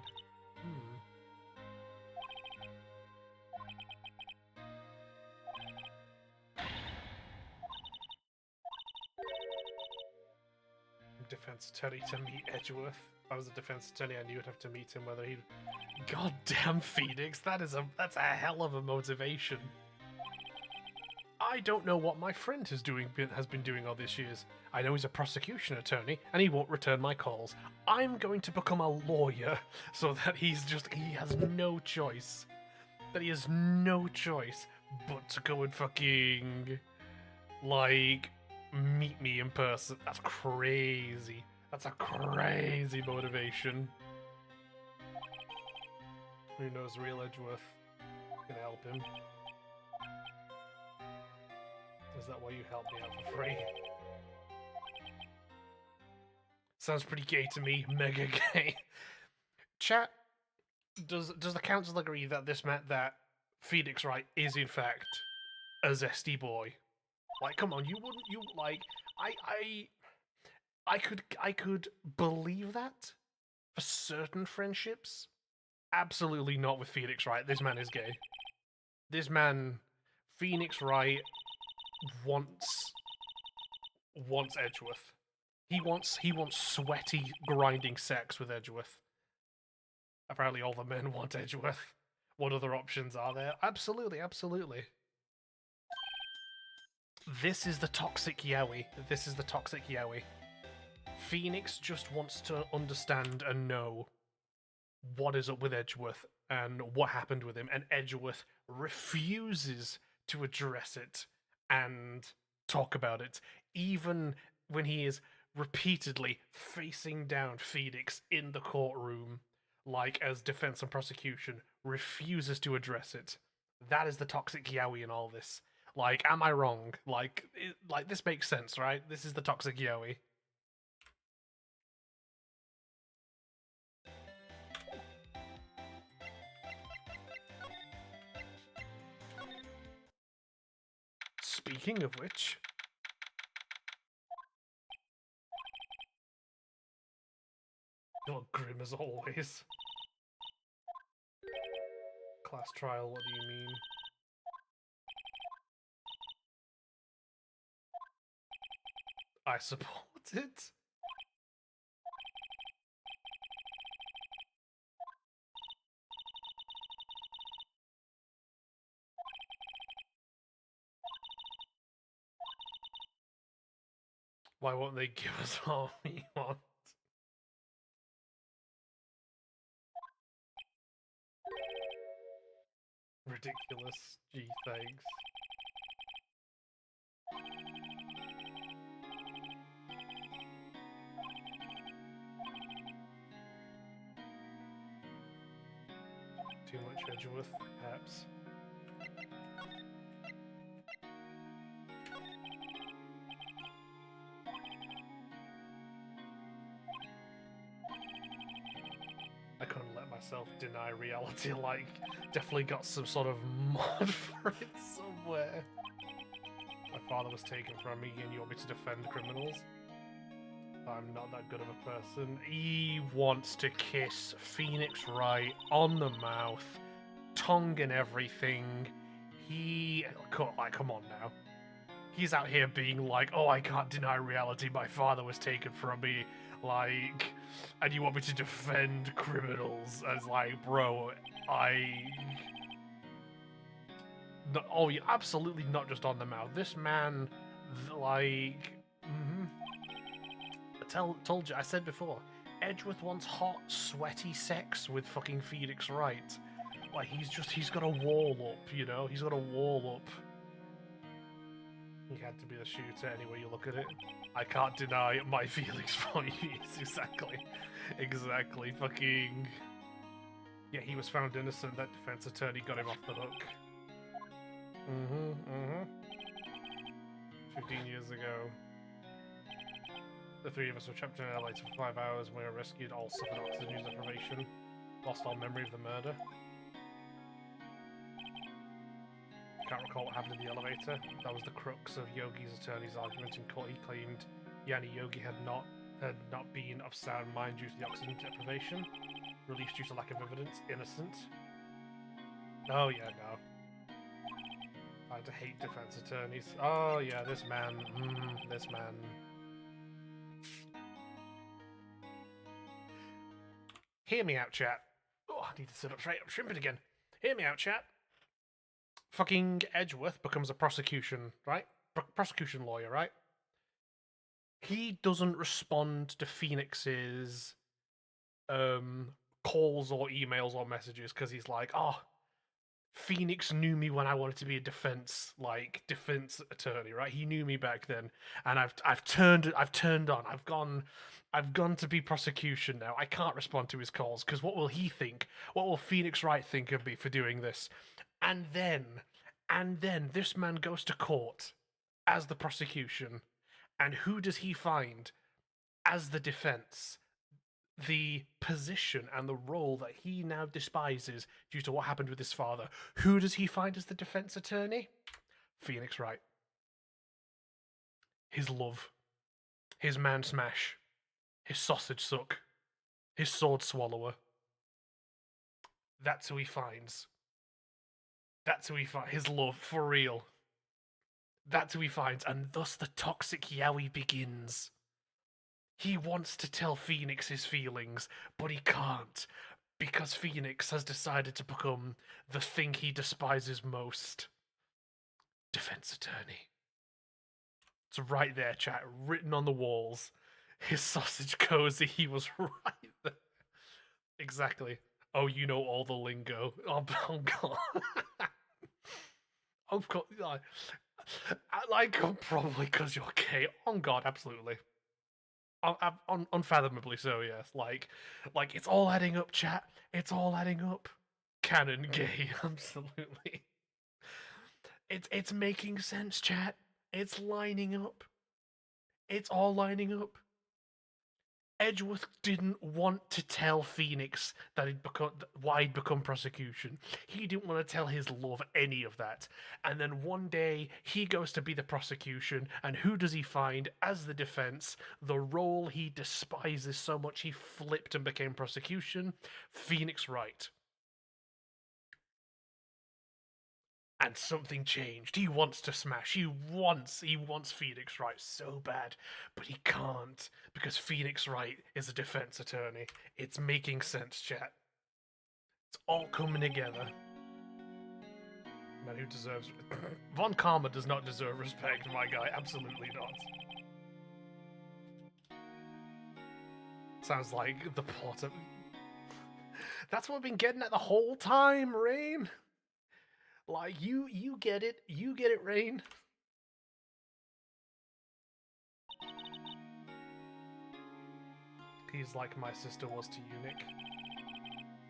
Defense attorney to meet Edgeworth. If I was a defense attorney, I knew I'd have to meet him, whether he'd... Goddamn, Phoenix, that's a hell of a motivation. I don't know what my friend has been doing all these years. I know he's a prosecution attorney, and he won't return my calls. I'm going to become a lawyer, so that he has no choice. That he has no choice but to go and fucking... like... meet me in person. That's crazy. That's a crazy motivation. Who knows, real Edgeworth can help him. Is that why you helped me out for free? Sounds pretty gay to me. Mega gay. Chat, does the council agree that this meant that Phoenix Wright is in fact a zesty boy? Like, come on, I could believe that for certain friendships. Absolutely not with Phoenix Wright. This man is gay. This man, Phoenix Wright, wants Edgeworth. He wants sweaty, grinding sex with Edgeworth. Apparently all the men want Edgeworth. What other options are there? Absolutely, absolutely. This is the toxic yaoi. This is the toxic yaoi. Phoenix just wants to understand and know what is up with Edgeworth and what happened with him, and Edgeworth refuses to address it and talk about it, even when he is repeatedly facing down Phoenix in the courtroom, like as defense and prosecution, refuses to address it. That is the toxic yaoi in all this. Like, am I wrong? Like this makes sense, right? This is the toxic yaoi. Speaking of which... You're grim as always. Class trial, what do you mean? I support it. Why won't they give us all we want? Ridiculous. Gee, thanks. Too much Edgeworth, perhaps. I couldn't let myself deny reality, like, definitely got some sort of mod for it somewhere. My father was taken from me and you want me to defend criminals? I'm not that good of a person. He wants to kiss Phoenix Wright on the mouth, tongue and everything. Come on now. He's out here being like, oh, I can't deny reality, my father was taken from me, like, and you want me to defend criminals? As like, bro, no, oh, yeah, absolutely not just on the mouth. This man, like, told you, I said before, Edgeworth wants hot, sweaty sex with fucking Phoenix Wright. Like, he's got a wall up, you know? He's got a wall up. He had to be the shooter anyway you look at it. I can't deny my feelings for you. Exactly. Fucking... Yeah, he was found innocent. That defense attorney got him off the hook. 15 years ago. The three of us were trapped in an elevator for 5 hours. We were rescued, all suffered oxygen use deprivation. Lost all memory of the murder. Can't recall what happened in the elevator. That was the crux of Yogi's attorney's argument in court. He claimed Yanni Yogi had not been of sound mind due to the oxygen deprivation. Released due to lack of evidence. Innocent. Oh yeah, no. I had to hate defense attorneys. Oh yeah, this man. This man. Hear me out, chat. Oh, I need to sit up straight. I'm shrimping again. Hear me out, chat. Fucking Edgeworth becomes a prosecution, right? Prosecution lawyer, right? He doesn't respond to Phoenix's calls or emails or messages because he's like, oh, Phoenix knew me when I wanted to be a defense attorney, right? He knew me back then, and I've turned on. I've gone to be prosecution now. I can't respond to his calls because what will he think? What will Phoenix Wright think of me for doing this? And then this man goes to court as the prosecution, and who does he find as the defense? The position and the role that he now despises due to what happened with his father. Who does he find as the defense attorney? Phoenix Wright. His love. His man smash. His sausage suck. His sword swallower. That's who he finds. That's who he finds. His love, for real. That's who he finds, and thus the toxic yaoi begins. He wants to tell Phoenix his feelings, but he can't, because Phoenix has decided to become the thing he despises most. Defense attorney. It's right there, chat, written on the walls. His sausage cozy, he was right there. Exactly. Oh, you know all the lingo. Oh god. Of course, like, probably because you're gay. On God, absolutely. Unfathomably so, yes. Like it's all adding up, chat. It's all adding up. Canon gay, absolutely. It's making sense, chat. It's lining up. It's all lining up. Edgeworth didn't want to tell Phoenix that why he'd become prosecution. He didn't want to tell his love any of that. And then one day he goes to be the prosecution, and who does he find as the defense? The role he despises so much he flipped and became prosecution. Phoenix Wright. And something changed. He wants to smash. He wants Phoenix Wright so bad, but he can't because Phoenix Wright is a defense attorney. It's making sense, chat. It's all coming together. Man, who deserves Von Karma does not deserve respect, my guy. Absolutely not. Sounds like the plot of. That's what I've been getting at the whole time, Rain. Like, you get it. You get it, Rain. He's like my sister was to Eunuch.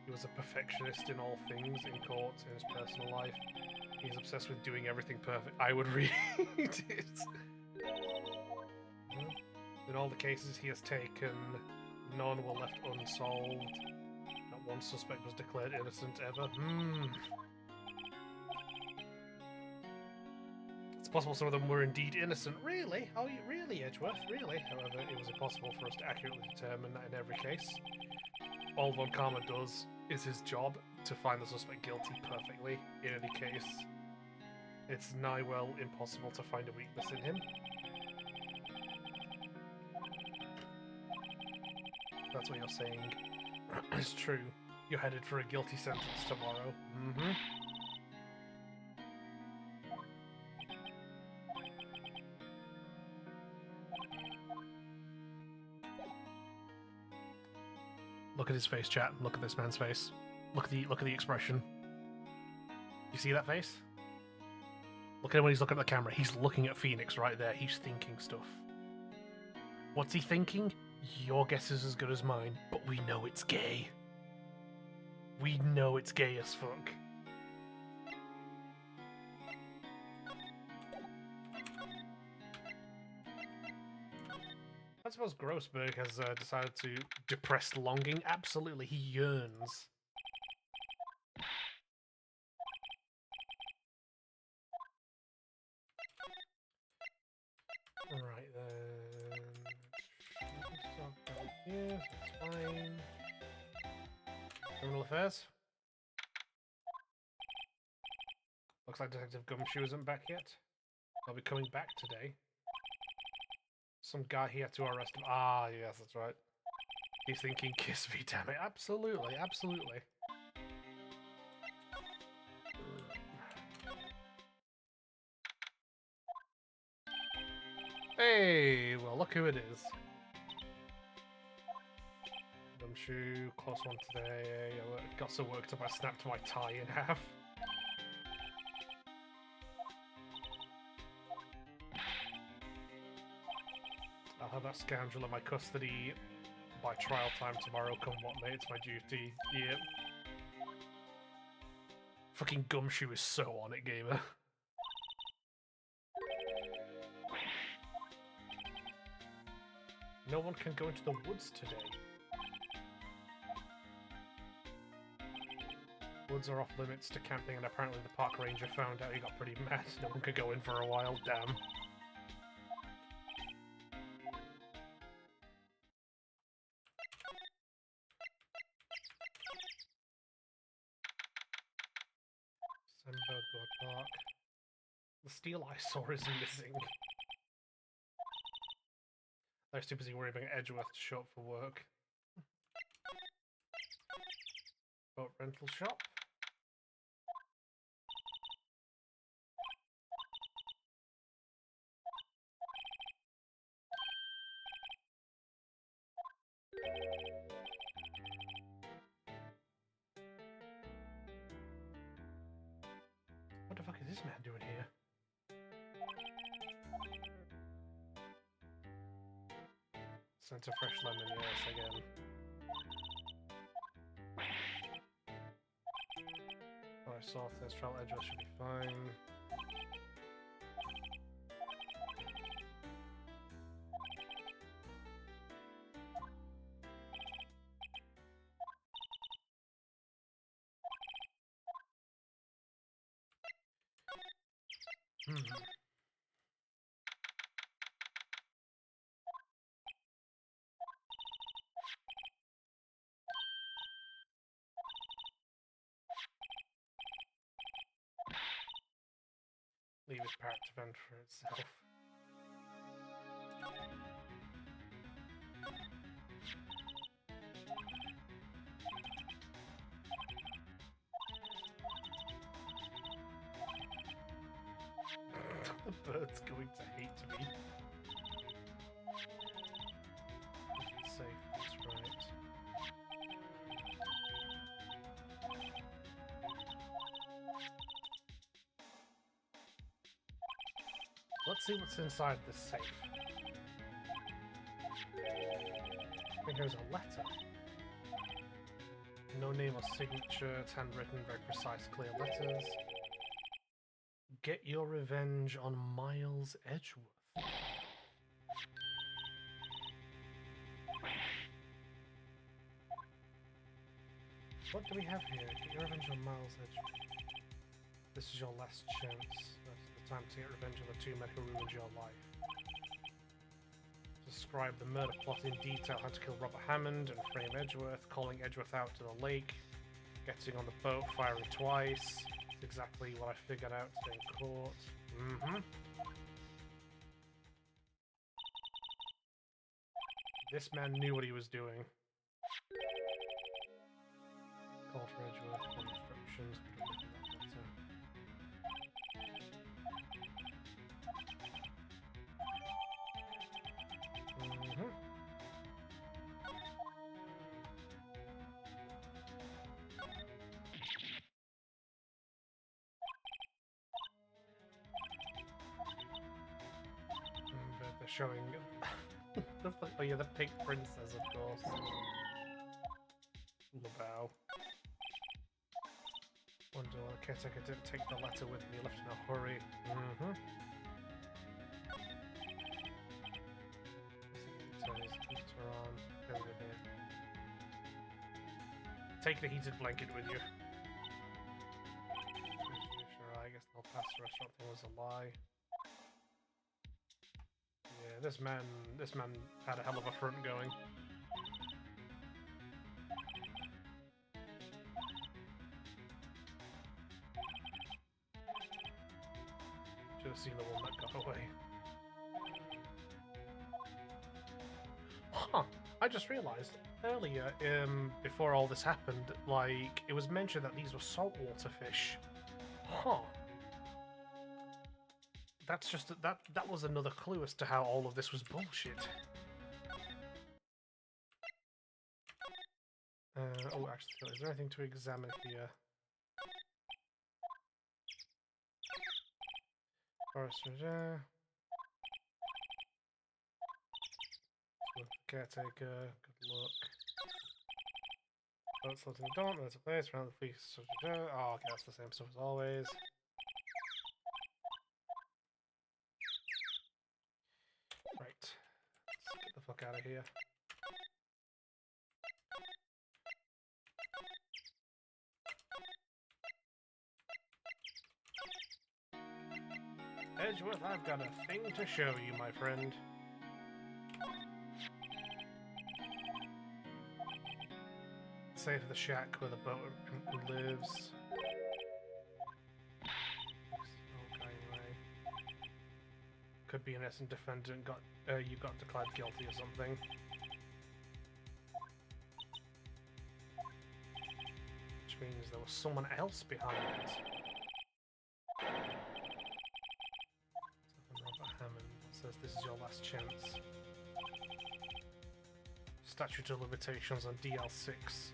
He was a perfectionist in all things, in court, in his personal life. He's obsessed with doing everything perfect. I would read it. In all the cases he has taken, none were left unsolved. Not one suspect was declared innocent ever. It's possible some of them were indeed innocent. Really? Oh, really, Edgeworth? Really? However, it was impossible for us to accurately determine that in every case. All Von Karma does is his job to find the suspect guilty perfectly in any case. It's nigh well impossible to find a weakness in him. That's what you're saying. It's true. You're headed for a guilty sentence tomorrow. Look at his face, chat. Look at this man's face. Look at the expression. You see that face? Look at him when he's looking at the camera. He's looking at Phoenix right there. He's thinking stuff. What's he thinking? Your guess is as good as mine, but we know it's gay. We know it's gay as fuck. I suppose Grossberg has decided to depress longing. Absolutely, he yearns. Right then. Yes, that's fine. Criminal affairs. Looks like Detective Gumshoe isn't back yet. They'll be coming back today. Some guy he had to arrest him. Ah, yes, that's right. He's thinking, kiss me, damn it. Absolutely, absolutely. Hey, well, look who it is. Gumshoe, close one today. I got so worked up I snapped my tie in half. I'll have that scoundrel in my custody by trial time tomorrow, come what may, it's my duty. Yep. Fucking Gumshoe is so on it, gamer. No one can go into the woods today. Woods are off limits to camping, and apparently the park ranger found out. He got pretty mad. No one could go in for a while, damn. Semberg God Park. The steel eyesore is missing. They're too busy worrying about Edgeworth to show up for work. Boat rental shop. What the fuck is this man doing here? Scent of fresh lemon, yes, again. Alright, soft, let's travel Edgeworth should be fine. Leave it part to fend for itself. The bird's going to hate me. It's safe, that's right. Let's see what's inside this safe. I think there's a letter. No name or signature, it's handwritten, very precise, clear letters. Get your revenge on Miles Edgeworth. What do we have here? Get your revenge on Miles Edgeworth. This is your last chance. That's the time to get revenge on the two men who ruined your life. Describe the murder plot in detail, how to kill Robert Hammond and frame Edgeworth, calling Edgeworth out to the lake, getting on the boat, firing twice. It's exactly what I figured out today in court. This man knew what he was doing. Call for Edgeworth, for instructions. They're showing oh yeah, the pink princess, of course. LaBelle. Wonder why the caretaker didn't take the letter with me, left in a hurry. Heater on. Over here. Take the heated blanket with you. Sure, I guess the past restaurant thing was a lie. Yeah, this man had a hell of a front going. Should have seen the one that got away. Huh, I just realised earlier, before all this happened, like, it was mentioned that these were saltwater fish. Huh. That's just, that was another clue as to how all of this was bullshit. Oh, actually, is there anything to examine here? Forester, caretaker, good luck. Boat floating the dawn, there's a place around the fleet. Oh, okay, that's the same stuff as always. Right, let's get the fuck out of here. Edgeworth, I've got a thing to show you, my friend. Save the shack where the boat lives. Okay, right. Could be an innocent defendant. You got declared guilty or something. Which means there was someone else behind it. Robert Hammond says this is your last chance. Statute of limitations on DL6.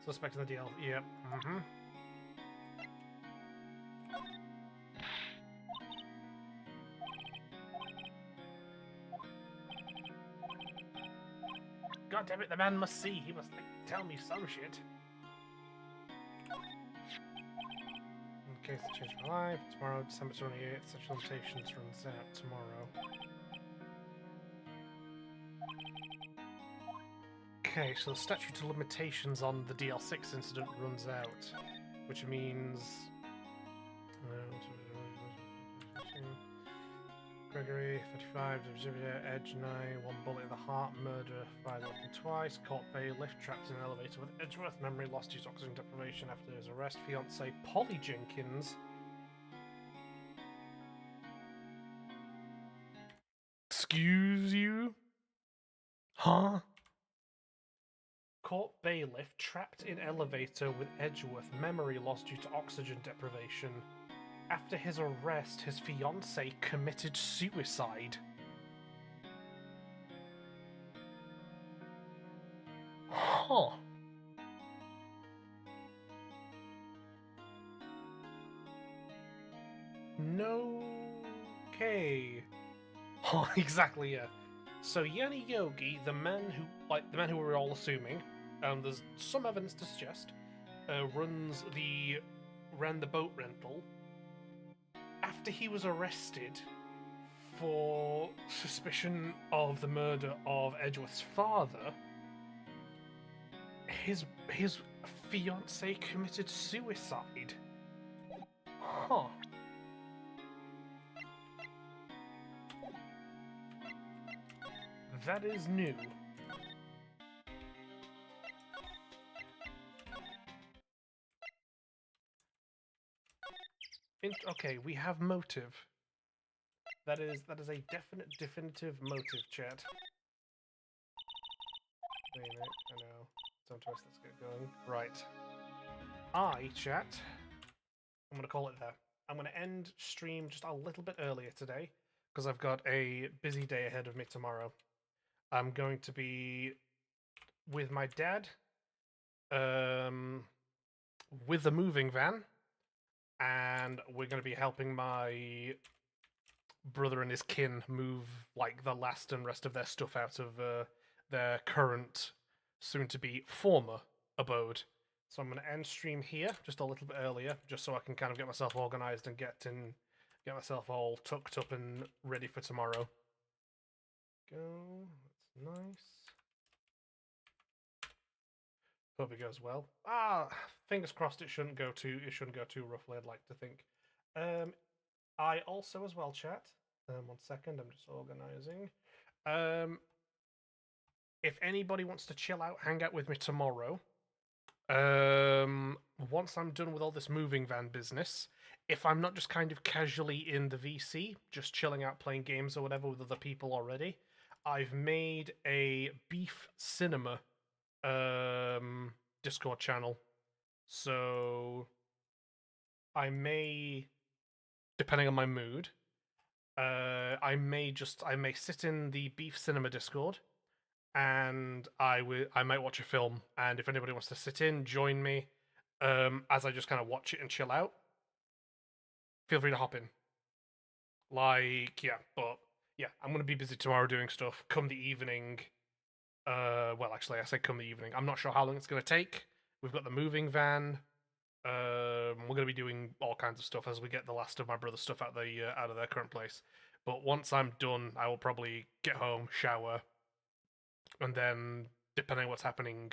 Suspect in the DL, yep. God damn it, the man must see. He must, like, tell me some shit. In case to change my life, tomorrow, December 28th, such limitations runs out tomorrow. Okay, so the statute of limitations on the DL6 incident runs out, which means... Gregory, 35, Edge 9, 1 bullet in the heart, murder, fired weapon twice, caught bailiff, trapped in an elevator with Edgeworth, memory lost due to oxygen deprivation after his arrest, fiancée Polly Jenkins. Excuse you? Huh? Caught bailiff, trapped in elevator with Edgeworth, memory lost due to oxygen deprivation. After his arrest, his fiancée committed suicide. Huh. No. Okay. Oh, exactly, yeah. So Yanni Yogi, the man who we're all assuming, and there's some evidence to suggest, ran the boat rental. After he was arrested for suspicion of the murder of Edgeworth's father, his fiancée committed suicide. Huh. That is new. Okay, we have motive. That is a definitive motive, chat. Wait a minute, I know. Sometimes let's get going. Right. Chat. I'm gonna call it there. I'm gonna end stream just a little bit earlier today because I've got a busy day ahead of me tomorrow. I'm going to be with my dad, with the moving van, and we're going to be helping my brother and his kin move like the last and rest of their stuff out of their current, soon-to-be former abode. So I'm going to end stream here just a little bit earlier, just so I can kind of get myself organized and get myself all tucked up and ready for tomorrow. Go. That's nice. Hope it goes well. Fingers crossed it shouldn't go too roughly, I'd like to think. I also as well, chat. 1 second, I'm just organizing. If anybody wants to chill out, hang out with me tomorrow. Once I'm done with all this moving van business, if I'm not just kind of casually in the VC, just chilling out playing games or whatever with other people already, I've made a Beef Cinema Discord channel. So I may, depending on my mood, I may sit in the Beef Cinema Discord, and I might watch a film. And if anybody wants to sit in, join me, as I just kind of watch it and chill out, feel free to hop in. I'm gonna be busy tomorrow doing stuff. Come the evening, well, actually, I say come the evening. I'm not sure how long it's gonna take. We've got the moving van. We're going to be doing all kinds of stuff as we get the last of my brother's stuff out of their current place. But once I'm done, I will probably get home, shower, and then depending on what's happening,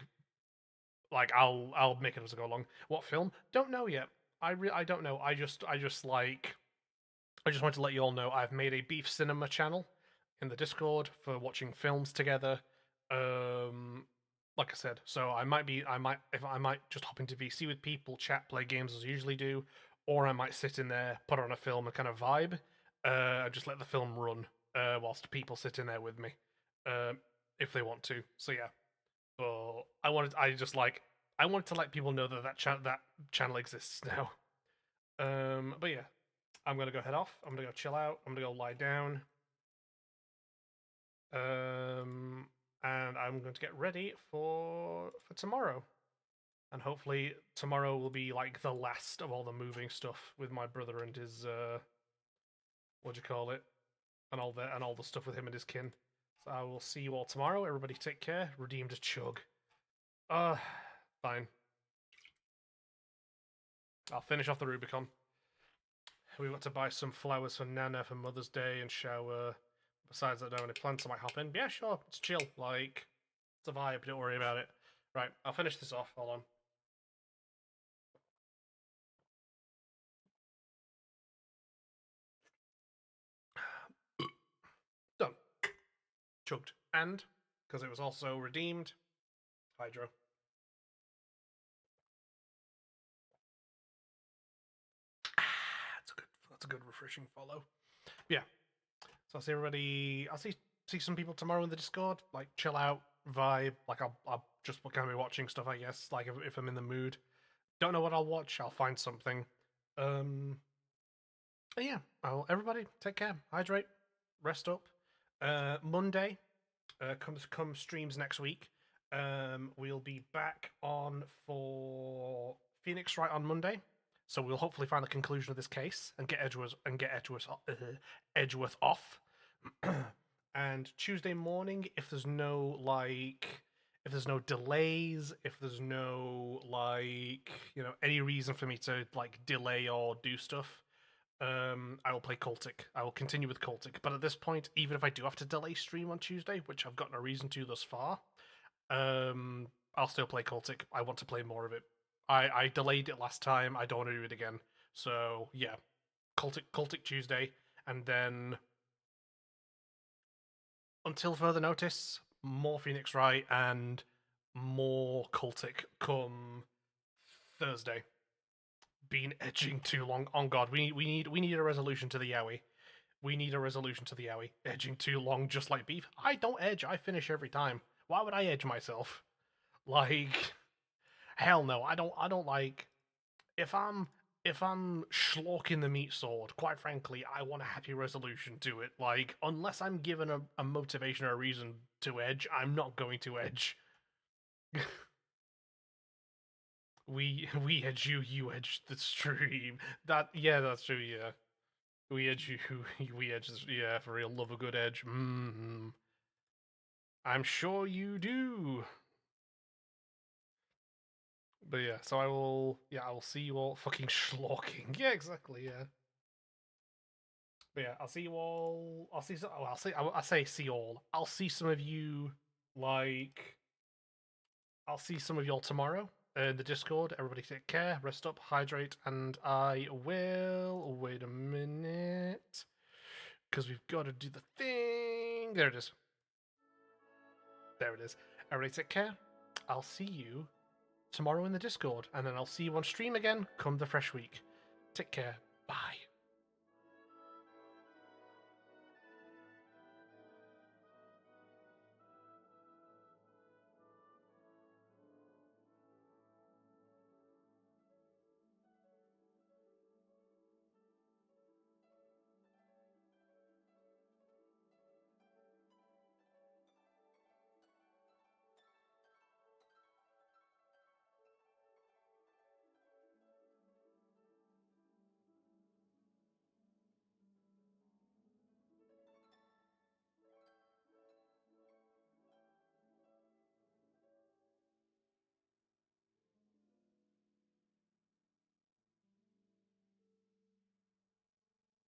like I'll make it as I go along. What film? Don't know yet. I don't know. I just want to let you all know I've made a Beef Cinema channel in the Discord for watching films together. Like I said, so I might just hop into VC with people, chat, play games as I usually do, or I might sit in there, put on a film, and kind of vibe, and just let the film run whilst people sit in there with me, if they want to. So yeah, but I wanted to let people know that that channel exists now. But yeah, I'm gonna go head off. I'm gonna go chill out. I'm gonna go lie down. And I'm going to get ready for tomorrow. And hopefully tomorrow will be like the last of all the moving stuff with my brother and his what do you call it? And all the stuff with him and his kin. So I will see you all tomorrow. Everybody take care. Redeemed a chug. Fine. I'll finish off the Rubicon. We got to buy some flowers for Nana for Mother's Day and shower. Besides, I don't have any plans, I might hop in. Yeah, sure, it's chill. Like, a vibe. Don't worry about it. Right, I'll finish this off. Hold on. Done. Chugged. And, because it was also redeemed, Hydro. That's a good refreshing follow. Yeah. So I'll see everybody. I'll see some people tomorrow in the Discord. Like chill out, vibe. Like I'll just gonna be watching stuff, I guess. Like if I'm in the mood. Don't know what I'll watch. I'll find something. Yeah. Everybody take care. Hydrate. Rest up. Monday. Come streams next week. We'll be back on for Phoenix Wright on Monday. So we'll hopefully find the conclusion of this case and get Edgeworth off. And Tuesday morning, if there's no delays, if there's no any reason for me to delay or do stuff, I will play Cultic. I will continue with Cultic. But at this point, even if I do have to delay stream on Tuesday, which I've got no reason to thus far, I'll still play Cultic. I want to play more of it. I delayed it last time. I don't want to do it again. So yeah, Cultic Tuesday, and then until further notice, more Phoenix Wright and more Cultic come Thursday. Been edging too long. On God, we need a resolution to the Yowie. We need a resolution to the Yowie. Edging too long, just like beef. I don't edge. I finish every time. Why would I edge myself? Like, hell no. I don't like. If I'm schlocking the meat sword, quite frankly, I want a happy resolution to it. Like, unless I'm given a motivation or a reason to edge, I'm not going to edge. we edge you, you edge the stream. That's true. Yeah, we edge you, we edge. Yeah, for real, love a good edge. I'm sure you do. But yeah, so I will see you all fucking schlocking. Yeah, exactly. Yeah. But yeah, I'll see you all. I say see all. I'll see some of you I'll see some of y'all tomorrow in the Discord. Everybody take care, rest up, hydrate, and I will wait a minute because we've got to do the thing. There it is. There it is. Everybody take care. I'll see you tomorrow in the Discord, and then I'll see you on stream again come the fresh week. Take care. Bye.